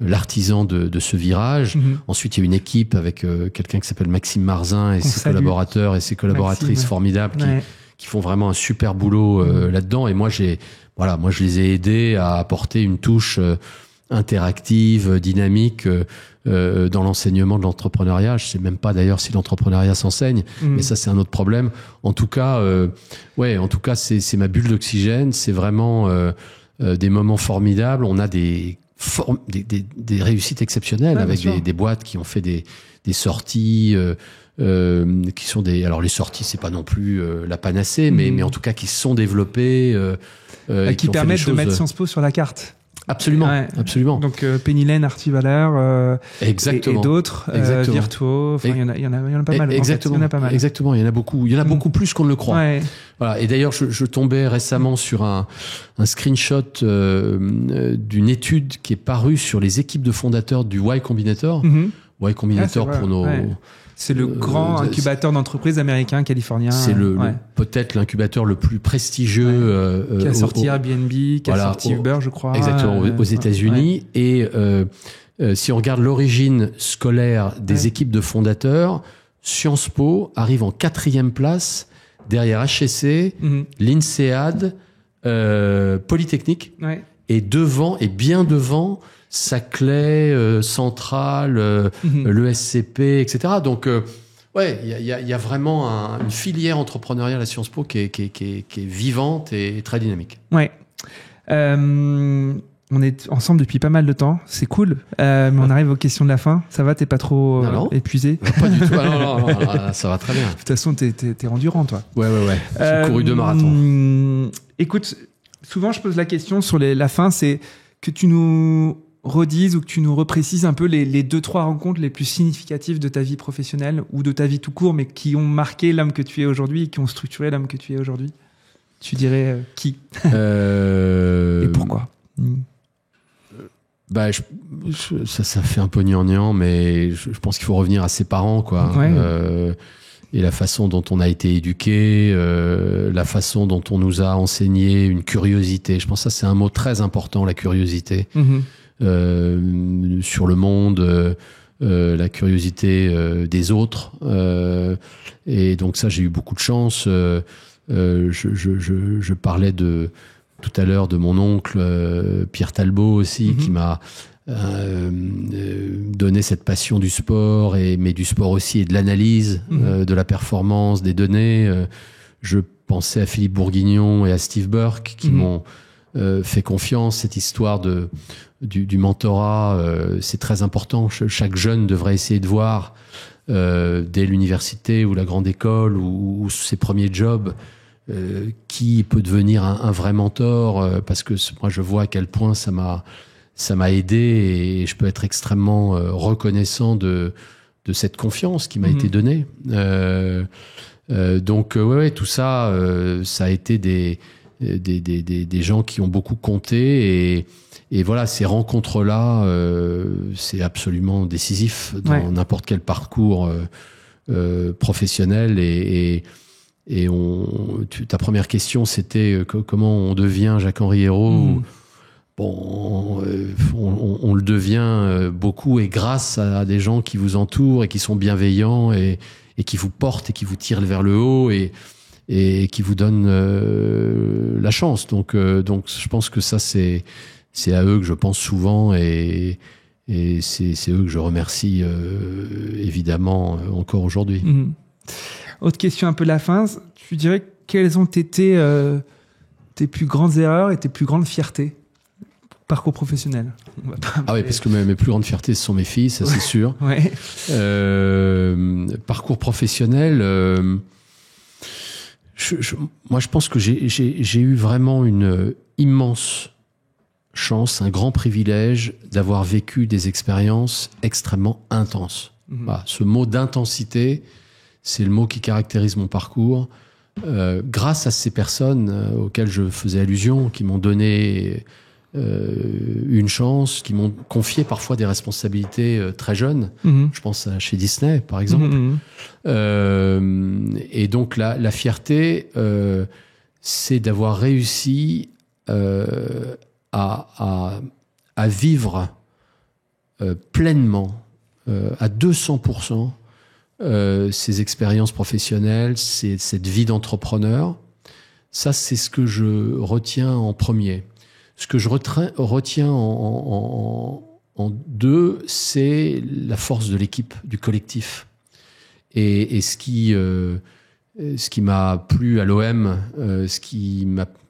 l'artisan de ce virage. Ensuite, il y a une équipe avec quelqu'un qui s'appelle Maxime Marzin et ses collaborateurs et ses collaboratrices formidables qui font vraiment un super boulot là-dedans. Et moi, je les ai aidés à apporter une touche interactive, dynamique dans l'enseignement de l'entrepreneuriat. Je sais même pas d'ailleurs si l'entrepreneuriat s'enseigne, mais ça c'est un autre problème. En tout cas, c'est ma bulle d'oxygène. C'est vraiment des moments formidables. On a des réussites exceptionnelles avec des boîtes qui ont fait des sorties qui sont alors les sorties c'est pas non plus la panacée mais en tout cas qui se sont développées qui permettent de mettre Sciences Po sur la carte. Absolument, absolument. Donc Penny Lane, Arthur Waller, et d'autres, Virtuo, il y en a pas mal. Exactement, en fait, il y en a pas mal. Exactement, il y en a beaucoup. Il y en a beaucoup plus qu'on ne le croit. Voilà. Et d'ailleurs, je tombais récemment sur un screenshot d'une étude qui est parue sur les équipes de fondateurs du Y Combinator. Y Combinator pour nos... C'est le grand incubateur d'entreprises américain, californien. C'est peut-être l'incubateur le plus prestigieux. Qui a sorti Airbnb, qui a sorti Uber, je crois. Exactement, aux États-Unis. Et si on regarde l'origine scolaire des équipes de fondateurs, Sciences Po arrive en 4e place, derrière HEC, l'INSEAD, Polytechnique, et bien devant Saclay, Centrale, l'ESCP, etc. Donc, il y a vraiment une filière entrepreneuriale à Sciences Po qui est vivante et très dynamique. On est ensemble depuis pas mal de temps, c'est cool, mais on arrive aux questions de la fin. Ça va, t'es pas trop épuisé? Pas du tout. Non, ça va très bien. De toute façon, t'es endurant, toi. Ouais. J'ai couru 2 marathons. Écoute, souvent je pose la question sur la fin, c'est que tu nous redises ou que tu nous reprécises un peu les 2-3 rencontres les plus significatives de ta vie professionnelle ou de ta vie tout court, mais qui ont marqué l'homme que tu es aujourd'hui et qui ont structuré l'homme que tu es aujourd'hui. Tu dirais qui et pourquoi? Ça fait un peu gnangnan, mais je pense qu'il faut revenir à ses parents, quoi. Et la façon dont on a été éduqué, la façon dont on nous a enseigné une curiosité. Je pense que ça, c'est un mot très important, la curiosité. Sur le monde, la curiosité des autres. Et donc ça, j'ai eu beaucoup de chance. Je parlais tout à l'heure de mon oncle, Pierre Talbot aussi, qui m'a donné cette passion du sport, mais du sport aussi et de l'analyse, de la performance, des données. Je pensais à Philippe Bourguignon et à Steve Burke qui m'ont fait confiance. Cette histoire du mentorat, c'est très important. Chaque jeune devrait essayer de voir dès l'université ou la grande école ou ses premiers jobs qui peut devenir un vrai mentor, parce que moi je vois à quel point ça m'a ça m'a aidé et je peux être extrêmement reconnaissant de cette confiance qui m'a été donnée. Donc ouais, tout ça, ça a été des gens qui ont beaucoup compté et voilà, ces rencontres-là, c'est absolument décisif dans n'importe quel parcours professionnel ta première question, c'était comment on devient Jacques-Henri Hérault. Bon, on le devient beaucoup et grâce à des gens qui vous entourent et qui sont bienveillants et qui vous portent et qui vous tirent vers le haut et qui vous donnent la chance. Donc je pense que ça, c'est à eux que je pense souvent et c'est eux que je remercie évidemment encore aujourd'hui. Autre question un peu de la fin. Tu dirais quelles ont été tes plus grandes erreurs et tes plus grandes fiertés? Parcours professionnel. Ah oui, parce que mes plus grandes fiertés, ce sont mes filles, ça c'est sûr. Ouais. Parcours professionnel, moi je pense que j'ai eu vraiment une immense chance, un grand privilège d'avoir vécu des expériences extrêmement intenses. Voilà, ce mot d'intensité, c'est le mot qui caractérise mon parcours. Grâce à ces personnes auxquelles je faisais allusion, qui m'ont donné une chance, qui m'ont confié parfois des responsabilités très jeunes. Je pense à chez Disney, par exemple. Et donc la fierté, c'est d'avoir réussi à vivre pleinement, à 200%, ces expériences professionnelles, cette vie d'entrepreneur. Ça, c'est ce que je retiens en premier. Ce que je retiens en deux, c'est la force de l'équipe, du collectif. Et ce qui m'a plu à l'OM,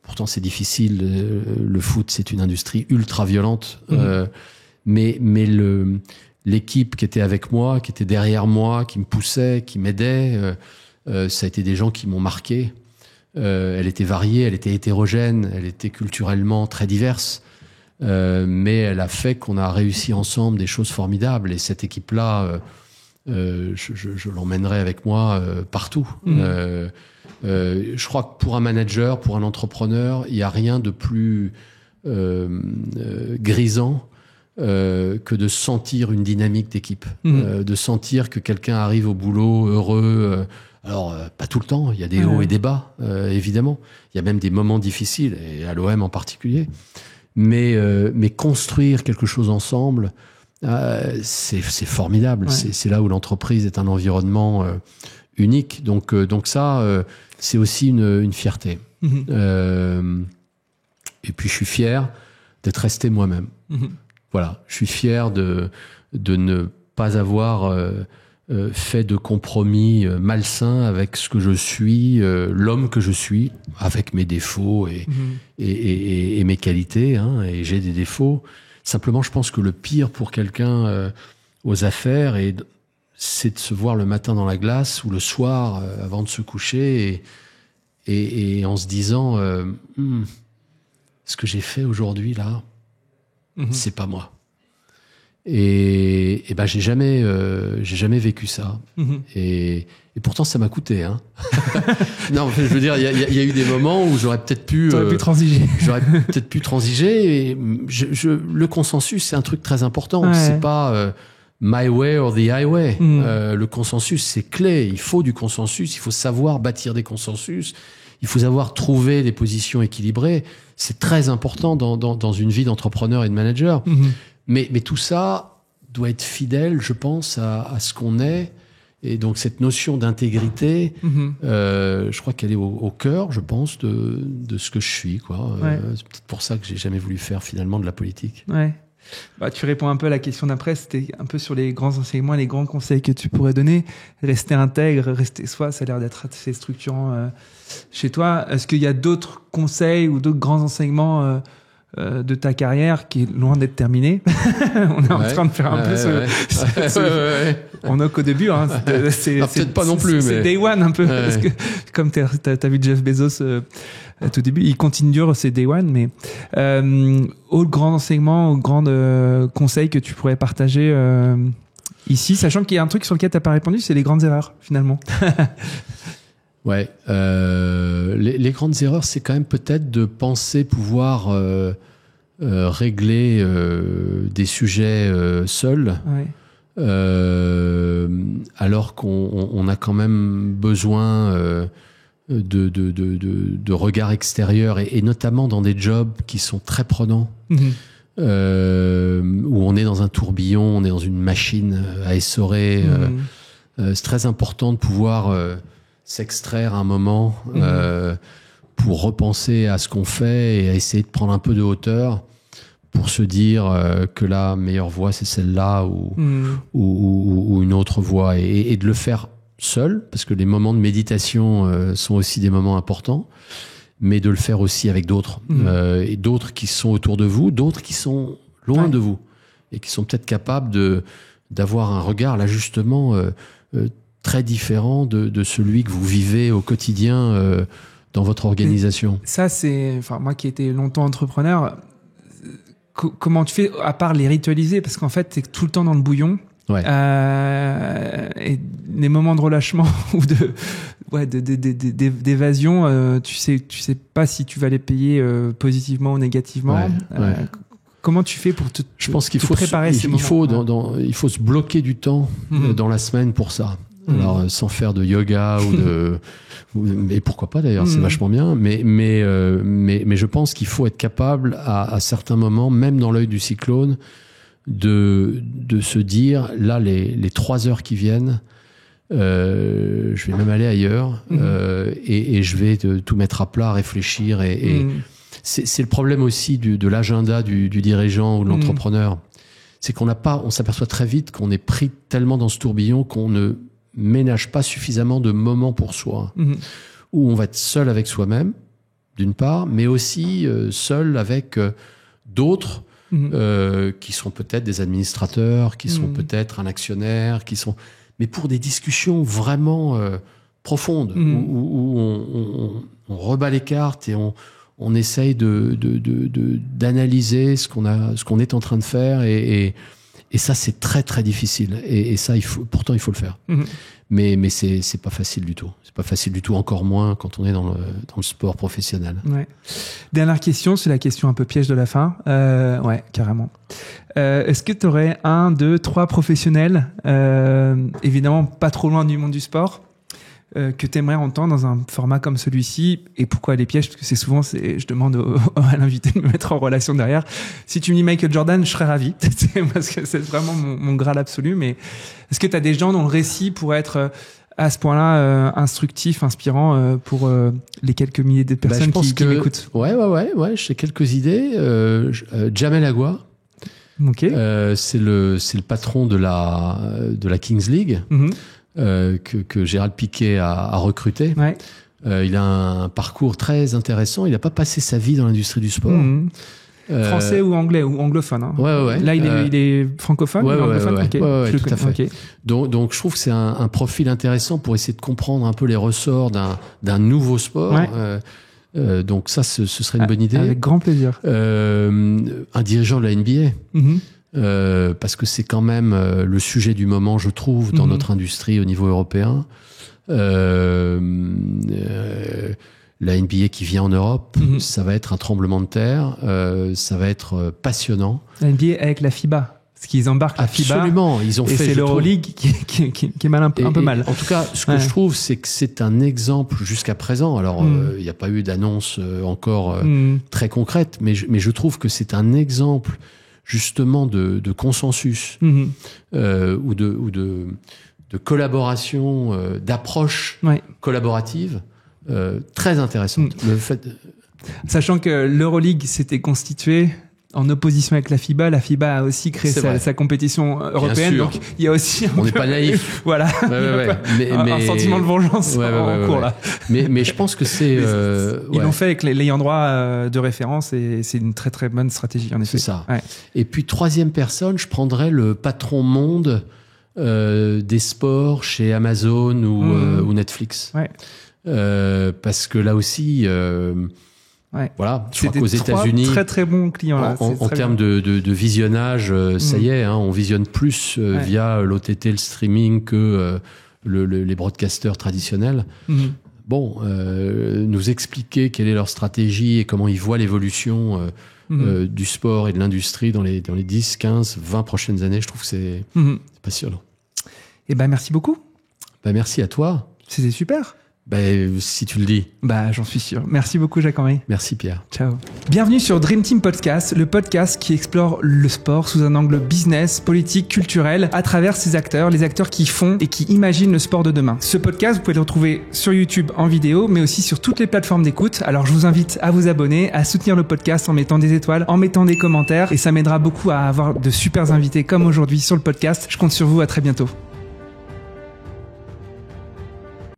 pourtant c'est difficile, le foot c'est une industrie ultra violente, mais l'équipe qui était avec moi, qui était derrière moi, qui me poussait, qui m'aidait, ça a été des gens qui m'ont marqué. Elle était variée, elle était hétérogène, elle était culturellement très diverse, mais elle a fait qu'on a réussi ensemble des choses formidables. Et cette équipe-là, je l'emmènerai avec moi partout. Je crois que pour un manager, pour un entrepreneur, il n'y a rien de plus grisant que de sentir une dynamique d'équipe, de sentir que quelqu'un arrive au boulot heureux. Alors, pas tout le temps, il y a des hauts et des bas, évidemment. Il y a même des moments difficiles, et à l'OM en particulier. Mais construire quelque chose ensemble, c'est formidable. Ouais. C'est là où l'entreprise est un environnement unique. Donc ça, c'est aussi une fierté. Et puis, je suis fier d'être resté moi-même. Voilà, je suis fier de ne pas avoir fait de compromis malsains avec ce que je suis, l'homme que je suis, avec mes défauts et mes qualités, hein, et j'ai des défauts. Simplement, je pense que le pire pour quelqu'un aux affaires, c'est de se voir le matin dans la glace ou le soir avant de se coucher et en se disant ce que j'ai fait aujourd'hui là, c'est pas moi. Et ben j'ai jamais vécu ça. Et pourtant ça m'a coûté, hein. Non, je veux dire, il y a eu des moments où j'aurais peut-être pu transiger. J'aurais peut-être pu transiger. Et le consensus, c'est un truc très important. Ouais. C'est pas my way or the highway. Le consensus, c'est clé. Il faut du consensus. Il faut savoir bâtir des consensus. Il faut savoir trouver des positions équilibrées. C'est très important dans une vie d'entrepreneur et de manager. Mais tout ça doit être fidèle, je pense, à ce qu'on est. Et donc, cette notion d'intégrité, je crois qu'elle est au cœur, je pense, de ce que je suis, quoi. Ouais. C'est peut-être pour ça que j'ai jamais voulu faire, finalement, de la politique. Ouais. Bah, tu réponds un peu à la question d'après. C'était un peu sur les grands enseignements, les grands conseils que tu pourrais donner. Rester intègre, rester soi, ça a l'air d'être assez structurant chez toi. Est-ce qu'il y a d'autres conseils ou d'autres grands enseignements de ta carrière qui est loin d'être terminée. On est en train de faire un peu on est qu'au début, hein. C'est peut-être pas non plus, c'est mais day one un peu, parce que comme t'as vu Jeff Bezos tout début, il continue dur, c'est day one, mais au grand enseignement, au grand conseil que tu pourrais partager ici, sachant qu'il y a un truc sur lequel t'as pas répondu, c'est les grandes erreurs finalement. Ouais, les grandes erreurs, c'est quand même peut-être de penser pouvoir régler des sujets seuls, alors qu'on a quand même besoin de regard extérieur et notamment dans des jobs qui sont très prenants, où on est dans un tourbillon, on est dans une machine à essorer. C'est très important de pouvoir s'extraire un moment pour repenser à ce qu'on fait et à essayer de prendre un peu de hauteur pour se dire que la meilleure voie c'est celle-là ou une autre voie et de le faire seul, parce que les moments de méditation sont aussi des moments importants, mais de le faire aussi avec d'autres et d'autres qui sont autour de vous, d'autres qui sont loin de vous et qui sont peut-être capables d'avoir un regard là justement très différent de celui que vous vivez au quotidien dans votre organisation. Ça, c'est, enfin, moi qui ai été longtemps entrepreneur, comment tu fais, à part les ritualiser, parce qu'en fait, t'es tout le temps dans le bouillon. Ouais. Et les moments de relâchement ou d'évasion, tu sais pas si tu vas les payer positivement ou négativement. Comment tu fais pour Je pense qu'il faut préparer ces moments? Il faut se bloquer du temps dans la semaine pour ça. Alors sans faire de yoga et pourquoi pas d'ailleurs, c'est vachement bien. Mais je pense qu'il faut être capable à certains moments, même dans l'œil du cyclone, de se dire là les 3 heures qui viennent, je vais même aller ailleurs et je vais tout mettre à plat, réfléchir et c'est le problème aussi de l'agenda du dirigeant ou de l'entrepreneur. C'est on s'aperçoit très vite qu'on est pris tellement dans ce tourbillon qu'on ne ménage pas suffisamment de moments pour soi, où on va être seul avec soi-même, d'une part, mais aussi seul avec d'autres qui sont peut-être des administrateurs, qui sont peut-être un actionnaire, mais pour des discussions vraiment profondes, où on rebat les cartes et on essaye d'analyser ce qu'on est en train de faire et ça c'est très très difficile et ça pourtant il faut le faire. Mais c'est pas facile du tout. C'est pas facile du tout, encore moins quand on est dans le sport professionnel. Ouais. Dernière question, c'est la question un peu piège de la fin. Ouais, carrément. Est-ce que tu aurais 1, 2, 3 professionnels, évidemment pas trop loin du monde du sport, que tu aimerais entendre dans un format comme celui-ci? Et pourquoi les pièges? Parce que c'est souvent, je demande à l'invité de me mettre en relation derrière. Si tu me dis Michael Jordan, je serais ravi, parce que c'est vraiment mon graal absolu. Mais est-ce que tu as des gens dont le récit pourrait être à ce point-là instructif, inspirant pour les quelques milliers de personnes qui m'écoutent? Ouais, j'ai quelques idées. Jamel Agua. Okay. C'est le patron de la Kings League. Que Gérald Piquet a recruté. Ouais. Il a un parcours très intéressant. Il n'a pas passé sa vie dans l'industrie du sport. Français ou anglais ou anglophone. Hein. Ouais. Là, il est francophone ou anglophone? Ouais, tout à fait. Okay. Donc, je trouve que c'est un profil intéressant pour essayer de comprendre un peu les ressorts d'un nouveau sport. Ouais. Donc ça, ce serait une bonne idée. Avec grand plaisir. Un dirigeant de la NBA. Parce que c'est quand même le sujet du moment, je trouve, dans notre industrie au niveau européen. La NBA qui vient en Europe, ça va être un tremblement de terre, ça va être passionnant. La NBA avec la FIBA, parce qu'ils embarquent la FIBA. Absolument, ils ont fait. C'est l'Euroleague qui est mal un peu mal. En tout cas, ce que je trouve, c'est que c'est un exemple jusqu'à présent. Alors, il n'y a pas eu d'annonce encore très concrète, mais je trouve que c'est un exemple justement de consensus ou de collaboration, d'approche collaborative très intéressante. Le fait Sachant que l'Euroleague s'était constituée en opposition avec la FIBA. La FIBA a aussi créé sa compétition européenne, donc il y a aussi on n'est pas naïf. Voilà, un sentiment de vengeance en cours là. Mais je pense que c'est ils l'ont fait avec l'ayant droit de référence et c'est une très très bonne stratégie en effet. C'est ça. Ouais. Et puis troisième personne, je prendrais le patron monde des sports chez Amazon ou Netflix. Ouais. Parce que là aussi, voilà, je crois qu'aux États-Unis, très très bons clients là. En termes de visionnage, ça y est, on visionne plus via l'OTT, le streaming que les broadcasters traditionnels. Bon, nous expliquer quelle est leur stratégie et comment ils voient l'évolution du sport et de l'industrie dans les 10, 15, 20 prochaines années, je trouve que c'est passionnant. Et ben merci beaucoup. Merci à toi. C'était super. Si tu le dis. J'en suis sûr. Merci beaucoup, Jacques-Henri. Merci, Pierre. Ciao. Bienvenue sur Dream Team Podcast, le podcast qui explore le sport sous un angle business, politique, culturel, à travers ses acteurs, les acteurs qui font et qui imaginent le sport de demain. Ce podcast, vous pouvez le retrouver sur YouTube en vidéo, mais aussi sur toutes les plateformes d'écoute. Alors, je vous invite à vous abonner, à soutenir le podcast en mettant des étoiles, en mettant des commentaires, et ça m'aidera beaucoup à avoir de super invités comme aujourd'hui sur le podcast. Je compte sur vous. À très bientôt.